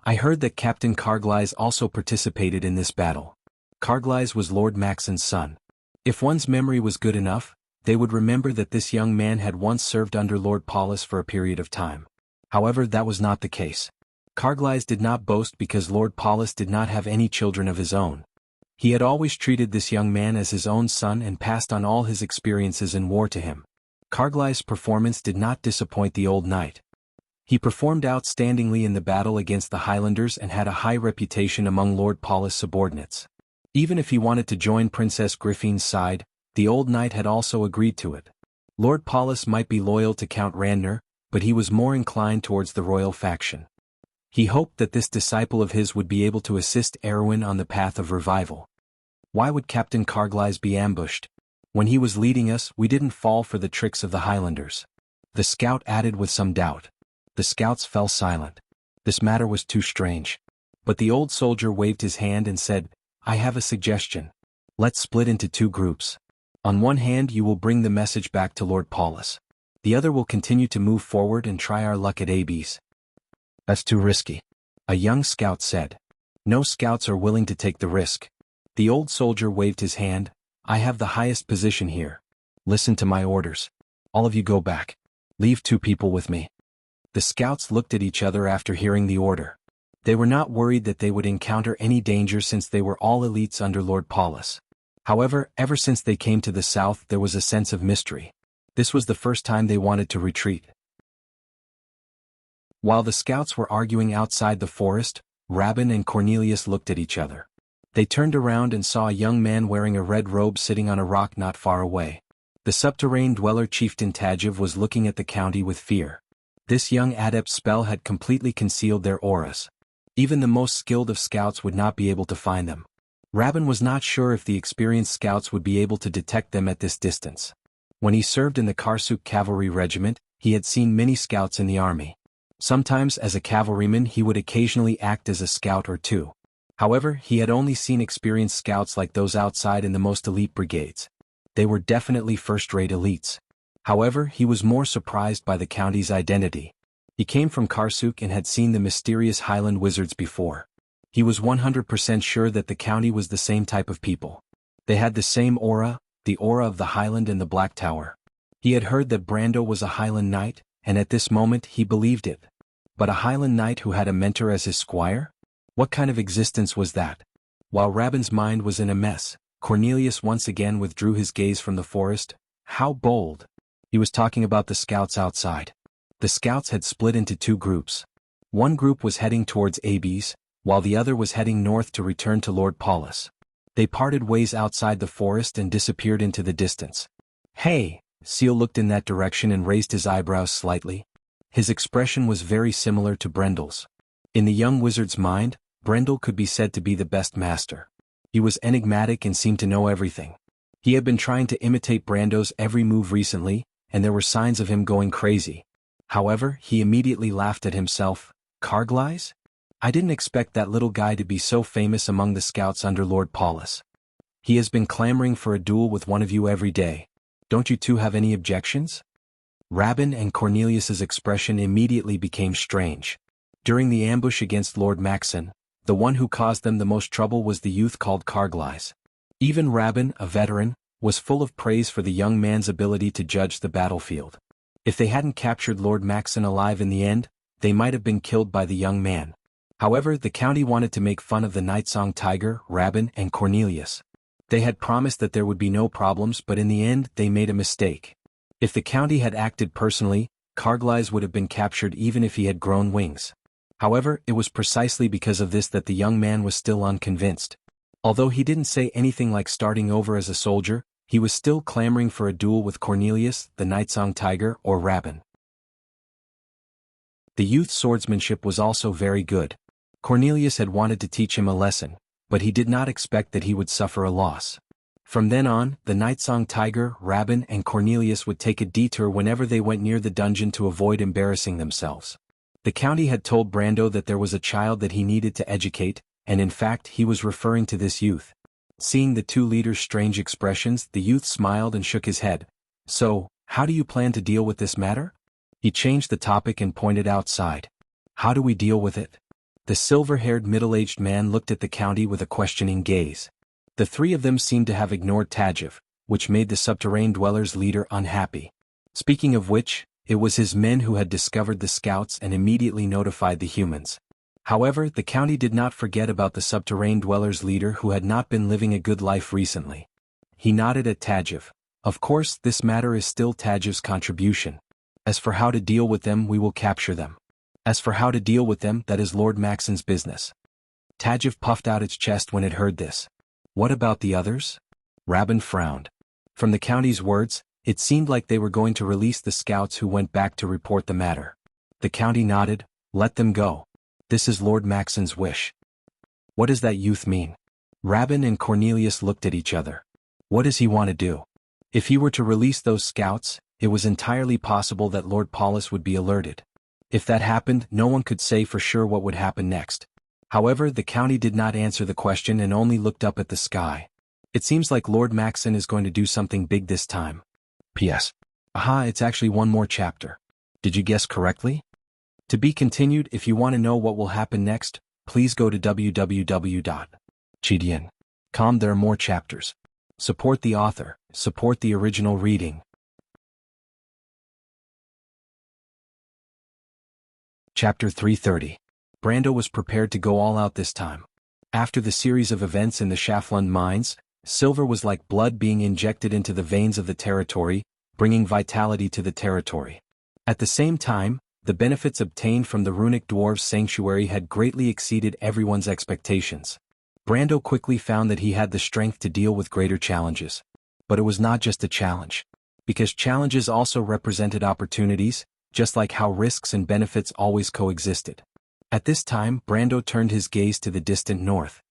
I heard that Captain Carglass also participated in this battle. Carglass was Lord Maxon's son. If one's memory was good enough, they would remember that this young man had once served under Lord Paulus for a period of time. However, that was not the case. Carglass did not boast because Lord Paulus did not have any children of his own. He had always treated this young man as his own son and passed on all his experiences in war to him. Carglass' performance did not disappoint the old knight. He performed outstandingly in the battle against the Highlanders and had a high reputation among Lord Paulus' subordinates. Even if he wanted to join Princess Griffine's side, the old knight had also agreed to it. Lord Paulus might be loyal to Count Randner, but he was more inclined towards the royal faction. He hoped that this disciple of his would be able to assist Erwin on the path of revival. Why would Captain Carglass be ambushed? When he was leading us, we didn't fall for the tricks of the Highlanders. The scout added with some doubt. The scouts fell silent. This matter was too strange. But the old soldier waved his hand and said, I have a suggestion. Let's split into two groups. On one hand you will bring the message back to Lord Paulus. The other will continue to move forward and try our luck at Abes. That's too risky. A young scout said. No scouts are willing to take the risk. The old soldier waved his hand. I have the highest position here. Listen to my orders. All of you go back. Leave two people with me. The scouts looked at each other after hearing the order. They were not worried that they would encounter any danger since they were all elites under Lord Paulus. However, ever since they came to the south there was a sense of mystery. This was the first time they wanted to retreat. While the scouts were arguing outside the forest, Rabin and Cornelius looked at each other. They turned around and saw a young man wearing a red robe sitting on a rock not far away. The subterrane dweller chieftain Tajiv was looking at the county with fear. This young adept's spell had completely concealed their auras. Even the most skilled of scouts would not be able to find them. Rabin was not sure if the experienced scouts would be able to detect them at this distance. When he served in the Karsuk cavalry regiment, he had seen many scouts in the army. Sometimes as a cavalryman he would occasionally act as a scout or two. However, he had only seen experienced scouts like those outside in the most elite brigades. They were definitely first-rate elites. However, he was more surprised by the county's identity. He came from Karsuk and had seen the mysterious Highland wizards before. He was 100% sure that the county was the same type of people. They had the same aura, the aura of the Highland and the Black Tower. He had heard that Brando was a Highland knight, and at this moment he believed it. But a Highland knight who had a mentor as his squire? What kind of existence was that? While Rabin's mind was in a mess, Cornelius once again withdrew his gaze from the forest. How bold! He was talking about the scouts outside. The scouts had split into two groups. One group was heading towards Abes, while the other was heading north to return to Lord Paulus. They parted ways outside the forest and disappeared into the distance. Hey! Seal looked in that direction and raised his eyebrows slightly. His expression was very similar to Brendel's. In the young wizard's mind, Brendel could be said to be the best master. He was enigmatic and seemed to know everything. He had been trying to imitate Brando's every move recently, and there were signs of him going crazy. However, he immediately laughed at himself. Carglass? I didn't expect that little guy to be so famous among the scouts under Lord Paulus. He has been clamoring for a duel with one of you every day. Don't you two have any objections? Rabin and Cornelius's expression immediately became strange. During the ambush against Lord Maxon, the one who caused them the most trouble was the youth called Carglass. Even Rabin, a veteran, was full of praise for the young man's ability to judge the battlefield. If they hadn't captured Lord Maxon alive in the end, they might have been killed by the young man. However, the county wanted to make fun of the Nightsong Tiger, Rabin and Cornelius. They had promised that there would be no problems, but in the end they made a mistake. If the county had acted personally, Carglass would have been captured even if he had grown wings. However, it was precisely because of this that the young man was still unconvinced. Although he didn't say anything like starting over as a soldier, he was still clamoring for a duel with Cornelius, the Nightsong Tiger, or Rabin. The youth's swordsmanship was also very good. Cornelius had wanted to teach him a lesson, but he did not expect that he would suffer a loss. From then on, the Nightsong Tiger, Rabin and Cornelius would take a detour whenever they went near the dungeon to avoid embarrassing themselves. The county had told Brando that there was a child that he needed to educate, and in fact he was referring to this youth. Seeing the two leaders' strange expressions, the youth smiled and shook his head. So, how do you plan to deal with this matter? He changed the topic and pointed outside. How do we deal with it? The silver-haired middle-aged man looked at the county with a questioning gaze. The three of them seemed to have ignored Tajiv, which made the subterrane dwellers' leader unhappy. Speaking of which, it was his men who had discovered the scouts and immediately notified the humans. However, the county did not forget about the subterrane dwellers' leader who had not been living a good life recently. He nodded at Tajiv. Of course, this matter is still Tajiv's contribution. As for how to deal with them, we will capture them. As for how to deal with them, that is Lord Maxon's business. Tajiv puffed out its chest when it heard this. What about the others? Rabin frowned. From the county's words, it seemed like they were going to release the scouts who went back to report the matter. The county nodded. Let them go. This is Lord Maxon's wish. What does that youth mean? Rabin and Cornelius looked at each other. What does he want to do? If he were to release those scouts, it was entirely possible that Lord Paulus would be alerted. If that happened, no one could say for sure what would happen next. However, the county did not answer the question and only looked up at the sky. It seems like Lord Maxon is going to do something big this time. P.S. Aha, it's actually one more chapter. Did you guess correctly? To be continued. If you want to know what will happen next, please go to www.chidian.com. There are more chapters. Support the author, support the original reading. Chapter 330. Brando was prepared to go all out this time. After the series of events in the Shaflund mines, silver was like blood being injected into the veins of the territory. bringing vitality to the territory. At the same time, the benefits obtained from the runic dwarves' sanctuary had greatly exceeded everyone's expectations. Brando quickly found that he had the strength to deal with greater challenges. But it was not just a challenge. Because challenges also represented opportunities, just like how risks and benefits always coexisted. At this time, Brando turned his gaze to the distant north.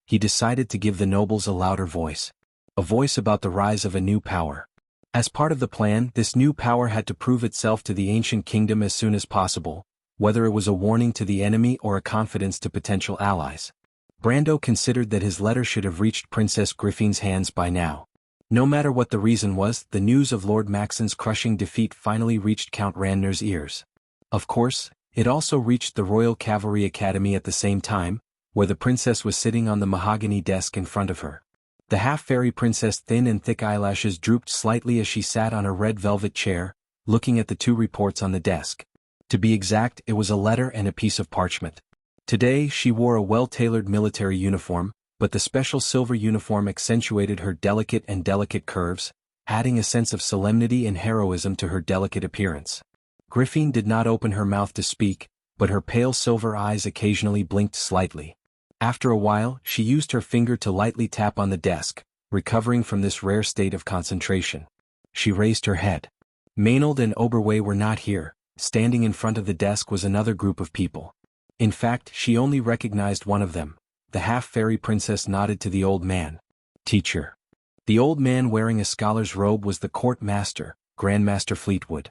He decided to give the nobles a louder voice. A voice about the rise of a new power. As part of the plan, this new power had to prove itself to the ancient kingdom as soon as possible, whether it was a warning to the enemy or a confidence to potential allies. Brando considered that his letter should have reached Princess Griffin's hands by now. No matter what the reason was, the news of Lord Maxon's crushing defeat finally reached Count Randner's ears. Of course, it also reached the Royal Cavalry Academy at the same time, where the princess was sitting on the mahogany desk in front of her. The half-fairy princess' thin and thick eyelashes drooped slightly as she sat on a red velvet chair, looking at the two reports on the desk. To be exact, it was a letter and a piece of parchment. Today, she wore a well-tailored military uniform, but the special silver uniform accentuated her delicate curves, adding a sense of solemnity and heroism to her delicate appearance. Griffin did not open her mouth to speak, but her pale silver eyes occasionally blinked slightly. After a while, she used her finger to lightly tap on the desk, recovering from this rare state of concentration. She raised her head. Maynard and Oberway were not here. Standing in front of the desk was another group of people. In fact, she only recognized one of them. The half-fairy princess nodded to the old man. Teacher. The old man wearing a scholar's robe was the court master, Grandmaster Fleetwood.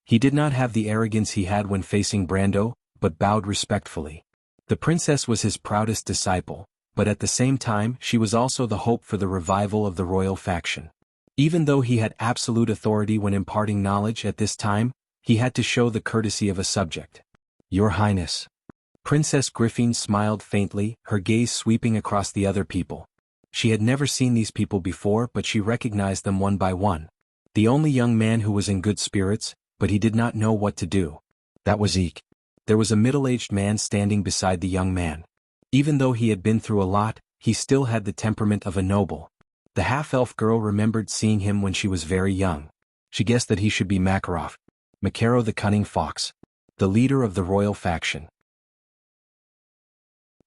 He did not have the arrogance he had when facing Brando, but bowed respectfully. The princess was his proudest disciple, but at the same time she was also the hope for the revival of the royal faction. Even though he had absolute authority when imparting knowledge at this time, he had to show the courtesy of a subject. Your Highness. Princess Griffin smiled faintly, her gaze sweeping across the other people. She had never seen these people before, but she recognized them one by one. The only young man who was in good spirits, but he did not know what to do. That was Eek. There was a middle-aged man standing beside the young man. Even though he had been through a lot, he still had the temperament of a noble. The half-elf girl remembered seeing him when she was very young. She guessed that he should be Makarov. Makaro the Cunning Fox. The leader of the royal faction.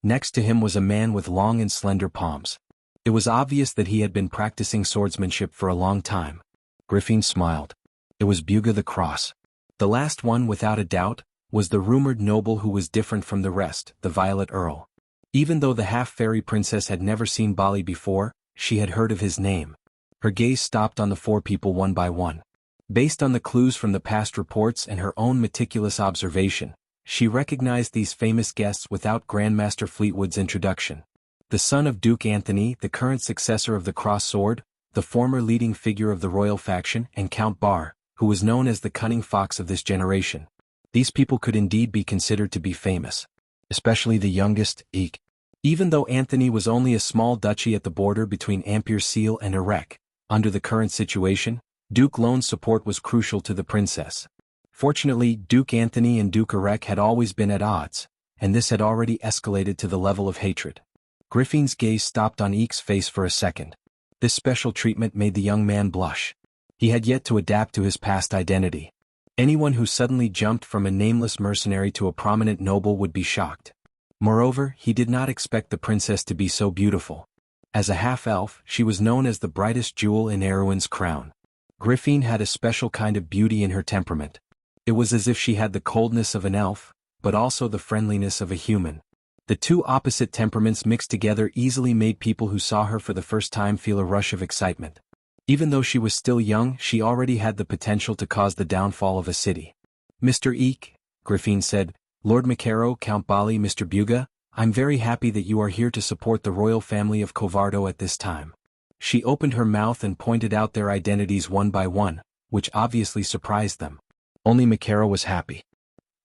Next to him was a man with long and slender palms. It was obvious that he had been practicing swordsmanship for a long time. Griffin smiled. It was Buga the Cross. The last one, without a doubt, was the rumored noble who was different from the rest, the Violet Earl. Even though the half-fairy princess had never seen Bali before, she had heard of his name. Her gaze stopped on the four people one by one. Based on the clues from the past reports and her own meticulous observation, she recognized these famous guests without Grandmaster Fleetwood's introduction. The son of Duke Anthony, the current successor of the Cross Sword, the former leading figure of the royal faction, and Count Barr, who was known as the cunning fox of this generation. These people could indeed be considered to be famous. Especially the youngest, Eek. Even though Anthony was only a small duchy at the border between Ampere-Seal and Erech, under the current situation, Duke Lone's support was crucial to the princess. Fortunately, Duke Anthony and Duke Erech had always been at odds, and this had already escalated to the level of hatred. Griffin's gaze stopped on Eek's face for a second. This special treatment made the young man blush. He had yet to adapt to his past identity. Anyone who suddenly jumped from a nameless mercenary to a prominent noble would be shocked. Moreover, he did not expect the princess to be so beautiful. As a half-elf, she was known as the brightest jewel in Erwin's crown. Griffin had a special kind of beauty in her temperament. It was as if she had the coldness of an elf, but also the friendliness of a human. The two opposite temperaments mixed together easily made people who saw her for the first time feel a rush of excitement. Even though she was still young, she already had the potential to cause the downfall of a city. Mr. Eek, Griffin said, Lord Makaro, Count Bali, Mr. Buga, I'm very happy that you are here to support the royal family of Covardo at this time. She opened her mouth and pointed out their identities one by one, which obviously surprised them. Only Makaro was happy.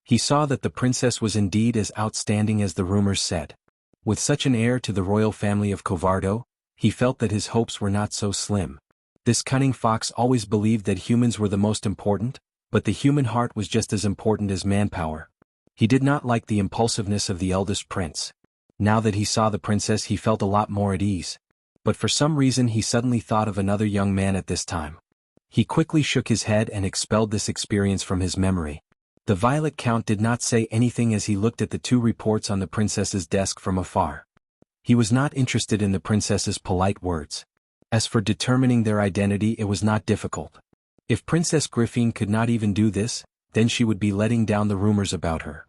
He saw that the princess was indeed as outstanding as the rumors said. With such an heir to the royal family of Covardo, he felt that his hopes were not so slim. This cunning fox always believed that humans were the most important, but the human heart was just as important as manpower. He did not like the impulsiveness of the eldest prince. Now that he saw the princess, he felt a lot more at ease. But for some reason he suddenly thought of another young man at this time. He quickly shook his head and expelled this experience from his memory. The Violet Count did not say anything as he looked at the two reports on the princess's desk from afar. He was not interested in the princess's polite words. As for determining their identity, it was not difficult. If Princess Griffin could not even do this, then she would be letting down the rumors about her.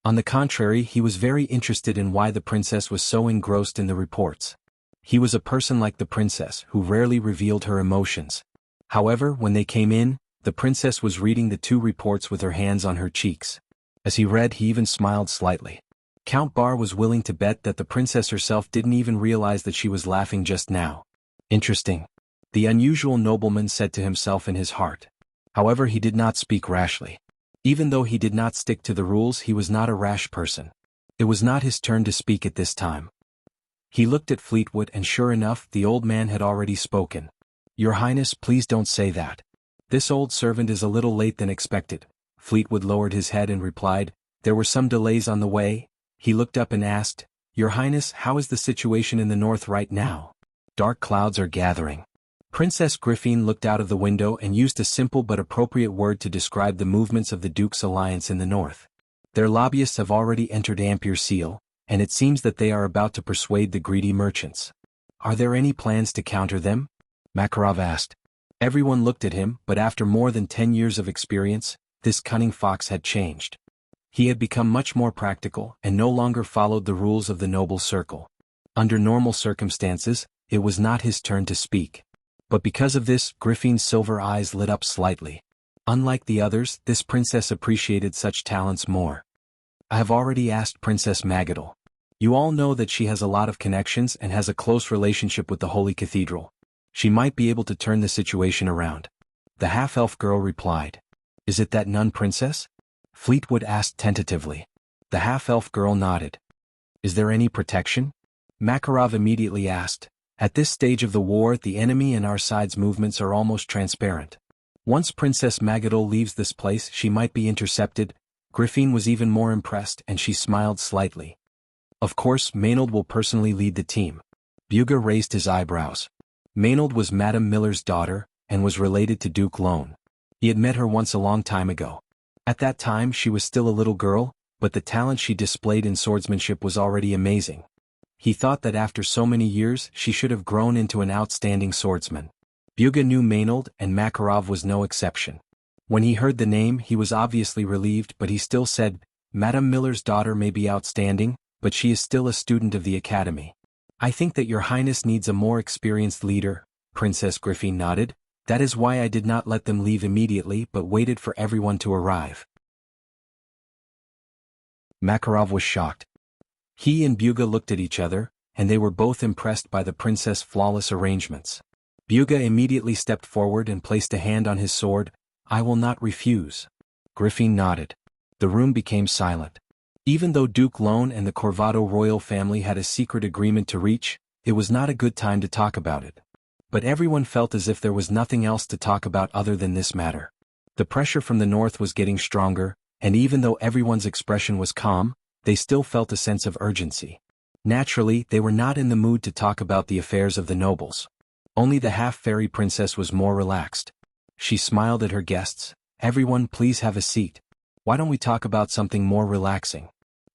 On the contrary, he was very interested in why the princess was so engrossed in the reports. He was a person like the princess, who rarely revealed her emotions. However, when they came in, the princess was reading the two reports with her hands on her cheeks. As he read, he even smiled slightly. Count Bar was willing to bet that the princess herself didn't even realize that she was laughing just now. Interesting. The unusual nobleman said to himself in his heart. However, he did not speak rashly. Even though he did not stick to the rules, he was not a rash person. It was not his turn to speak at this time. He looked at Fleetwood and sure enough, the old man had already spoken. Your Highness, please don't say that. This old servant is a little late than expected. Fleetwood lowered his head and replied, there were some delays on the way. He looked up and asked, Your Highness, how is the situation in the north right now? Dark clouds are gathering. Princess Griffin looked out of the window and used a simple but appropriate word to describe the movements of the Duke's alliance in the north. Their lobbyists have already entered Ampere Seal, and it seems that they are about to persuade the greedy merchants. Are there any plans to counter them? Makarov asked. Everyone looked at him, but after more than 10 years of experience, this cunning fox had changed. He had become much more practical and no longer followed the rules of the noble circle. Under normal circumstances, it was not his turn to speak. But because of this, Griffin's silver eyes lit up slightly. Unlike the others, this princess appreciated such talents more. I have already asked Princess Magadol. You all know that she has a lot of connections and has a close relationship with the Holy Cathedral. She might be able to turn the situation around. The half-elf girl replied. Is it that nun princess? Fleetwood asked tentatively. The half-elf girl nodded. Is there any protection? Makarov immediately asked. At this stage of the war, the enemy and our side's movements are almost transparent. Once Princess Magadol leaves this place, she might be intercepted. Griffin was even more impressed and she smiled slightly. Of course, Maynard will personally lead the team. Buga raised his eyebrows. Maynard was Madame Miller's daughter, and was related to Duke Lone. He had met her once a long time ago. At that time she was still a little girl, but the talent she displayed in swordsmanship was already amazing. He thought that after so many years she should have grown into an outstanding swordsman. Buga knew Maynard, and Makarov was no exception. When he heard the name, he was obviously relieved, but he still said, Madame Miller's daughter may be outstanding, but she is still a student of the academy. I think that your Highness needs a more experienced leader. Princess Griffin nodded. That is why I did not let them leave immediately but waited for everyone to arrive. Makarov was shocked. He and Buga looked at each other, and they were both impressed by the princess' flawless arrangements. Buga immediately stepped forward and placed a hand on his sword. I will not refuse. Griffin nodded. The room became silent. Even though Duke Lone and the Corvado royal family had a secret agreement to reach, it was not a good time to talk about it. But everyone felt as if there was nothing else to talk about other than this matter. The pressure from the north was getting stronger, and even though everyone's expression was calm, they still felt a sense of urgency. Naturally, they were not in the mood to talk about the affairs of the nobles. Only the half-fairy princess was more relaxed. She smiled at her guests. Everyone, please have a seat. Why don't we talk about something more relaxing?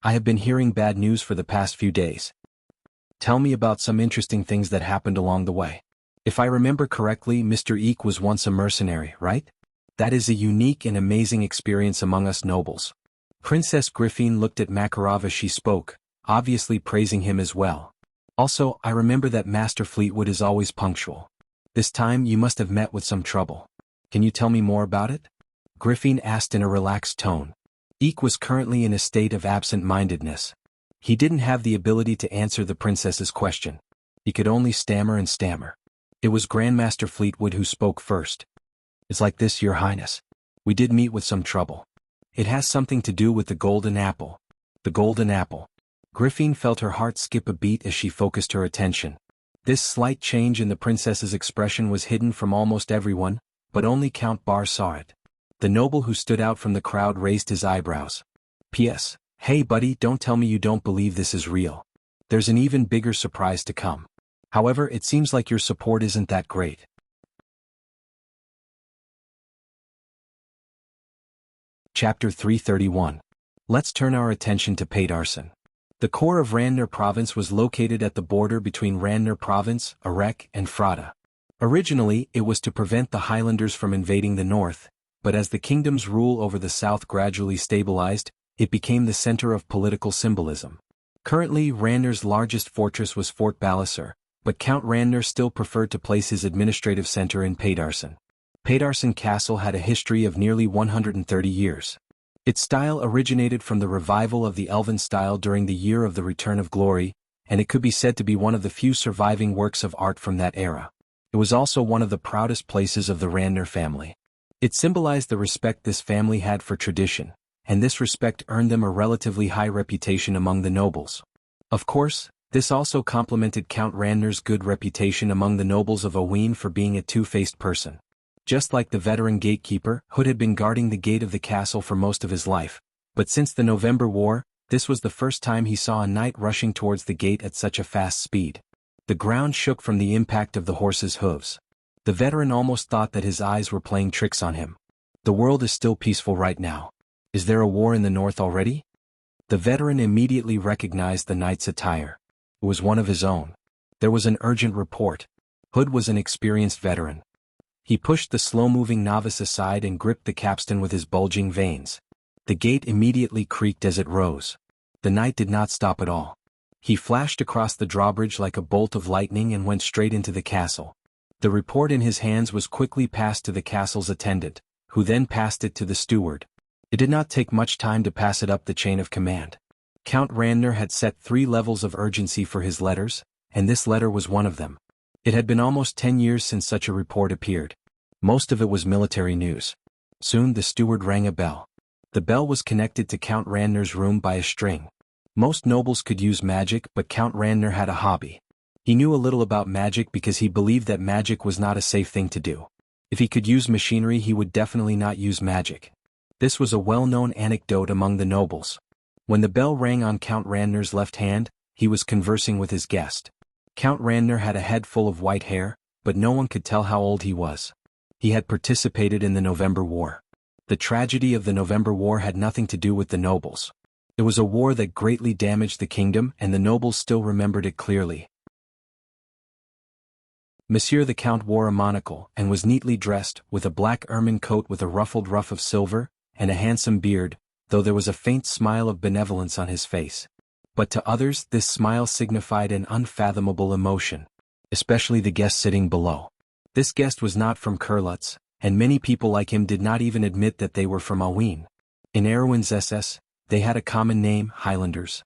I have been hearing bad news for the past few days. Tell me about some interesting things that happened along the way. If I remember correctly, Mr. Eek was once a mercenary, right? That is a unique and amazing experience among us nobles. Princess Griffin looked at Makarov as she spoke, obviously praising him as well. Also, I remember that Master Fleetwood is always punctual. This time you must have met with some trouble. Can you tell me more about it? Griffin asked in a relaxed tone. Eek was currently in a state of absent-mindedness. He didn't have the ability to answer the princess's question. He could only stammer and stammer. It was Grandmaster Fleetwood who spoke first. It's like this, Your Highness. We did meet with some trouble. It has something to do with the golden apple. The golden apple. Griffin felt her heart skip a beat as she focused her attention. This slight change in the princess's expression was hidden from almost everyone, but only Count Bar saw it. The noble who stood out from the crowd raised his eyebrows. P.S. Hey buddy, don't tell me you don't believe this is real. There's an even bigger surprise to come. However, it seems like your support isn't that great. Chapter 331. Let's turn our attention to Paydarson. The core of Randner province was located at the border between Randner province, Arek, and Frada. Originally, it was to prevent the Highlanders from invading the north, but as the kingdom's rule over the south gradually stabilized, it became the center of political symbolism. Currently, Randner's largest fortress was Fort Balasar, but Count Randner still preferred to place his administrative center in Paydarson. Paydarson Castle had a history of nearly 130 years. Its style originated from the revival of the Elven style during the Year of the Return of Glory, and it could be said to be one of the few surviving works of art from that era. It was also one of the proudest places of the Randner family. It symbolized the respect this family had for tradition, and this respect earned them a relatively high reputation among the nobles. Of course, this also complemented Count Randner's good reputation among the nobles of Oween for being a two-faced person. Just like the veteran gatekeeper, Hood had been guarding the gate of the castle for most of his life, but since the November War, this was the first time he saw a knight rushing towards the gate at such a fast speed. The ground shook from the impact of the horse's hooves. The veteran almost thought that his eyes were playing tricks on him. The world is still peaceful right now. Is there a war in the north already? The veteran immediately recognized the knight's attire. It was one of his own. There was an urgent report. Hood was an experienced veteran. He pushed the slow-moving novice aside and gripped the capstan with his bulging veins. The gate immediately creaked as it rose. The knight did not stop at all. He flashed across the drawbridge like a bolt of lightning and went straight into the castle. The report in his hands was quickly passed to the castle's attendant, who then passed it to the steward. It did not take much time to pass it up the chain of command. Count Randner had set 3 levels of urgency for his letters, and this letter was one of them. It had been almost 10 years since such a report appeared. Most of it was military news. Soon the steward rang a bell. The bell was connected to Count Randner's room by a string. Most nobles could use magic, but Count Randner had a hobby. He knew a little about magic because he believed that magic was not a safe thing to do. If he could use machinery, he would definitely not use magic. This was a well-known anecdote among the nobles. When the bell rang on Count Randner's left hand, he was conversing with his guest. Count Randner had a head full of white hair, but no one could tell how old he was. He had participated in the November War. The tragedy of the November War had nothing to do with the nobles. It was a war that greatly damaged the kingdom, and the nobles still remembered it clearly. Monsieur the Count wore a monocle and was neatly dressed, with a black ermine coat with a ruffled ruff of silver, and a handsome beard, though there was a faint smile of benevolence on his face. But to others this smile signified an unfathomable emotion, especially the guest sitting below. This guest was not from Kurlutz, and many people like him did not even admit that they were from Oween. In Erwin's SS, they had a common name, Highlanders.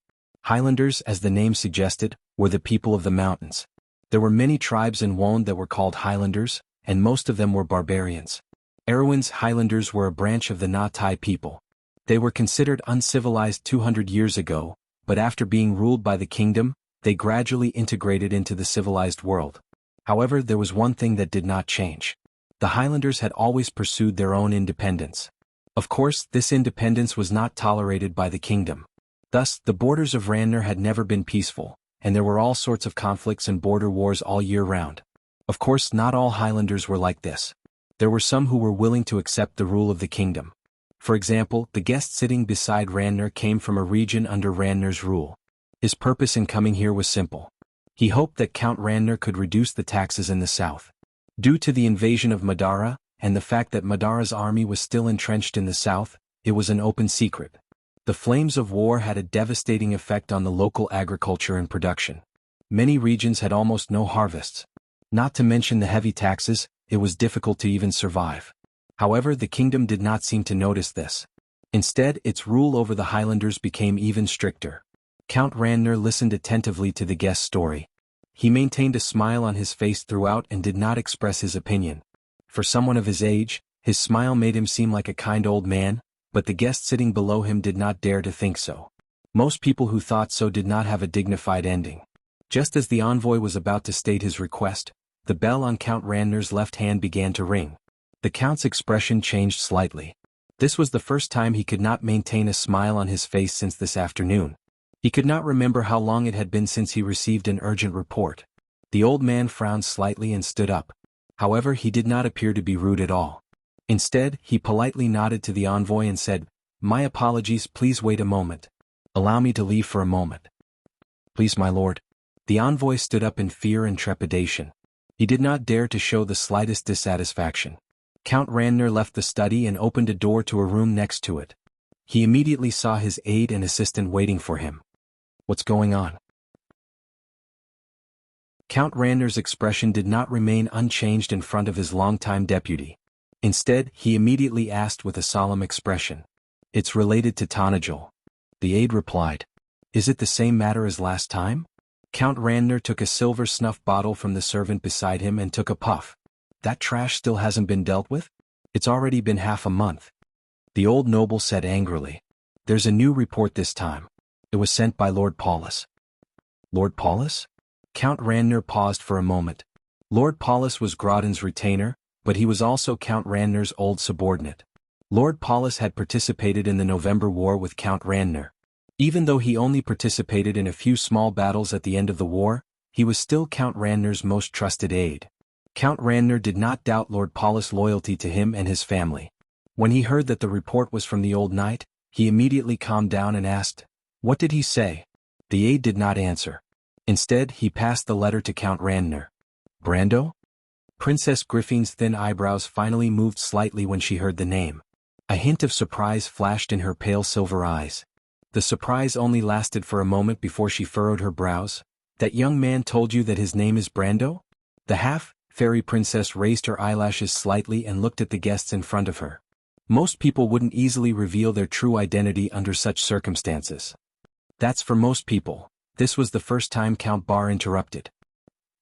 Highlanders, as the name suggested, were the people of the mountains. There were many tribes in Wound that were called Highlanders, and most of them were barbarians. Erwin's Highlanders were a branch of the Na-Tai people. They were considered uncivilized 200 years ago, but after being ruled by the kingdom, they gradually integrated into the civilized world. However, there was one thing that did not change. The Highlanders had always pursued their own independence. Of course, this independence was not tolerated by the kingdom. Thus, the borders of Randner had never been peaceful, and there were all sorts of conflicts and border wars all year round. Of course, not all Highlanders were like this. There were some who were willing to accept the rule of the kingdom. For example, the guest sitting beside Randner came from a region under Randner's rule. His purpose in coming here was simple. He hoped that Count Randner could reduce the taxes in the south. Due to the invasion of Madara, and the fact that Madara's army was still entrenched in the south, it was an open secret. The flames of war had a devastating effect on the local agriculture and production. Many regions had almost no harvests. Not to mention the heavy taxes, it was difficult to even survive. However, the kingdom did not seem to notice this. Instead, its rule over the Highlanders became even stricter. Count Randner listened attentively to the guest's story. He maintained a smile on his face throughout and did not express his opinion. For someone of his age, his smile made him seem like a kind old man, but the guest sitting below him did not dare to think so. Most people who thought so did not have a dignified ending. Just as the envoy was about to state his request, the bell on Count Randner's left hand began to ring. The Count's expression changed slightly. This was the first time he could not maintain a smile on his face since this afternoon. He could not remember how long it had been since he received an urgent report. The old man frowned slightly and stood up. However, he did not appear to be rude at all. Instead, he politely nodded to the envoy and said, My apologies, please wait a moment. Allow me to leave for a moment. Please, my lord. The envoy stood up in fear and trepidation. He did not dare to show the slightest dissatisfaction. Count Randner left the study and opened a door to a room next to it. He immediately saw his aide and assistant waiting for him. What's going on? Count Randner's expression did not remain unchanged in front of his longtime deputy. Instead, he immediately asked with a solemn expression. It's related to Tanajul. The aide replied. Is it the same matter as last time? Count Randner took a silver snuff bottle from the servant beside him and took a puff. That trash still hasn't been dealt with? It's already been half a month. The old noble said angrily. There's a new report this time. It was sent by Lord Paulus. Lord Paulus? Count Randner paused for a moment. Lord Paulus was Grodin's retainer, but he was also Count Randner's old subordinate. Lord Paulus had participated in the November War with Count Randner. Even though he only participated in a few small battles at the end of the war, he was still Count Randner's most trusted aide. Count Randner did not doubt Lord Paulus' loyalty to him and his family. When he heard that the report was from the old knight, he immediately calmed down and asked, What did he say? The aide did not answer. Instead, he passed the letter to Count Randner. Brando? Princess Griffin's thin eyebrows finally moved slightly when she heard the name. A hint of surprise flashed in her pale silver eyes. The surprise only lasted for a moment before she furrowed her brows. That young man told you that his name is Brando? The half-fairy princess raised her eyelashes slightly and looked at the guests in front of her. Most people wouldn't easily reveal their true identity under such circumstances. That's for most people. This was the first time Count Bar interrupted.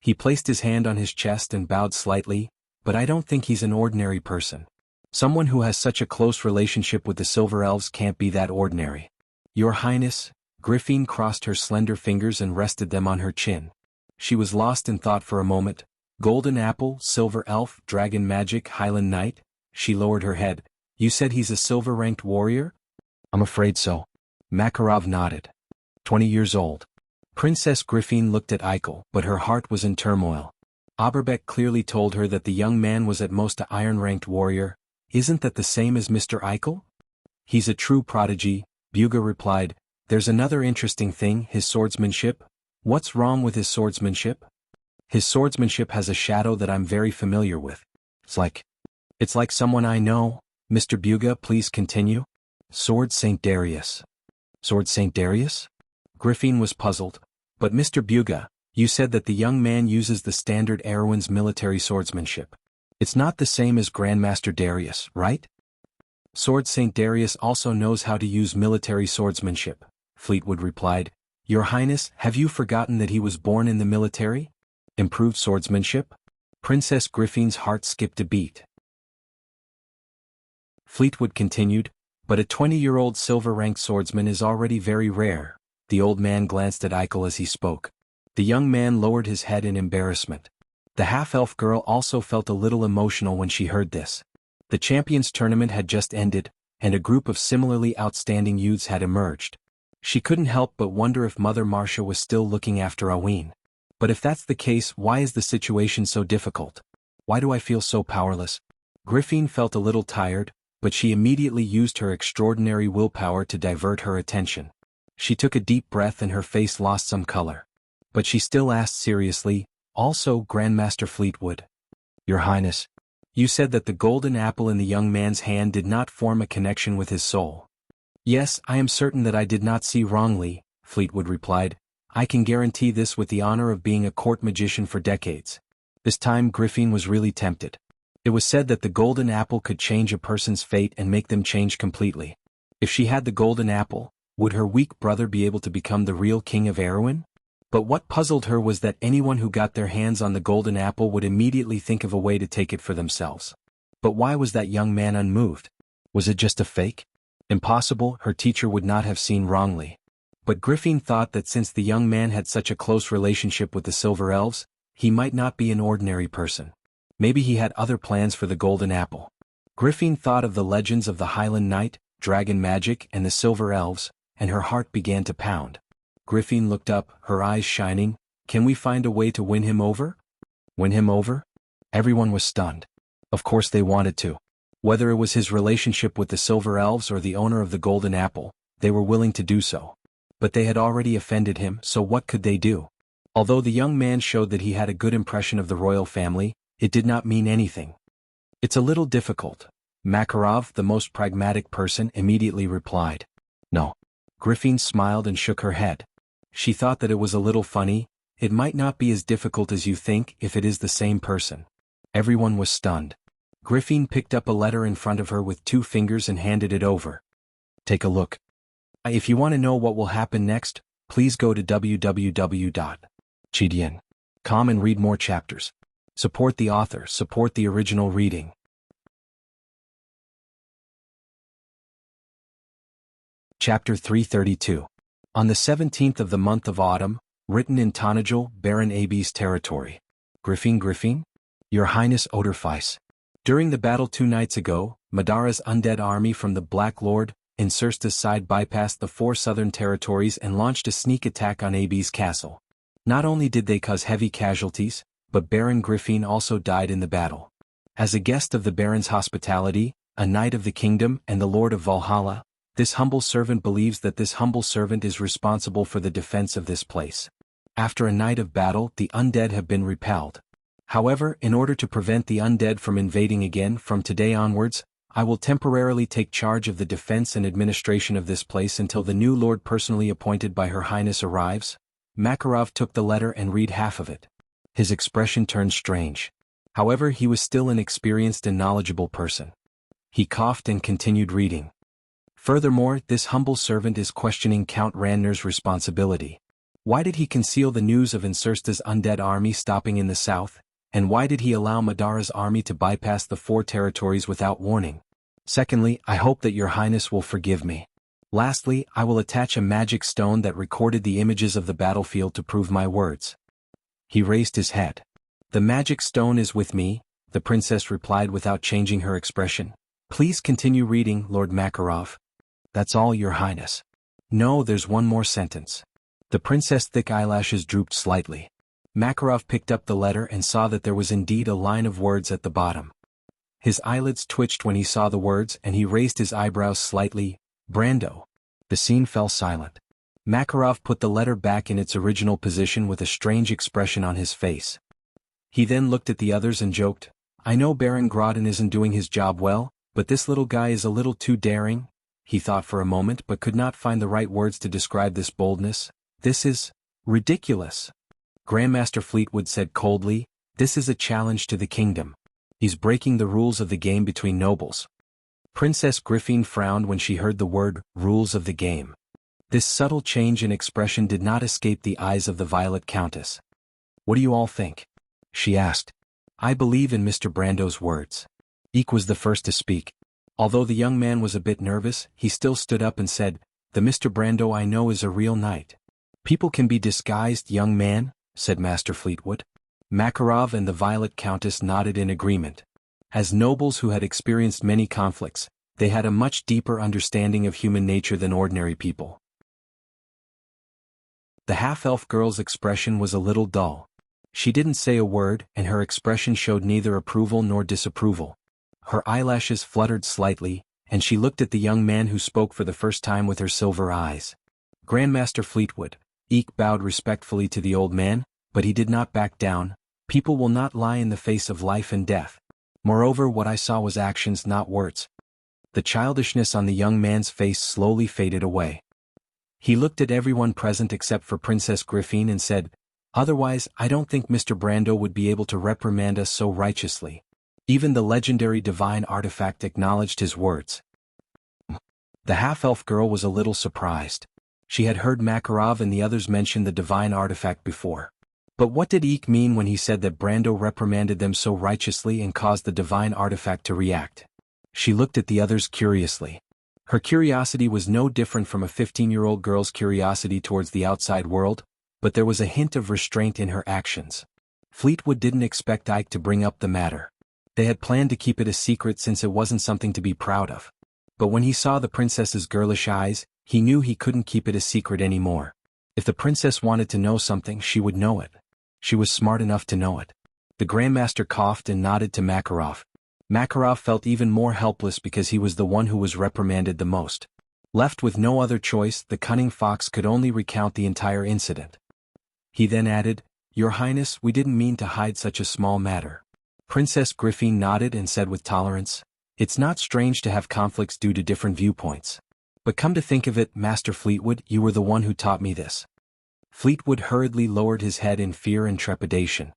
He placed his hand on his chest and bowed slightly, but I don't think he's an ordinary person. Someone who has such a close relationship with the Silver Elves can't be that ordinary. Your Highness, Griffin crossed her slender fingers and rested them on her chin. She was lost in thought for a moment. Golden Apple, Silver Elf, Dragon Magic, Highland Knight? She lowered her head. You said he's a silver-ranked warrior? I'm afraid so. Makarov nodded. 20 years old. Princess Griffin looked at Eichel, but her heart was in turmoil. Oberbeck clearly told her that the young man was at most an iron-ranked warrior. Isn't that the same as Mr. Eichel? He's a true prodigy, Buga replied. There's another interesting thing, his swordsmanship. What's wrong with his swordsmanship? His swordsmanship has a shadow that I'm very familiar with. It's like someone I know. Mr. Buga, please continue. Sword St. Darius. Sword St. Darius? Griffin was puzzled. But Mr. Buga, you said that the young man uses the standard Erewhon's military swordsmanship. It's not the same as Grandmaster Darius, right? Sword St. Darius also knows how to use military swordsmanship, Fleetwood replied. Your Highness, have you forgotten that he was born in the military? Improved swordsmanship? Princess Griffin's heart skipped a beat. Fleetwood continued, but a 20-year-old silver-ranked swordsman is already very rare. The old man glanced at Eichel as he spoke. The young man lowered his head in embarrassment. The half-elf girl also felt a little emotional when she heard this. The Champions Tournament had just ended, and a group of similarly outstanding youths had emerged. She couldn't help but wonder if Mother Marcia was still looking after Aween. But if that's the case, why is the situation so difficult? Why do I feel so powerless? Griffin felt a little tired, but she immediately used her extraordinary willpower to divert her attention. She took a deep breath and her face lost some color. But she still asked seriously, also Grandmaster Fleetwood. Your Highness, you said that the golden apple in the young man's hand did not form a connection with his soul. Yes, I am certain that I did not see wrongly, Fleetwood replied. I can guarantee this with the honor of being a court magician for decades. This time Griffin was really tempted. It was said that the golden apple could change a person's fate and make them change completely. If she had the golden apple, would her weak brother be able to become the real king of Erewhon? But what puzzled her was that anyone who got their hands on the golden apple would immediately think of a way to take it for themselves. But why was that young man unmoved? Was it just a fake? Impossible, her teacher would not have seen wrongly. But Griffin thought that since the young man had such a close relationship with the Silver Elves, he might not be an ordinary person. Maybe he had other plans for the golden apple. Griffin thought of the legends of the Highland Knight, Dragon Magic, and the Silver Elves, and her heart began to pound. Griffin looked up, her eyes shining. Can we find a way to win him over? Win him over? Everyone was stunned. Of course they wanted to. Whether it was his relationship with the Silver Elves or the owner of the Golden Apple, they were willing to do so. But they had already offended him, so what could they do? Although the young man showed that he had a good impression of the royal family, it did not mean anything. It's a little difficult. Makarov, the most pragmatic person, immediately replied. No. Griffin smiled and shook her head. She thought that it was a little funny. It might not be as difficult as you think if it is the same person. Everyone was stunned. Griffin picked up a letter in front of her with 2 fingers and handed it over. Take a look. If you want to know what will happen next, please go to www.chidian.com and read more chapters. Support the author, support the original reading. Chapter 332. On the 17th of the month of autumn, written in Tonajal, Baron Abi's territory. Griffin, Your Highness Oderfeis. During the battle 2 nights ago, Madara's undead army from the Black Lord, Insursta's side bypassed the 4 southern territories and launched a sneak attack on Abi's castle. Not only did they cause heavy casualties, but Baron Griffin also died in the battle. As a guest of the Baron's hospitality, a knight of the kingdom and the Lord of Valhalla, this humble servant believes that this humble servant is responsible for the defense of this place. After a night of battle, the undead have been repelled. However, in order to prevent the undead from invading again from today onwards, I will temporarily take charge of the defense and administration of this place until the new lord personally appointed by Her Highness arrives. Makarov took the letter and read half of it. His expression turned strange. However, he was still an experienced and knowledgeable person. He coughed and continued reading. Furthermore, this humble servant is questioning Count Randner's responsibility. Why did he conceal the news of Insursta's undead army stopping in the south, and why did he allow Madara's army to bypass the 4 territories without warning? Secondly, I hope that Your Highness will forgive me. Lastly, I will attach a magic stone that recorded the images of the battlefield to prove my words. He raised his head. The magic stone is with me, the princess replied without changing her expression. Please continue reading, Lord Makarov. That's all, Your Highness. No, there's one more sentence. The princess' thick eyelashes drooped slightly. Makarov picked up the letter and saw that there was indeed a line of words at the bottom. His eyelids twitched when he saw the words and he raised his eyebrows slightly. Brando. The scene fell silent. Makarov put the letter back in its original position with a strange expression on his face. He then looked at the others and joked, I know Baron Grodin isn't doing his job well, but this little guy is a little too daring. He thought for a moment but could not find the right words to describe this boldness. This is ridiculous. Grandmaster Fleetwood said coldly, this is a challenge to the kingdom. He's breaking the rules of the game between nobles. Princess Griffin frowned when she heard the word, rules of the game. This subtle change in expression did not escape the eyes of the Violet Countess. What do you all think? She asked. I believe in Mr. Brando's words. Eek was the first to speak. Although the young man was a bit nervous, he still stood up and said, the Mr. Brando I know is a real knight. People can be disguised, young man, said Master Fleetwood. Makarov and the Violet Countess nodded in agreement. As nobles who had experienced many conflicts, they had a much deeper understanding of human nature than ordinary people. The half-elf girl's expression was a little dull. She didn't say a word, and her expression showed neither approval nor disapproval. Her eyelashes fluttered slightly, and she looked at the young man who spoke for the first time with her silver eyes. Grandmaster Fleetwood. Eek bowed respectfully to the old man, but he did not back down. People will not lie in the face of life and death. Moreover, what I saw was actions, not words. The childishness on the young man's face slowly faded away. He looked at everyone present except for Princess Griffin and said, otherwise, I don't think Mr. Brando would be able to reprimand us so righteously. Even the legendary divine artifact acknowledged his words. The half-elf girl was a little surprised. She had heard Makarov and the others mention the divine artifact before. But what did Eek mean when he said that Brando reprimanded them so righteously and caused the divine artifact to react? She looked at the others curiously. Her curiosity was no different from a 15-year-old girl's curiosity towards the outside world, but there was a hint of restraint in her actions. Fleetwood didn't expect Ike to bring up the matter. They had planned to keep it a secret since it wasn't something to be proud of. But when he saw the princess's girlish eyes, he knew he couldn't keep it a secret anymore. If the princess wanted to know something, she would know it. She was smart enough to know it. The Grandmaster coughed and nodded to Makarov. Makarov felt even more helpless because he was the one who was reprimanded the most. Left with no other choice, the cunning fox could only recount the entire incident. He then added, "Your Highness, we didn't mean to hide such a small matter." Princess Griffin nodded and said with tolerance, "It's not strange to have conflicts due to different viewpoints. But come to think of it, Master Fleetwood, you were the one who taught me this." Fleetwood hurriedly lowered his head in fear and trepidation.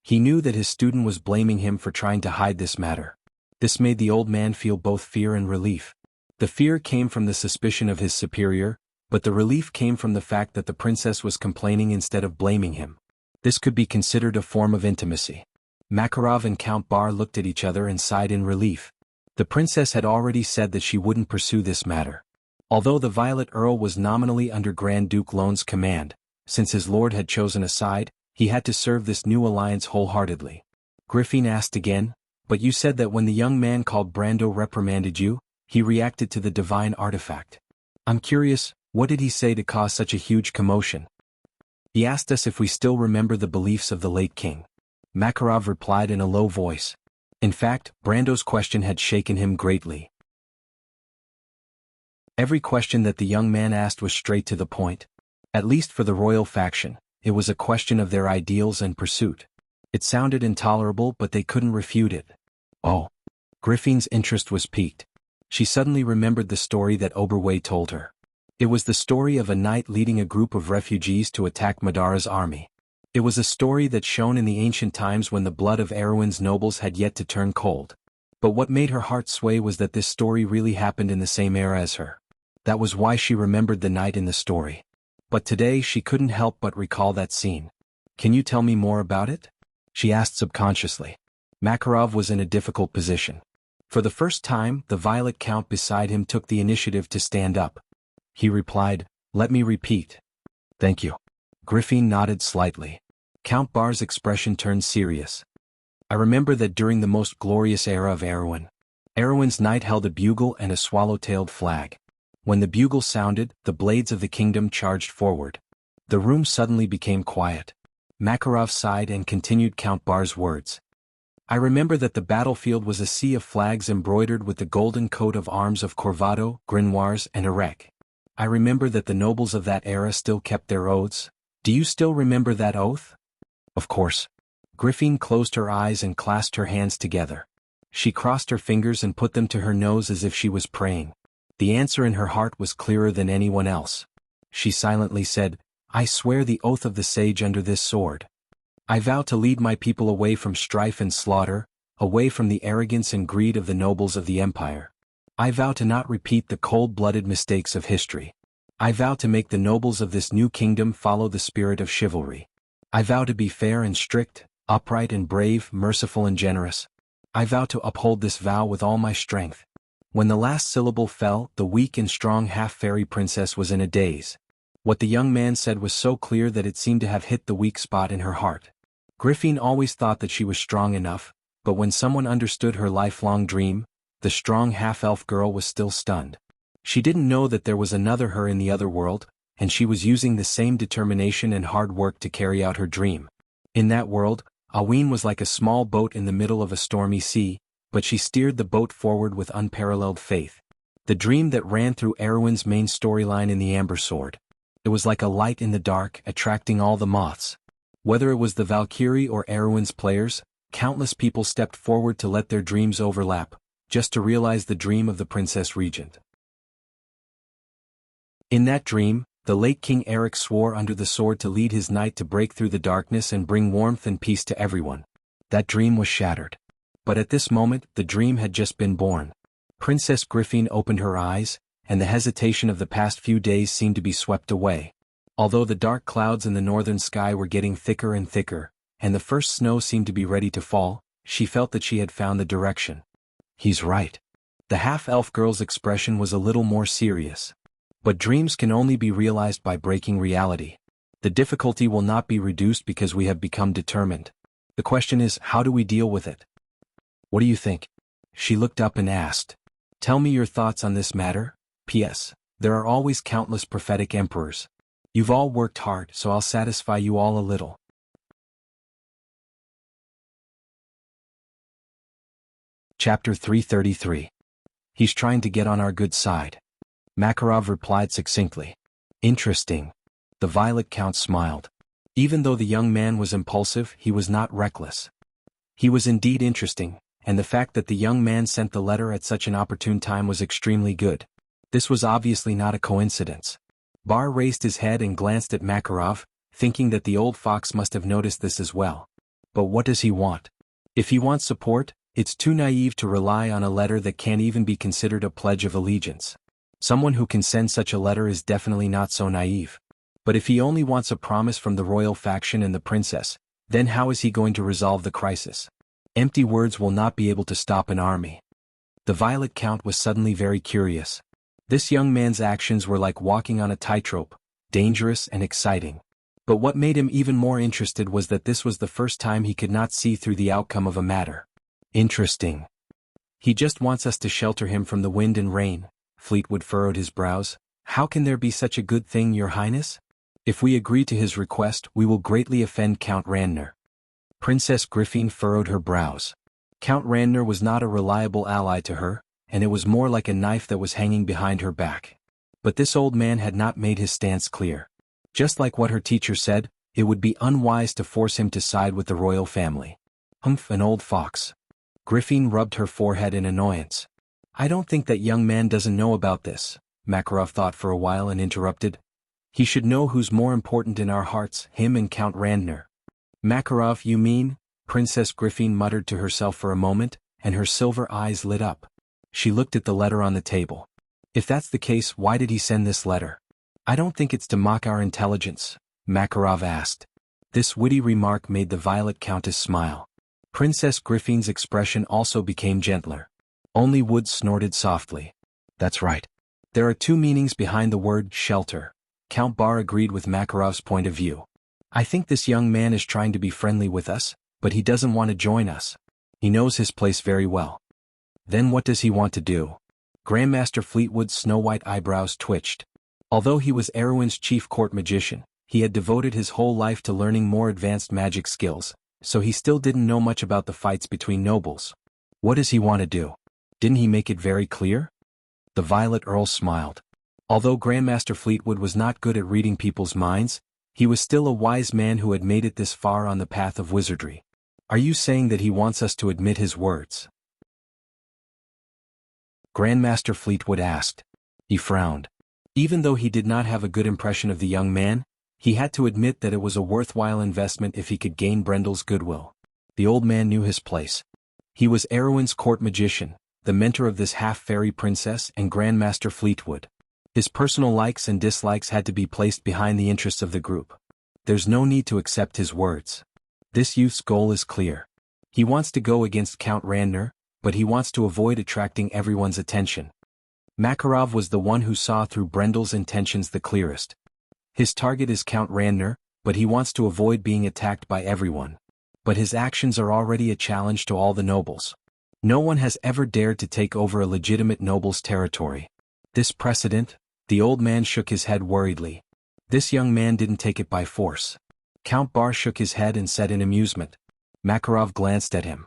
He knew that his student was blaming him for trying to hide this matter. This made the old man feel both fear and relief. The fear came from the suspicion of his superior, but the relief came from the fact that the princess was complaining instead of blaming him. This could be considered a form of intimacy. Makarov and Count Bar looked at each other and sighed in relief. The princess had already said that she wouldn't pursue this matter. Although the Violet Earl was nominally under Grand Duke Lone's command, since his lord had chosen a side, he had to serve this new alliance wholeheartedly. Griffin asked again, "But you said that when the young man called Brando reprimanded you, he reacted to the divine artifact. I'm curious, what did he say to cause such a huge commotion?" "He asked us if we still remember the beliefs of the late king." Makarov replied in a low voice. In fact, Brando's question had shaken him greatly. Every question that the young man asked was straight to the point. At least for the royal faction, it was a question of their ideals and pursuit. It sounded intolerable, but they couldn't refute it. Oh. Griffin's interest was piqued. She suddenly remembered the story that Oberway told her. It was the story of a knight leading a group of refugees to attack Madara's army. It was a story that shone in the ancient times when the blood of Erewhon's nobles had yet to turn cold. But what made her heart sway was that this story really happened in the same era as her. That was why she remembered the knight in the story. But today she couldn't help but recall that scene. "Can you tell me more about it?" she asked subconsciously. Makarov was in a difficult position. For the first time, the Violet Count beside him took the initiative to stand up. He replied, "Let me repeat." "Thank you." Griffin nodded slightly. Count Bar's expression turned serious. "I remember that during the most glorious era of Erewhon, Erewhon's knight held a bugle and a swallow-tailed flag. When the bugle sounded, the blades of the kingdom charged forward. The room suddenly became quiet. Makarov sighed and continued Count Bar's words. "I remember that the battlefield was a sea of flags embroidered with the golden coat of arms of Corvado, Grinoires, and Erech. I remember that the nobles of that era still kept their oaths. Do you still remember that oath?" "Of course." Griffin closed her eyes and clasped her hands together. She crossed her fingers and put them to her nose as if she was praying. The answer in her heart was clearer than anyone else. She silently said, "I swear the oath of the sage under this sword. I vow to lead my people away from strife and slaughter, away from the arrogance and greed of the nobles of the empire. I vow to not repeat the cold-blooded mistakes of history. I vow to make the nobles of this new kingdom follow the spirit of chivalry. I vow to be fair and strict, upright and brave, merciful and generous. I vow to uphold this vow with all my strength." When the last syllable fell, the weak and strong half-fairy princess was in a daze. What the young man said was so clear that it seemed to have hit the weak spot in her heart. Griffin always thought that she was strong enough, but when someone understood her lifelong dream, the strong half-elf girl was still stunned. She didn't know that there was another her in the other world, and she was using the same determination and hard work to carry out her dream. In that world, Aween was like a small boat in the middle of a stormy sea, but she steered the boat forward with unparalleled faith. The dream that ran through Erewhon's main storyline in the Amber Sword. It was like a light in the dark, attracting all the moths. Whether it was the Valkyrie or Erewhon's players, countless people stepped forward to let their dreams overlap, just to realize the dream of the Princess Regent. In that dream, the late King Eric swore under the sword to lead his knight to break through the darkness and bring warmth and peace to everyone. That dream was shattered. But at this moment, the dream had just been born. Princess Griffin opened her eyes, and the hesitation of the past few days seemed to be swept away. Although the dark clouds in the northern sky were getting thicker and thicker, and the first snow seemed to be ready to fall, she felt that she had found the direction. "He's right." The half-elf girl's expression was a little more serious. But dreams can only be realized by breaking reality. The difficulty will not be reduced because we have become determined. The question is, how do we deal with it? What do you think? She looked up and asked. "Tell me your thoughts on this matter. P.S. There are always countless prophetic emperors. You've all worked hard, so I'll satisfy you all a little." Chapter 333. He's trying to get on our good side. Makarov replied succinctly. Interesting. The Violet Count smiled. Even though the young man was impulsive, he was not reckless. He was indeed interesting, and the fact that the young man sent the letter at such an opportune time was extremely good. This was obviously not a coincidence. Bar raised his head and glanced at Makarov, thinking that the old fox must have noticed this as well. But what does he want? If he wants support, it's too naive to rely on a letter that can't even be considered a pledge of allegiance. Someone who can send such a letter is definitely not so naive. But if he only wants a promise from the royal faction and the princess, then how is he going to resolve the crisis? Empty words will not be able to stop an army. The Violet Count was suddenly very curious. This young man's actions were like walking on a tightrope, dangerous and exciting. But what made him even more interested was that this was the first time he could not see through the outcome of a matter. Interesting. He just wants us to shelter him from the wind and rain. Fleetwood furrowed his brows. How can there be such a good thing, Your Highness? If we agree to his request, we will greatly offend Count Randner. Princess Griffin furrowed her brows. Count Randner was not a reliable ally to her, and it was more like a knife that was hanging behind her back. But this old man had not made his stance clear. Just like what her teacher said, it would be unwise to force him to side with the royal family. Humph, an old fox. Griffin rubbed her forehead in annoyance. I don't think that young man doesn't know about this, Makarov thought for a while and interrupted. He should know who's more important in our hearts, him and Count Randner. Makarov, you mean? Princess Griffin muttered to herself for a moment, and her silver eyes lit up. She looked at the letter on the table. If that's the case, why did he send this letter? I don't think it's to mock our intelligence, Makarov asked. This witty remark made the Violet Countess smile. Princess Griffin's expression also became gentler. Only Wood snorted softly. That's right. There are two meanings behind the word shelter. Count Bar agreed with Makarov's point of view. I think this young man is trying to be friendly with us, but he doesn't want to join us. He knows his place very well. Then what does he want to do? Grandmaster Fleetwood's snow-white eyebrows twitched. Although he was Erewhon's chief court magician, he had devoted his whole life to learning more advanced magic skills, so he still didn't know much about the fights between nobles. What does he want to do? Didn't he make it very clear? The Violet Earl smiled. Although Grandmaster Fleetwood was not good at reading people's minds, he was still a wise man who had made it this far on the path of wizardry. Are you saying that he wants us to admit his words? Grandmaster Fleetwood asked. He frowned. Even though he did not have a good impression of the young man, he had to admit that it was a worthwhile investment if he could gain Brendel's goodwill. The old man knew his place. He was Erewhon's court magician, the mentor of this half-fairy princess and Grandmaster Fleetwood. His personal likes and dislikes had to be placed behind the interests of the group. There's no need to accept his words. This youth's goal is clear. He wants to go against Count Randner, but he wants to avoid attracting everyone's attention. Makarov was the one who saw through Brendel's intentions the clearest. His target is Count Randner, but he wants to avoid being attacked by everyone. But his actions are already a challenge to all the nobles. No one has ever dared to take over a legitimate noble's territory. This precedent, the old man shook his head worriedly. This young man didn't take it by force. Count Bar shook his head and said in amusement. Makarov glanced at him.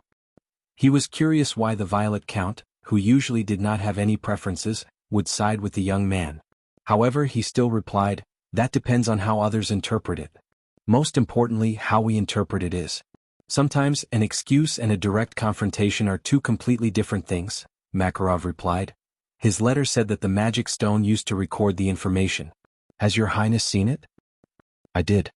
He was curious why the Violet Count, who usually did not have any preferences, would side with the young man. However, he still replied, that depends on how others interpret it. Most importantly, how we interpret it is. Sometimes an excuse and a direct confrontation are two completely different things, Makarov replied. His letter said that the magic stone used to record the information. Has your highness seen it? I did.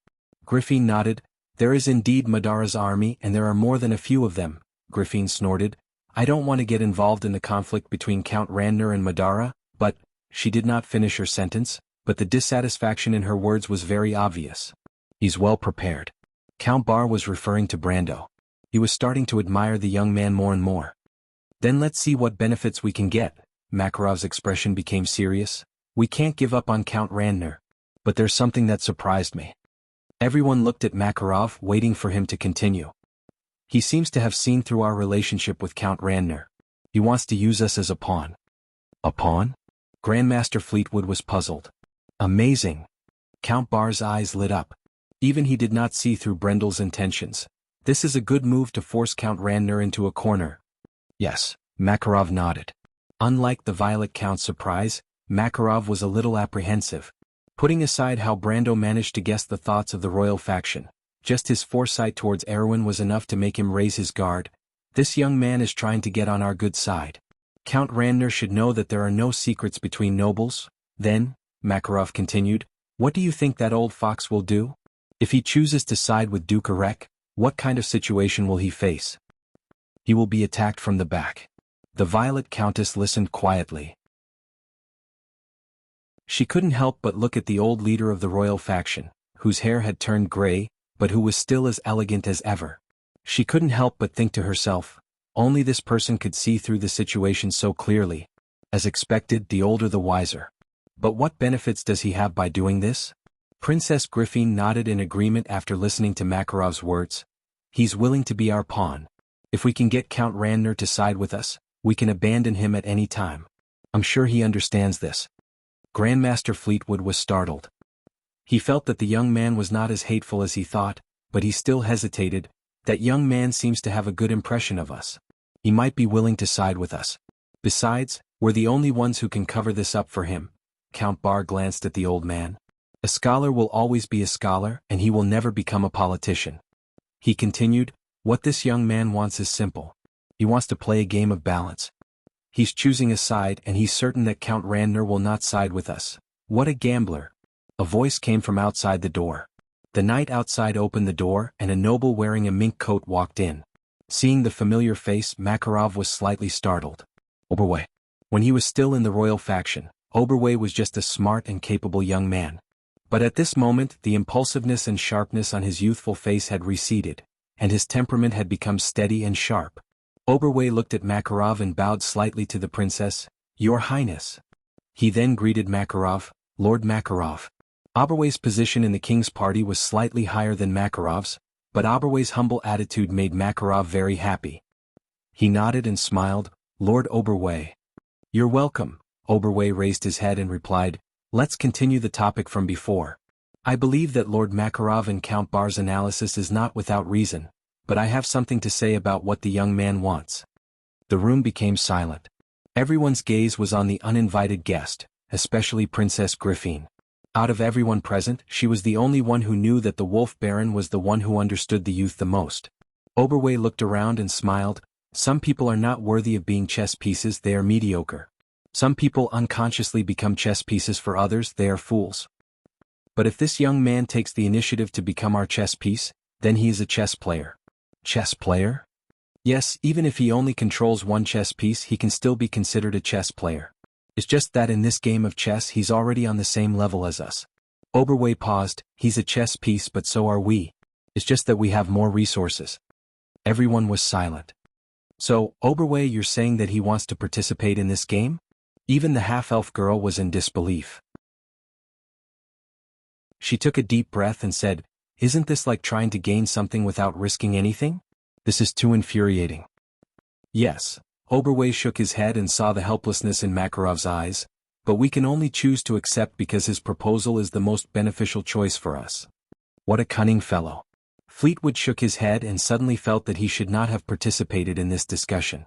Griffin nodded. There is indeed Madara's army and there are more than a few of them, Griffin snorted. I don't want to get involved in the conflict between Count Randner and Madara, but, she did not finish her sentence, but the dissatisfaction in her words was very obvious. He's well prepared. Count Bar was referring to Brando. He was starting to admire the young man more and more. Then let's see what benefits we can get. Makarov's expression became serious. We can't give up on Count Randner. But there's something that surprised me. Everyone looked at Makarov, waiting for him to continue. He seems to have seen through our relationship with Count Randner. He wants to use us as a pawn. A pawn? Grandmaster Fleetwood was puzzled. Amazing. Count Bar's eyes lit up. Even he did not see through Brendel's intentions. This is a good move to force Count Randner into a corner. Yes. Makarov nodded. Unlike the Violet Count's surprise, Makarov was a little apprehensive. Putting aside how Brando managed to guess the thoughts of the royal faction, just his foresight towards Erwin was enough to make him raise his guard. This young man is trying to get on our good side. Count Randner should know that there are no secrets between nobles. Then, Makarov continued, what do you think that old fox will do? If he chooses to side with Duke Arek, what kind of situation will he face? He will be attacked from the back. The Violet Countess listened quietly. She couldn't help but look at the old leader of the royal faction, whose hair had turned gray, but who was still as elegant as ever. She couldn't help but think to herself, only this person could see through the situation so clearly. As expected, the older the wiser. But what benefits does he have by doing this? Princess Griffin nodded in agreement after listening to Makarov's words. He's willing to be our pawn. If we can get Count Randner to side with us, we can abandon him at any time. I'm sure he understands this. Grandmaster Fleetwood was startled. He felt that the young man was not as hateful as he thought, but he still hesitated. That young man seems to have a good impression of us. He might be willing to side with us. Besides, we're the only ones who can cover this up for him. Count Bar glanced at the old man. A scholar will always be a scholar, and he will never become a politician. He continued, what this young man wants is simple. He wants to play a game of balance. He's choosing a side, and he's certain that Count Randner will not side with us. What a gambler. A voice came from outside the door. The knight outside opened the door, and a noble wearing a mink coat walked in. Seeing the familiar face, Makarov was slightly startled. Oberway. When he was still in the royal faction, Oberway was just a smart and capable young man. But at this moment, the impulsiveness and sharpness on his youthful face had receded, and his temperament had become steady and sharp. Oberway looked at Makarov and bowed slightly to the princess. Your Highness. He then greeted Makarov, Lord Makarov. Oberway's position in the king's party was slightly higher than Makarov's, but Oberway's humble attitude made Makarov very happy. He nodded and smiled, Lord Oberway. You're welcome. Oberway raised his head and replied, let's continue the topic from before. I believe that Lord Makarov and Count Bar's analysis is not without reason, but I have something to say about what the young man wants. The room became silent. Everyone's gaze was on the uninvited guest, especially Princess Griffin. Out of everyone present, she was the only one who knew that the Wolf Baron was the one who understood the youth the most. Oberway looked around and smiled. Some people are not worthy of being chess pieces, they are mediocre. Some people unconsciously become chess pieces for others, they are fools. But if this young man takes the initiative to become our chess piece, then he is a chess player. Chess player? Yes, even if he only controls one chess piece, he can still be considered a chess player. It's just that in this game of chess he's already on the same level as us. Oberway paused, he's a chess piece but so are we. It's just that we have more resources. Everyone was silent. So, Oberway, you're saying that he wants to participate in this game? Even the half-elf girl was in disbelief. She took a deep breath and said, isn't this like trying to gain something without risking anything? This is too infuriating. Yes. Oberway shook his head and saw the helplessness in Makarov's eyes, but we can only choose to accept because his proposal is the most beneficial choice for us. What a cunning fellow. Fleetwood shook his head and suddenly felt that he should not have participated in this discussion.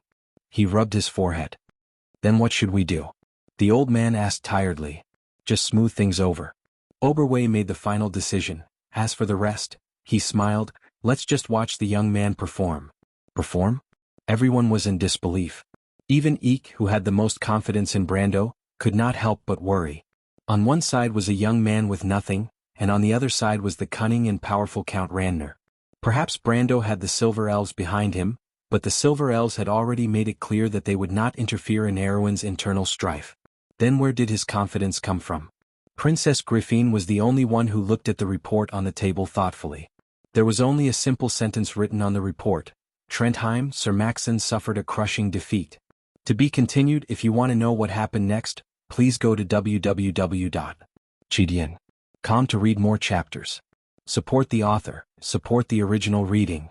He rubbed his forehead. Then what should we do? The old man asked tiredly. Just smooth things over. Oberway made the final decision. As for the rest, he smiled, let's just watch the young man perform. Perform? Everyone was in disbelief. Even Eek, who had the most confidence in Brando, could not help but worry. On one side was a young man with nothing, and on the other side was the cunning and powerful Count Randner. Perhaps Brando had the Silver Elves behind him, but the Silver Elves had already made it clear that they would not interfere in Erwin's internal strife. Then where did his confidence come from? Princess Griffin was the only one who looked at the report on the table thoughtfully. There was only a simple sentence written on the report. Trentheim, Sir Maxon suffered a crushing defeat. To be continued. If you want to know what happened next, please go to www.gdn.com to read more chapters. Support the author, support the original reading.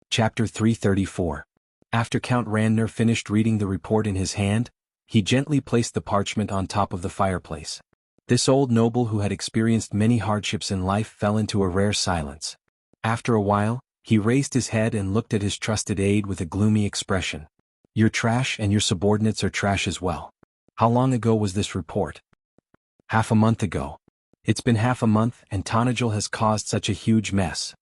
Chapter 334. After Count Randner finished reading the report in his hand, he gently placed the parchment on top of the fireplace. This old noble who had experienced many hardships in life fell into a rare silence. After a while, He raised his head and looked at his trusted aide with a gloomy expression. You're trash and your subordinates are trash as well. How long ago was this report? Half a month ago. It's been half a month and Tonagel has caused such a huge mess.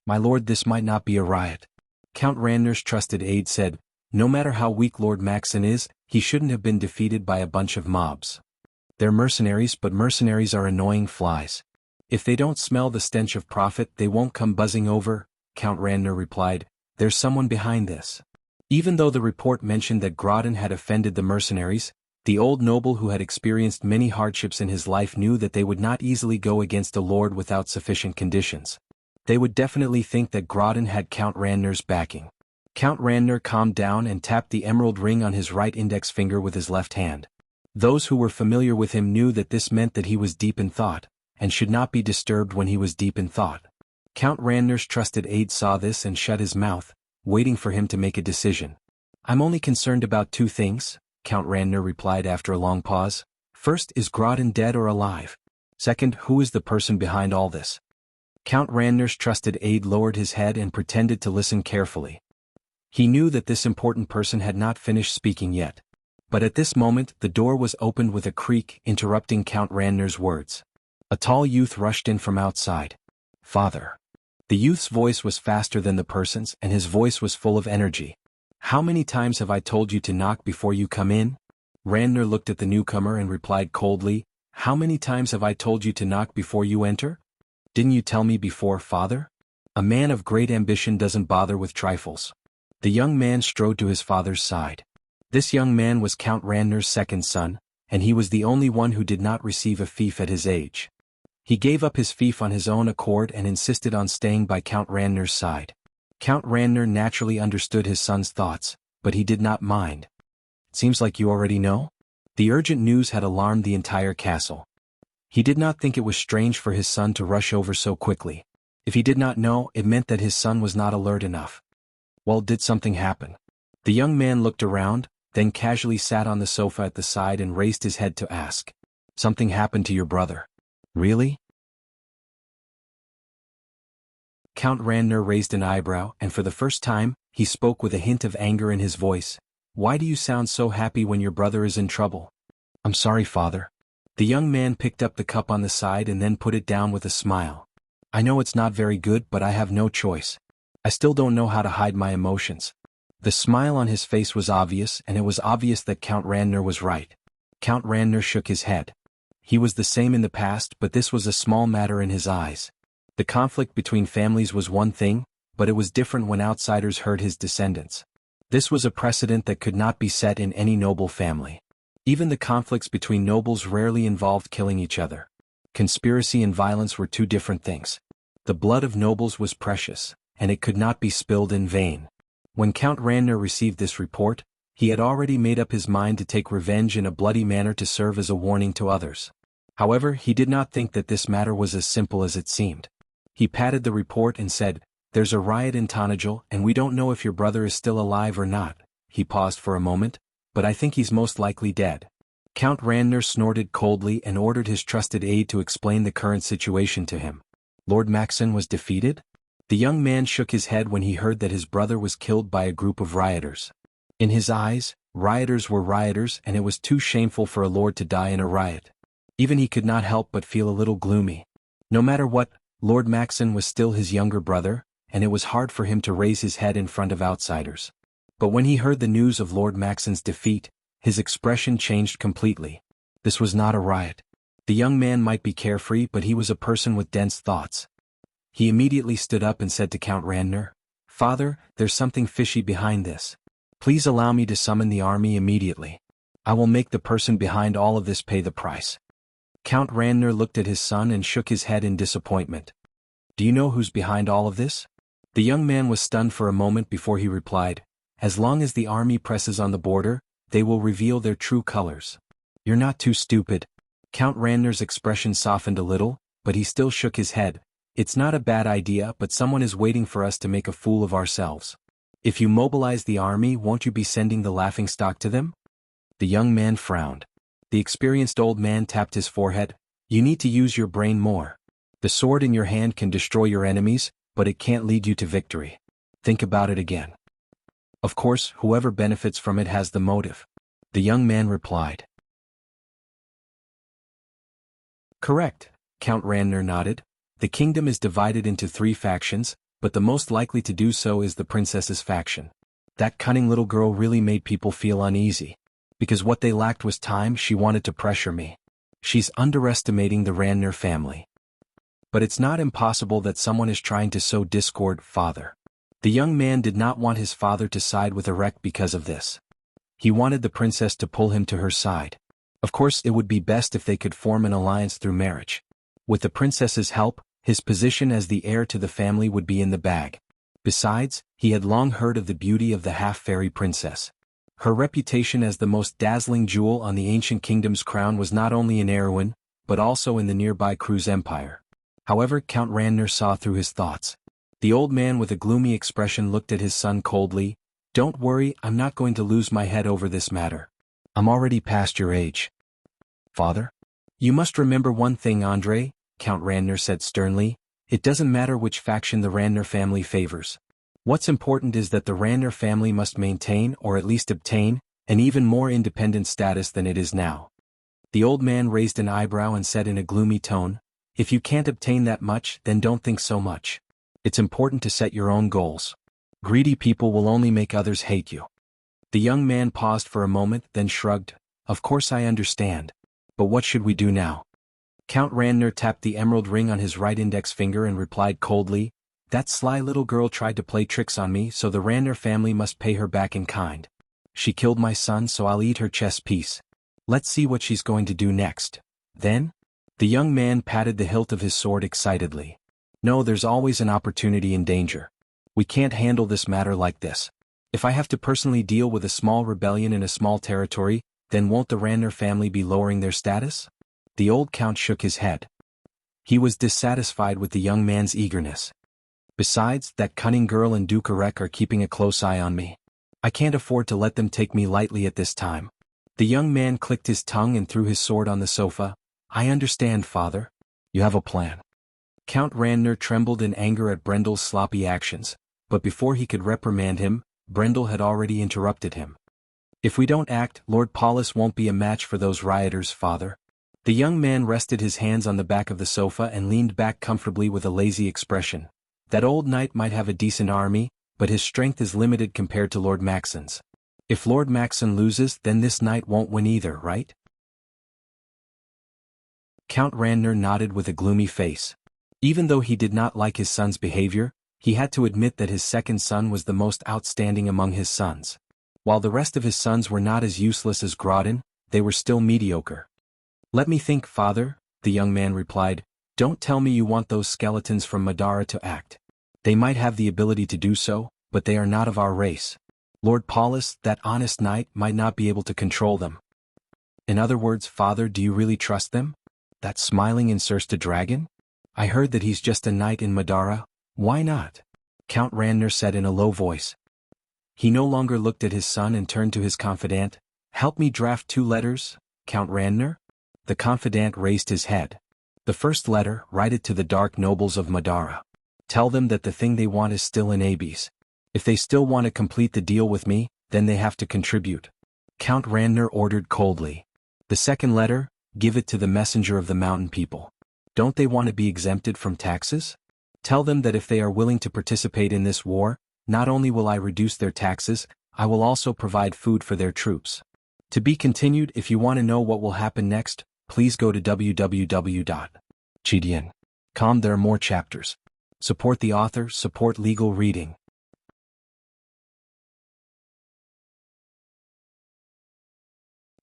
My lord, this might not be a riot. Count Randner's trusted aide said, no matter how weak Lord Maxon is, he shouldn't have been defeated by a bunch of mobs. They're mercenaries, but mercenaries are annoying flies. If they don't smell the stench of profit, they won't come buzzing over, Count Randner replied. There's someone behind this. Even though the report mentioned that Grodin had offended the mercenaries, the old noble who had experienced many hardships in his life knew that they would not easily go against a lord without sufficient conditions. They would definitely think that Grodin had Count Randner's backing. Count Randner calmed down and tapped the emerald ring on his right index finger with his left hand. Those who were familiar with him knew that this meant that he was deep in thought, and should not be disturbed when he was deep in thought. Count Randner's trusted aide saw this and shut his mouth, waiting for him to make a decision. I'm only concerned about two things, Count Randner replied after a long pause. First, is Grodin dead or alive? Second, who is the person behind all this? Count Randner's trusted aide lowered his head and pretended to listen carefully. He knew that this important person had not finished speaking yet. But at this moment the door was opened with a creak, interrupting Count Randner's words. A tall youth rushed in from outside. Father. The youth's voice was faster than the person's and his voice was full of energy. How many times have I told you to knock before you come in? Randner looked at the newcomer and replied coldly, How many times have I told you to knock before you enter? Didn't you tell me before, father? A man of great ambition doesn't bother with trifles. The young man strode to his father's side. This young man was Count Randner's second son, and he was the only one who did not receive a fief at his age. He gave up his fief on his own accord and insisted on staying by Count Randner's side. Count Randner naturally understood his son's thoughts, but he did not mind. Seems like you already know? The urgent news had alarmed the entire castle. He did not think it was strange for his son to rush over so quickly. If he did not know, it meant that his son was not alert enough. Well, did something happen? The young man looked around, then casually sat on the sofa at the side and raised his head to ask. Something happened to your brother. Really? Count Randner raised an eyebrow, and for the first time, he spoke with a hint of anger in his voice. Why do you sound so happy when your brother is in trouble? I'm sorry, father. The young man picked up the cup on the side and then put it down with a smile. I know it's not very good, but I have no choice. I still don't know how to hide my emotions. The smile on his face was obvious, and it was obvious that Count Randner was right. Count Randner shook his head. He was the same in the past, but this was a small matter in his eyes. The conflict between families was one thing, but it was different when outsiders hurt his descendants. This was a precedent that could not be set in any noble family. Even the conflicts between nobles rarely involved killing each other. Conspiracy and violence were two different things. The blood of nobles was precious, and it could not be spilled in vain. When Count Randner received this report, he had already made up his mind to take revenge in a bloody manner to serve as a warning to others. However, he did not think that this matter was as simple as it seemed. He patted the report and said, There's a riot in Tonagel, and we don't know if your brother is still alive or not. He paused for a moment, but I think he's most likely dead. Count Randner snorted coldly and ordered his trusted aide to explain the current situation to him. Lord Maxon was defeated? The young man shook his head when he heard that his brother was killed by a group of rioters. In his eyes, rioters were rioters, and it was too shameful for a lord to die in a riot. Even he could not help but feel a little gloomy. No matter what, Lord Maxon was still his younger brother, and it was hard for him to raise his head in front of outsiders. But when he heard the news of Lord Maxon's defeat, his expression changed completely. This was not a riot. The young man might be carefree, but he was a person with dense thoughts. He immediately stood up and said to Count Randner, Father, there's something fishy behind this. Please allow me to summon the army immediately. I will make the person behind all of this pay the price. Count Randner looked at his son and shook his head in disappointment. Do you know who's behind all of this? The young man was stunned for a moment before he replied, As long as the army presses on the border, they will reveal their true colors. You're not too stupid. Count Randner's expression softened a little, but he still shook his head. It's not a bad idea, but someone is waiting for us to make a fool of ourselves. If you mobilize the army, won't you be sending the laughingstock to them? The young man frowned. The experienced old man tapped his forehead. You need to use your brain more. The sword in your hand can destroy your enemies, but it can't lead you to victory. Think about it again. Of course, whoever benefits from it has the motive. The young man replied. Correct, Count Randner nodded. The kingdom is divided into 3 factions, but the most likely to do so is the princess's faction. That cunning little girl really made people feel uneasy. Because what they lacked was time, she wanted to pressure me. She's underestimating the Randner family. But it's not impossible that someone is trying to sow discord, father. The young man did not want his father to side with Erek because of this. He wanted the princess to pull him to her side. Of course, it would be best if they could form an alliance through marriage. With the princess's help, his position as the heir to the family would be in the bag. Besides, he had long heard of the beauty of the half-fairy princess. Her reputation as the most dazzling jewel on the ancient kingdom's crown was not only in Erewhon, but also in the nearby Cruz Empire. However, Count Randner saw through his thoughts. The old man with a gloomy expression looked at his son coldly. Don't worry, I'm not going to lose my head over this matter. I'm already past your age. Father? You must remember one thing, Andre, Count Randner said sternly. It doesn't matter which faction the Randner family favors. What's important is that the Randner family must maintain, or at least obtain, an even more independent status than it is now. The old man raised an eyebrow and said in a gloomy tone, If you can't obtain that much, then don't think so much. It's important to set your own goals. Greedy people will only make others hate you. The young man paused for a moment, then shrugged. Of course I understand. But what should we do now? Count Randner tapped the emerald ring on his right index finger and replied coldly, That sly little girl tried to play tricks on me, so the Randner family must pay her back in kind. She killed my son, so I'll eat her chess piece. Let's see what she's going to do next. Then? The young man patted the hilt of his sword excitedly. No, there's always an opportunity in danger. We can't handle this matter like this. If I have to personally deal with a small rebellion in a small territory, then won't the Randner family be lowering their status? The old count shook his head. He was dissatisfied with the young man's eagerness. Besides, that cunning girl and Duke Erek are keeping a close eye on me. I can't afford to let them take me lightly at this time. The young man clicked his tongue and threw his sword on the sofa. I understand, father. You have a plan. Count Randner trembled in anger at Brendel's sloppy actions, but before he could reprimand him, Brendel had already interrupted him. If we don't act, Lord Paulus won't be a match for those rioters, father. The young man rested his hands on the back of the sofa and leaned back comfortably with a lazy expression. That old knight might have a decent army, but his strength is limited compared to Lord Maxon's. If Lord Maxon loses, then this knight won't win either, right? Count Randner nodded with a gloomy face. Even though he did not like his son's behavior, he had to admit that his second son was the most outstanding among his sons. While the rest of his sons were not as useless as Grodin, they were still mediocre. Let me think, father, the young man replied. Don't tell me you want those skeletons from Madara to act. They might have the ability to do so, but they are not of our race. Lord Paulus, that honest knight, might not be able to control them. In other words, father, do you really trust them? That smiling Insursta dragon? I heard that he's just a knight in Madara. Why not? Count Randner said in a low voice. He no longer looked at his son and turned to his confidant. Help me draft 2 letters, Count Randner? The confidant raised his head. The first letter, write it to the dark nobles of Madara. Tell them that the thing they want is still in Abes. If they still want to complete the deal with me, then they have to contribute. Count Randner ordered coldly. The second letter, give it to the messenger of the mountain people. Don't they want to be exempted from taxes? Tell them that if they are willing to participate in this war, not only will I reduce their taxes, I will also provide food for their troops. To be continued. If you want to know what will happen next, please go to www.gdn.com. There are more chapters. Support the author, support legal reading.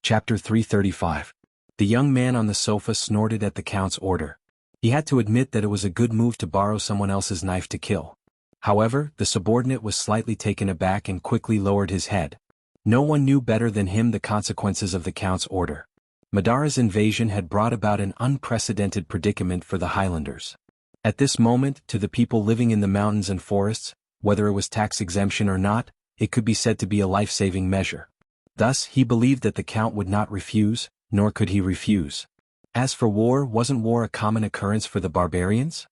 Chapter 335. The young man on the sofa snorted at the count's order. He had to admit that it was a good move to borrow someone else's knife to kill. However, the subordinate was slightly taken aback and quickly lowered his head. No one knew better than him the consequences of the count's order. Madara's invasion had brought about an unprecedented predicament for the Highlanders. At this moment, to the people living in the mountains and forests, whether it was tax exemption or not, it could be said to be a life-saving measure. Thus, he believed that the count would not refuse, nor could he refuse. As for war, wasn't war a common occurrence for the barbarians?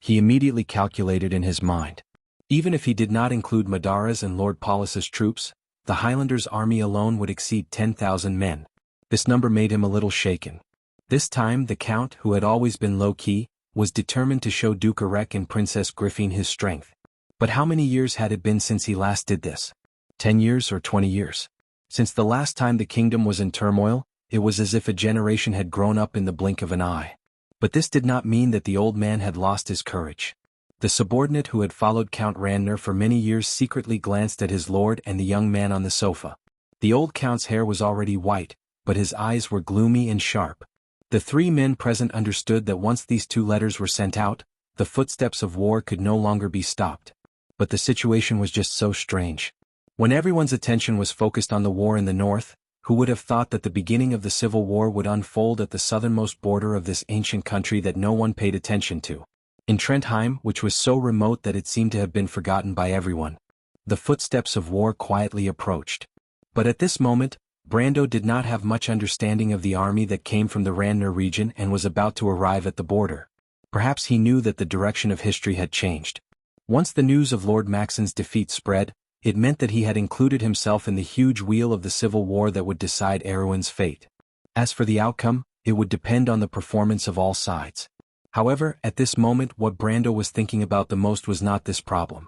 He immediately calculated in his mind. Even if he did not include Madara's and Lord Paulus's troops, the Highlanders' army alone would exceed 10,000 men. This number made him a little shaken. This time the Count, who had always been low-key, was determined to show Duke Erek and Princess Griffine his strength. But how many years had it been since he last did this? 10 years or 20 years? Since the last time the kingdom was in turmoil, it was as if a generation had grown up in the blink of an eye. But this did not mean that the old man had lost his courage. The subordinate who had followed Count Randner for many years secretly glanced at his lord and the young man on the sofa. The old count's hair was already white, but his eyes were gloomy and sharp. The three men present understood that once these two letters were sent out, the footsteps of war could no longer be stopped. But the situation was just so strange. When everyone's attention was focused on the war in the north, who would have thought that the beginning of the civil war would unfold at the southernmost border of this ancient country that no one paid attention to? In Trentheim, which was so remote that it seemed to have been forgotten by everyone, the footsteps of war quietly approached. But at this moment, Brando did not have much understanding of the army that came from the Randner region and was about to arrive at the border. Perhaps he knew that the direction of history had changed. Once the news of Lord Maxon's defeat spread, it meant that he had included himself in the huge wheel of the civil war that would decide Erwin's fate. As for the outcome, it would depend on the performance of all sides. However, at this moment what Brando was thinking about the most was not this problem.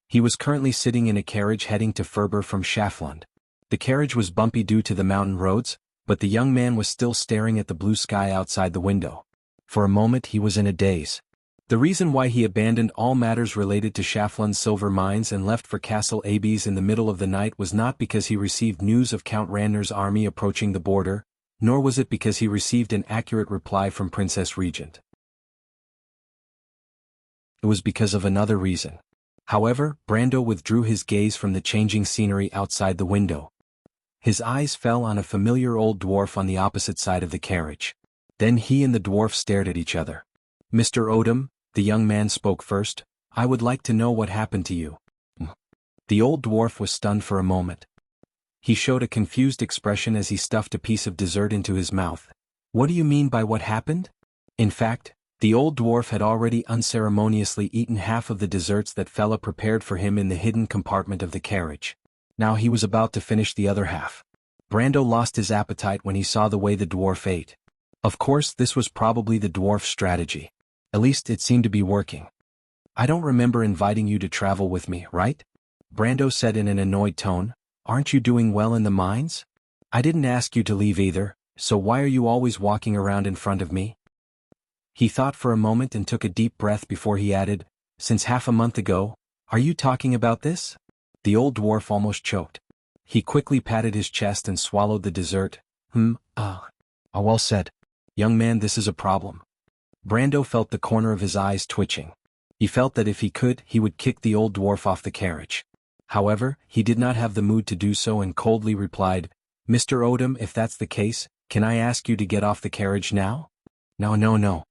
He was currently sitting in a carriage heading to Furber from Schaflund. The carriage was bumpy due to the mountain roads, but the young man was still staring at the blue sky outside the window. For a moment he was in a daze. The reason why he abandoned all matters related to Schaflund's silver mines and left for Castle Abies in the middle of the night was not because he received news of Count Randner's army approaching the border, nor was it because he received an accurate reply from Princess Regent. It was because of another reason. However, Brando withdrew his gaze from the changing scenery outside the window. His eyes fell on a familiar old dwarf on the opposite side of the carriage. Then he and the dwarf stared at each other. "Mr. Odom," the young man spoke first, "I would like to know what happened to you." The old dwarf was stunned for a moment. He showed a confused expression as he stuffed a piece of dessert into his mouth. "What do you mean by what happened?" In fact, the old dwarf had already unceremoniously eaten half of the desserts that Fela prepared for him in the hidden compartment of the carriage. Now he was about to finish the other half. Brando lost his appetite when he saw the way the dwarf ate. Of course, this was probably the dwarf's strategy. At least it seemed to be working. "I don't remember inviting you to travel with me, right?" Brando said in an annoyed tone. "Aren't you doing well in the mines? I didn't ask you to leave either, so why are you always walking around in front of me?" He thought for a moment and took a deep breath before he added, "Since half a month ago, are you talking about this?" The old dwarf almost choked. He quickly patted his chest and swallowed the dessert. Well said. Young man, this is a problem." Brando felt the corner of his eyes twitching. He felt that if he could, he would kick the old dwarf off the carriage. However, he did not have the mood to do so and coldly replied, "Mr. Odom, if that's the case, can I ask you to get off the carriage now?" No.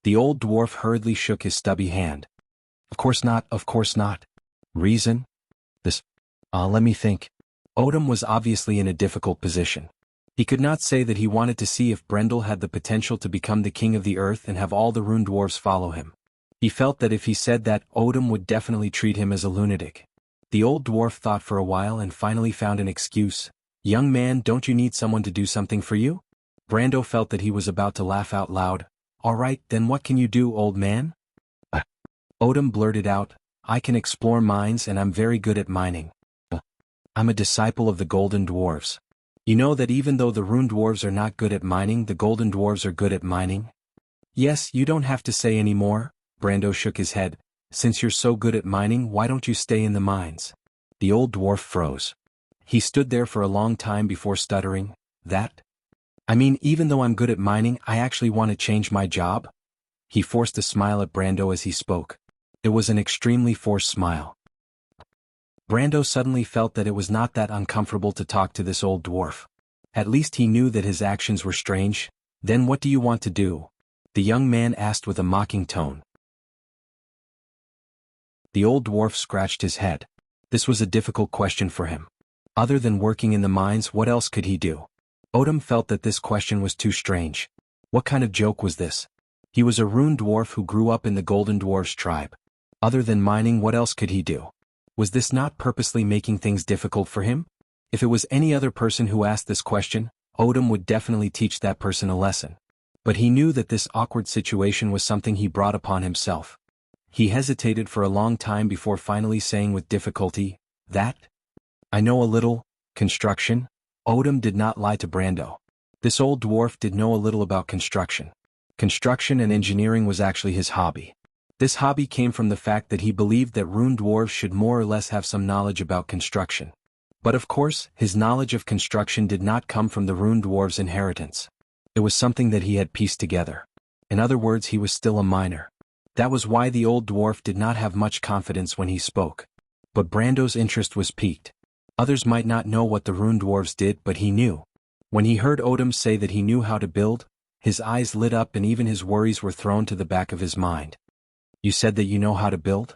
The old dwarf hurriedly shook his stubby hand. Of course not. Reason? Let me think. Odom was obviously in a difficult position. He could not say that he wanted to see if Brendel had the potential to become the king of the earth and have all the rune dwarves follow him. He felt that if he said that, Odom would definitely treat him as a lunatic. The old dwarf thought for a while and finally found an excuse. "Young man, don't you need someone to do something for you?" Brando felt that he was about to laugh out loud. "All right, then what can you do, old man?" Odom blurted out, "I can explore mines and I'm very good at mining. I'm a disciple of the golden dwarves. You know that even though the rune dwarves are not good at mining, the golden dwarves are good at mining?" "Yes, you don't have to say any more." Brando shook his head. "Since you're so good at mining, why don't you stay in the mines?" The old dwarf froze. He stood there for a long time before stuttering, Even though I'm good at mining, I actually want to change my job?" He forced a smile at Brando as he spoke. It was an extremely forced smile. Brando suddenly felt that it was not that uncomfortable to talk to this old dwarf. At least he knew that his actions were strange. "Then what do you want to do?" the young man asked with a mocking tone. The old dwarf scratched his head. This was a difficult question for him. Other than working in the mines, what else could he do? Odom felt that this question was too strange. What kind of joke was this? He was a rune dwarf who grew up in the Golden Dwarfs tribe. Other than mining, what else could he do? Was this not purposely making things difficult for him? If it was any other person who asked this question, Odom would definitely teach that person a lesson. But he knew that this awkward situation was something he brought upon himself. He hesitated for a long time before finally saying with difficulty, "That? I know a little, construction." Odom did not lie to Brando. This old dwarf did know a little about construction. Construction and engineering was actually his hobby. This hobby came from the fact that he believed that rune dwarves should more or less have some knowledge about construction. But of course, his knowledge of construction did not come from the rune dwarves' inheritance. It was something that he had pieced together. In other words, he was still a miner. That was why the old dwarf did not have much confidence when he spoke. But Brando's interest was piqued. Others might not know what the rune dwarves did, but he knew. When he heard Odom say that he knew how to build, his eyes lit up and even his worries were thrown to the back of his mind. "You said that you know how to build?"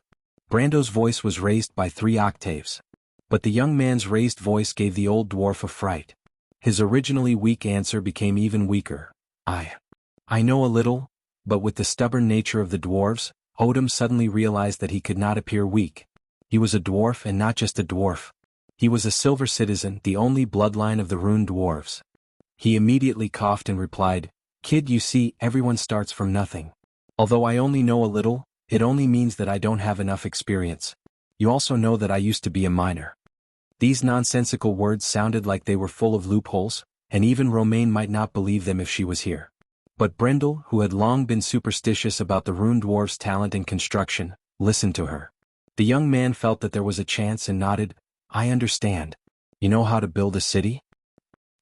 Brando's voice was raised by 3 octaves. But the young man's raised voice gave the old dwarf a fright. His originally weak answer became even weaker. I know a little," but with the stubborn nature of the dwarves, Odom suddenly realized that he could not appear weak. He was a dwarf and not just a dwarf. He was a silver citizen, the only bloodline of the rune dwarves. He immediately coughed and replied, "Kid, you see, everyone starts from nothing. Although I only know a little, it only means that I don't have enough experience. You also know that I used to be a miner." These nonsensical words sounded like they were full of loopholes, and even Romaine might not believe them if she was here. But Brendel, who had long been superstitious about the rune dwarf's talent in construction, listened to her. The young man felt that there was a chance and nodded. "I understand. You know how to build a city?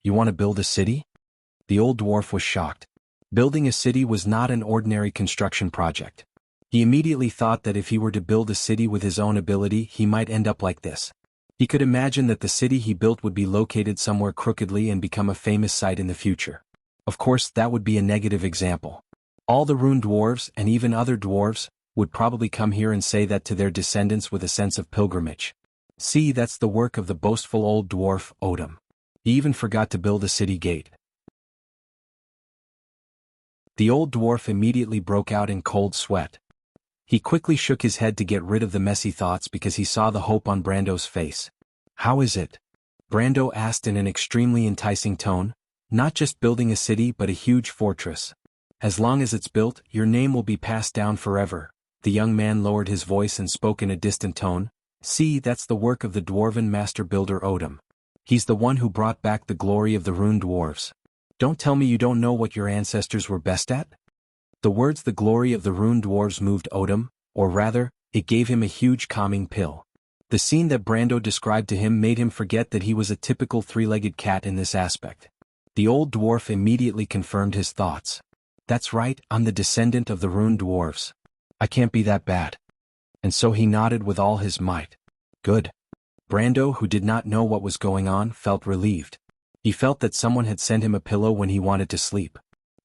You want to build a city?" The old dwarf was shocked. Building a city was not an ordinary construction project. He immediately thought that if he were to build a city with his own ability, he might end up like this. He could imagine that the city he built would be located somewhere crookedly and become a famous site in the future. Of course, that would be a negative example. All the rune dwarves, and even other dwarves, would probably come here and say that to their descendants with a sense of pilgrimage. "See, that's the work of the boastful old dwarf, Odom. He even forgot to build a city gate." The old dwarf immediately broke out in cold sweat. He quickly shook his head to get rid of the messy thoughts because he saw the hope on Brando's face. "How is it?" Brando asked in an extremely enticing tone. "Not just building a city but a huge fortress. As long as it's built, your name will be passed down forever." The young man lowered his voice and spoke in a distant tone. "See, that's the work of the dwarven master builder Odom. He's the one who brought back the glory of the rune dwarves. Don't tell me you don't know what your ancestors were best at?" The words "the glory of the rune dwarves" moved Odom, or rather, it gave him a huge calming pill. The scene that Brando described to him made him forget that he was a typical 3-legged cat in this aspect. The old dwarf immediately confirmed his thoughts. "That's right, I'm the descendant of the rune dwarves. I can't be that bad." And so he nodded with all his might. "Good." Brando, who did not know what was going on, felt relieved. He felt that someone had sent him a pillow when he wanted to sleep.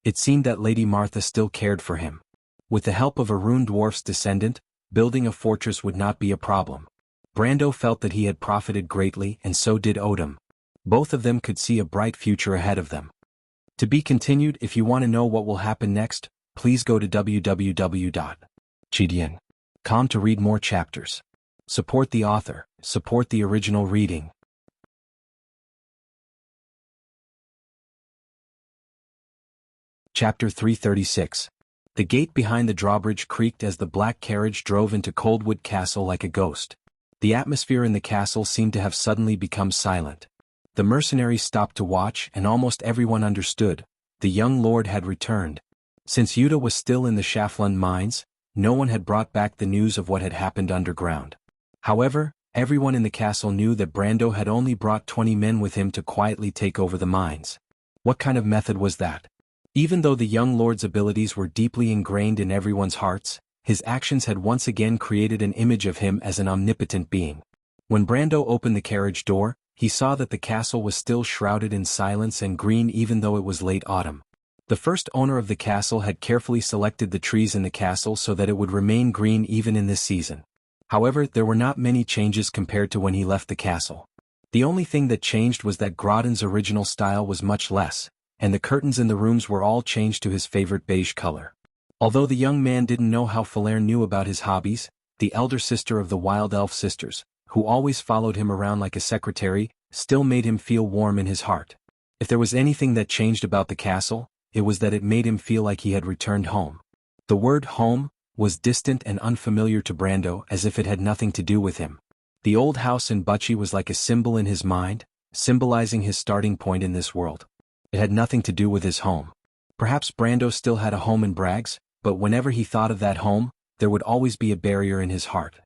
It seemed that Lady Martha still cared for him. With the help of a rune dwarf's descendant, building a fortress would not be a problem. Brando felt that he had profited greatly, and so did Odom. Both of them could see a bright future ahead of them. To be continued. If you want to know what will happen next, please go to www.chidian.com to read more chapters. Support the author, support the original reading. Chapter 336. The gate behind the drawbridge creaked as the black carriage drove into Coldwood Castle like a ghost. The atmosphere in the castle seemed to have suddenly become silent. The mercenaries stopped to watch, and almost everyone understood. The young lord had returned. Since Yuta was still in the Shaflund mines, no one had brought back the news of what had happened underground. However, everyone in the castle knew that Brando had only brought 20 men with him to quietly take over the mines. What kind of method was that? Even though the young lord's abilities were deeply ingrained in everyone's hearts, his actions had once again created an image of him as an omnipotent being. When Brando opened the carriage door, he saw that the castle was still shrouded in silence and green even though it was late autumn. The first owner of the castle had carefully selected the trees in the castle so that it would remain green even in this season. However, there were not many changes compared to when he left the castle. The only thing that changed was that Grodin's original style was much less, and the curtains in the rooms were all changed to his favorite beige color. Although the young man didn't know how Falerne knew about his hobbies, the elder sister of the wild elf sisters, who always followed him around like a secretary, still made him feel warm in his heart. If there was anything that changed about the castle, it was that it made him feel like he had returned home. The word home was distant and unfamiliar to Brando, as if it had nothing to do with him. The old house in Bucci was like a symbol in his mind, symbolizing his starting point in this world. It had nothing to do with his home. Perhaps Brando still had a home in Bragg's, but whenever he thought of that home, there would always be a barrier in his heart.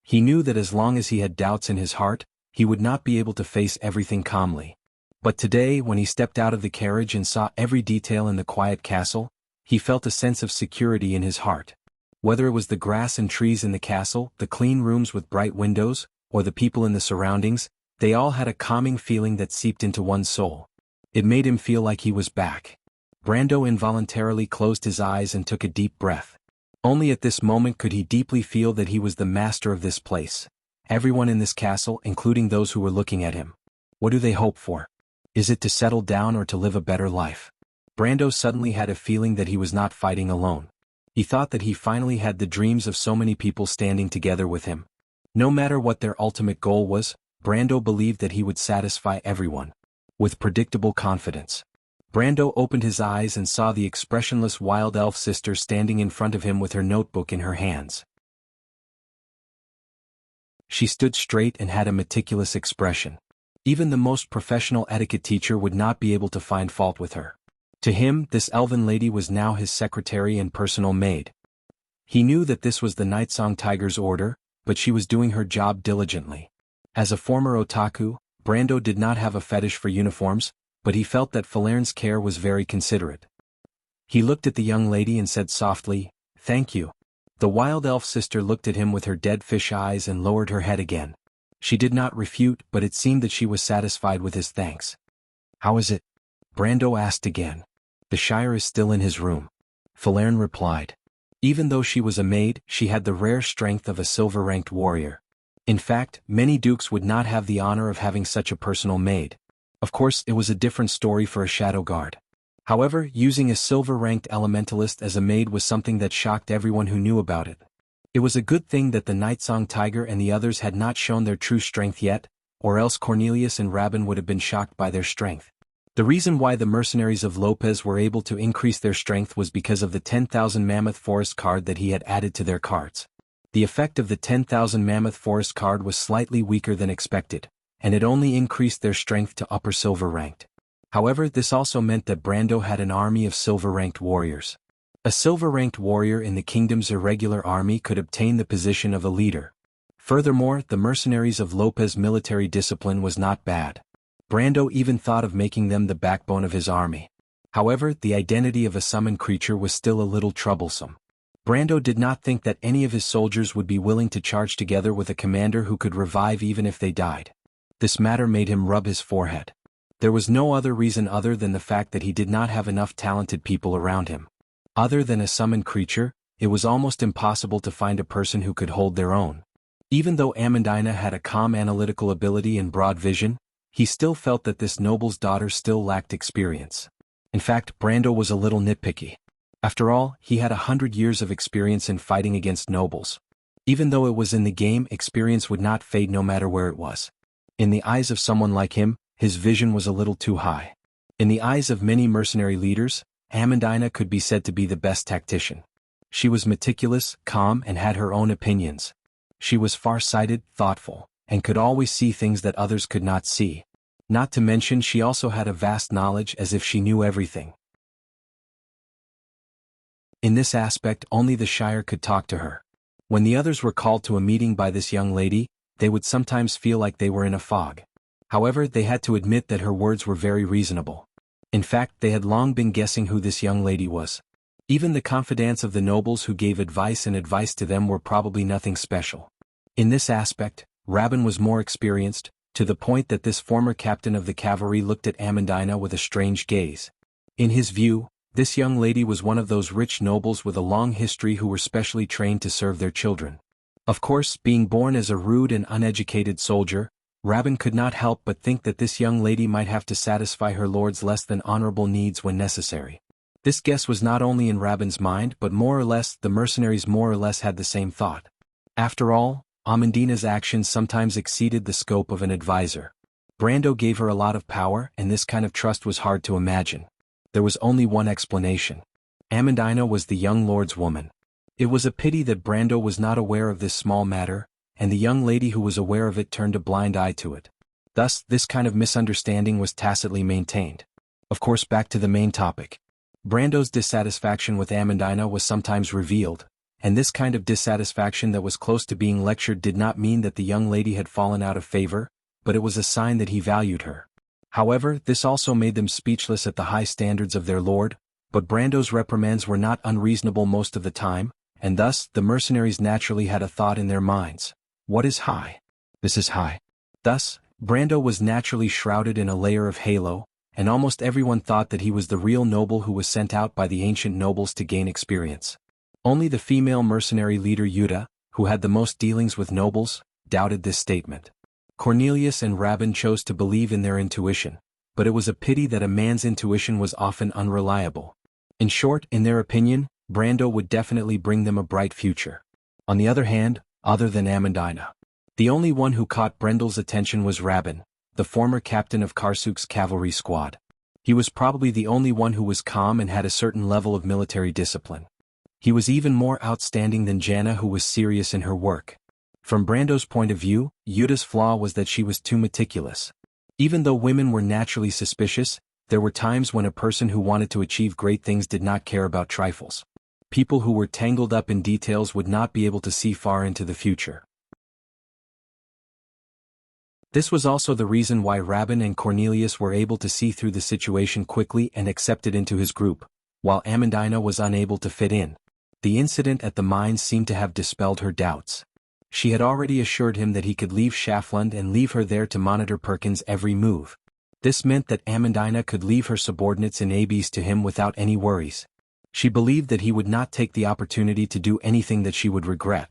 He knew that as long as he had doubts in his heart, he would not be able to face everything calmly. But today, when he stepped out of the carriage and saw every detail in the quiet castle, he felt a sense of security in his heart. Whether it was the grass and trees in the castle, the clean rooms with bright windows, or the people in the surroundings, they all had a calming feeling that seeped into one's soul. It made him feel like he was back. Brando involuntarily closed his eyes and took a deep breath. Only at this moment could he deeply feel that he was the master of this place. Everyone in this castle, including those who were looking at him. What do they hope for? Is it to settle down or to live a better life? Brando suddenly had a feeling that he was not fighting alone. He thought that he finally had the dreams of so many people standing together with him. No matter what their ultimate goal was, Brando believed that he would satisfy everyone. With predictable confidence. Brando opened his eyes and saw the expressionless wild elf sister standing in front of him with her notebook in her hands. She stood straight and had a meticulous expression. Even the most professional etiquette teacher would not be able to find fault with her. To him, this elven lady was now his secretary and personal maid. He knew that this was the Nightsong Tiger's order, but she was doing her job diligently. As a former otaku, Brando did not have a fetish for uniforms, but he felt that Falerne's care was very considerate. He looked at the young lady and said softly, "Thank you." The wild elf sister looked at him with her dead fish eyes and lowered her head again. She did not refute, but it seemed that she was satisfied with his thanks. "How is it?" Brando asked again. "The Shire is still in his room," Falerne replied. Even though she was a maid, she had the rare strength of a silver-ranked warrior. In fact, many dukes would not have the honor of having such a personal maid. Of course, it was a different story for a shadow guard. However, using a silver-ranked elementalist as a maid was something that shocked everyone who knew about it. It was a good thing that the Nightsong Tiger and the others had not shown their true strength yet, or else Cornelius and Rabin would have been shocked by their strength. The reason why the mercenaries of Lopez were able to increase their strength was because of the 10,000 Mammoth Forest card that he had added to their cards. The effect of the 10,000 Mammoth Forest card was slightly weaker than expected, and it only increased their strength to upper silver ranked. However, this also meant that Brando had an army of silver-ranked warriors. A silver-ranked warrior in the kingdom's irregular army could obtain the position of a leader. Furthermore, the mercenaries of Lopez's military discipline was not bad. Brando even thought of making them the backbone of his army. However, the identity of a summoned creature was still a little troublesome. Brando did not think that any of his soldiers would be willing to charge together with a commander who could revive even if they died. This matter made him rub his forehead. There was no other reason other than the fact that he did not have enough talented people around him. Other than a summoned creature, it was almost impossible to find a person who could hold their own. Even though Amandina had a calm analytical ability and broad vision, he still felt that this noble's daughter still lacked experience. In fact, Brando was a little nitpicky. After all, he had 100 years of experience in fighting against nobles. Even though it was in the game, experience would not fade no matter where it was. In the eyes of someone like him, his vision was a little too high. In the eyes of many mercenary leaders, Amandina could be said to be the best tactician. She was meticulous, calm, and had her own opinions. She was far-sighted, thoughtful, and could always see things that others could not see. Not to mention she also had a vast knowledge as if she knew everything. In this aspect, only the Shire could talk to her. When the others were called to a meeting by this young lady, they would sometimes feel like they were in a fog. However, they had to admit that her words were very reasonable. In fact, they had long been guessing who this young lady was. Even the confidants of the nobles who gave advice to them were probably nothing special. In this aspect, Rabin was more experienced, to the point that this former captain of the cavalry looked at Amandina with a strange gaze. In his view, this young lady was one of those rich nobles with a long history who were specially trained to serve their children. Of course, being born as a rude and uneducated soldier, Rabin could not help but think that this young lady might have to satisfy her lord's less than honorable needs when necessary. This guess was not only in Rabin's mind but more or less the mercenaries more or less had the same thought. After all, Amandina's actions sometimes exceeded the scope of an advisor. Brando gave her a lot of power and this kind of trust was hard to imagine. There was only one explanation. Amandina was the young lord's woman. It was a pity that Brando was not aware of this small matter, and the young lady who was aware of it turned a blind eye to it. Thus, this kind of misunderstanding was tacitly maintained. Of course, back to the main topic. Brando's dissatisfaction with Amandina was sometimes revealed, and this kind of dissatisfaction that was close to being lectured did not mean that the young lady had fallen out of favor, but it was a sign that he valued her. However, this also made them speechless at the high standards of their lord, but Brando's reprimands were not unreasonable most of the time, and thus the mercenaries naturally had a thought in their minds. What is high? This is high. Thus, Brando was naturally shrouded in a layer of halo, and almost everyone thought that he was the real noble who was sent out by the ancient nobles to gain experience. Only the female mercenary leader Yuta, who had the most dealings with nobles, doubted this statement. Cornelius and Rabin chose to believe in their intuition, but it was a pity that a man's intuition was often unreliable. In short, in their opinion, Brando would definitely bring them a bright future. On the other hand, other than Amandina, the only one who caught Brendel's attention was Rabin, the former captain of Karsuk's cavalry squad. He was probably the only one who was calm and had a certain level of military discipline. He was even more outstanding than Jana, who was serious in her work. From Brando's point of view, Yuta's flaw was that she was too meticulous. Even though women were naturally suspicious, there were times when a person who wanted to achieve great things did not care about trifles. People who were tangled up in details would not be able to see far into the future. This was also the reason why Rabin and Cornelius were able to see through the situation quickly and accepted into his group, while Amandina was unable to fit in. The incident at the mines seemed to have dispelled her doubts. She had already assured him that he could leave Schaflund and leave her there to monitor Perkins' every move. This meant that Amandina could leave her subordinates in Abyss to him without any worries. She believed that he would not take the opportunity to do anything that she would regret.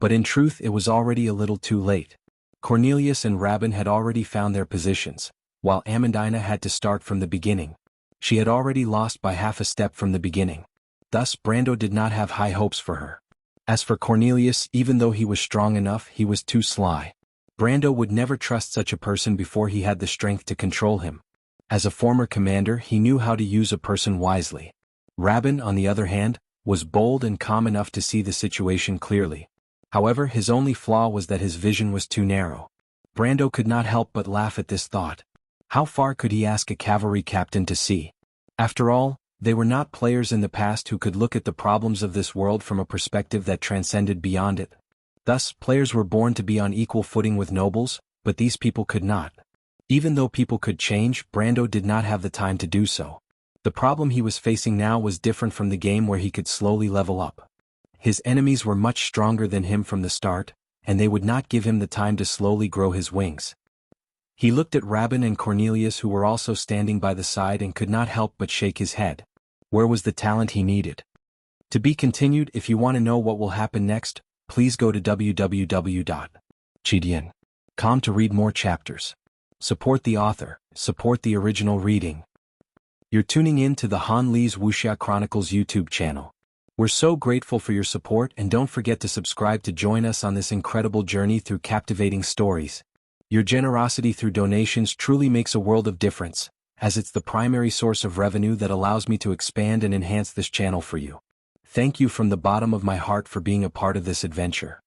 But in truth it was already a little too late. Cornelius and Rabin had already found their positions, while Amandina had to start from the beginning. She had already lost by half a step from the beginning. Thus Brando did not have high hopes for her. As for Cornelius, even though he was strong enough, he was too sly. Brando would never trust such a person before he had the strength to control him. As a former commander, he knew how to use a person wisely. Rabin, on the other hand, was bold and calm enough to see the situation clearly. However, his only flaw was that his vision was too narrow. Brando could not help but laugh at this thought. How far could he ask a cavalry captain to see? After all, they were not players in the past who could look at the problems of this world from a perspective that transcended beyond it. Thus, players were born to be on equal footing with nobles, but these people could not. Even though people could change, Brando did not have the time to do so. The problem he was facing now was different from the game where he could slowly level up. His enemies were much stronger than him from the start, and they would not give him the time to slowly grow his wings. He looked at Rabin and Cornelius, who were also standing by the side, and could not help but shake his head. Where was the talent he needed? To be continued. If you want to know what will happen next, please go to www.chidian.com to read more chapters. Support the author, support the original reading. You're tuning in to the Han Lee's Wuxia Chronicles YouTube channel. We're so grateful for your support, and don't forget to subscribe to join us on this incredible journey through captivating stories. Your generosity through donations truly makes a world of difference, as it's the primary source of revenue that allows me to expand and enhance this channel for you. Thank you from the bottom of my heart for being a part of this adventure.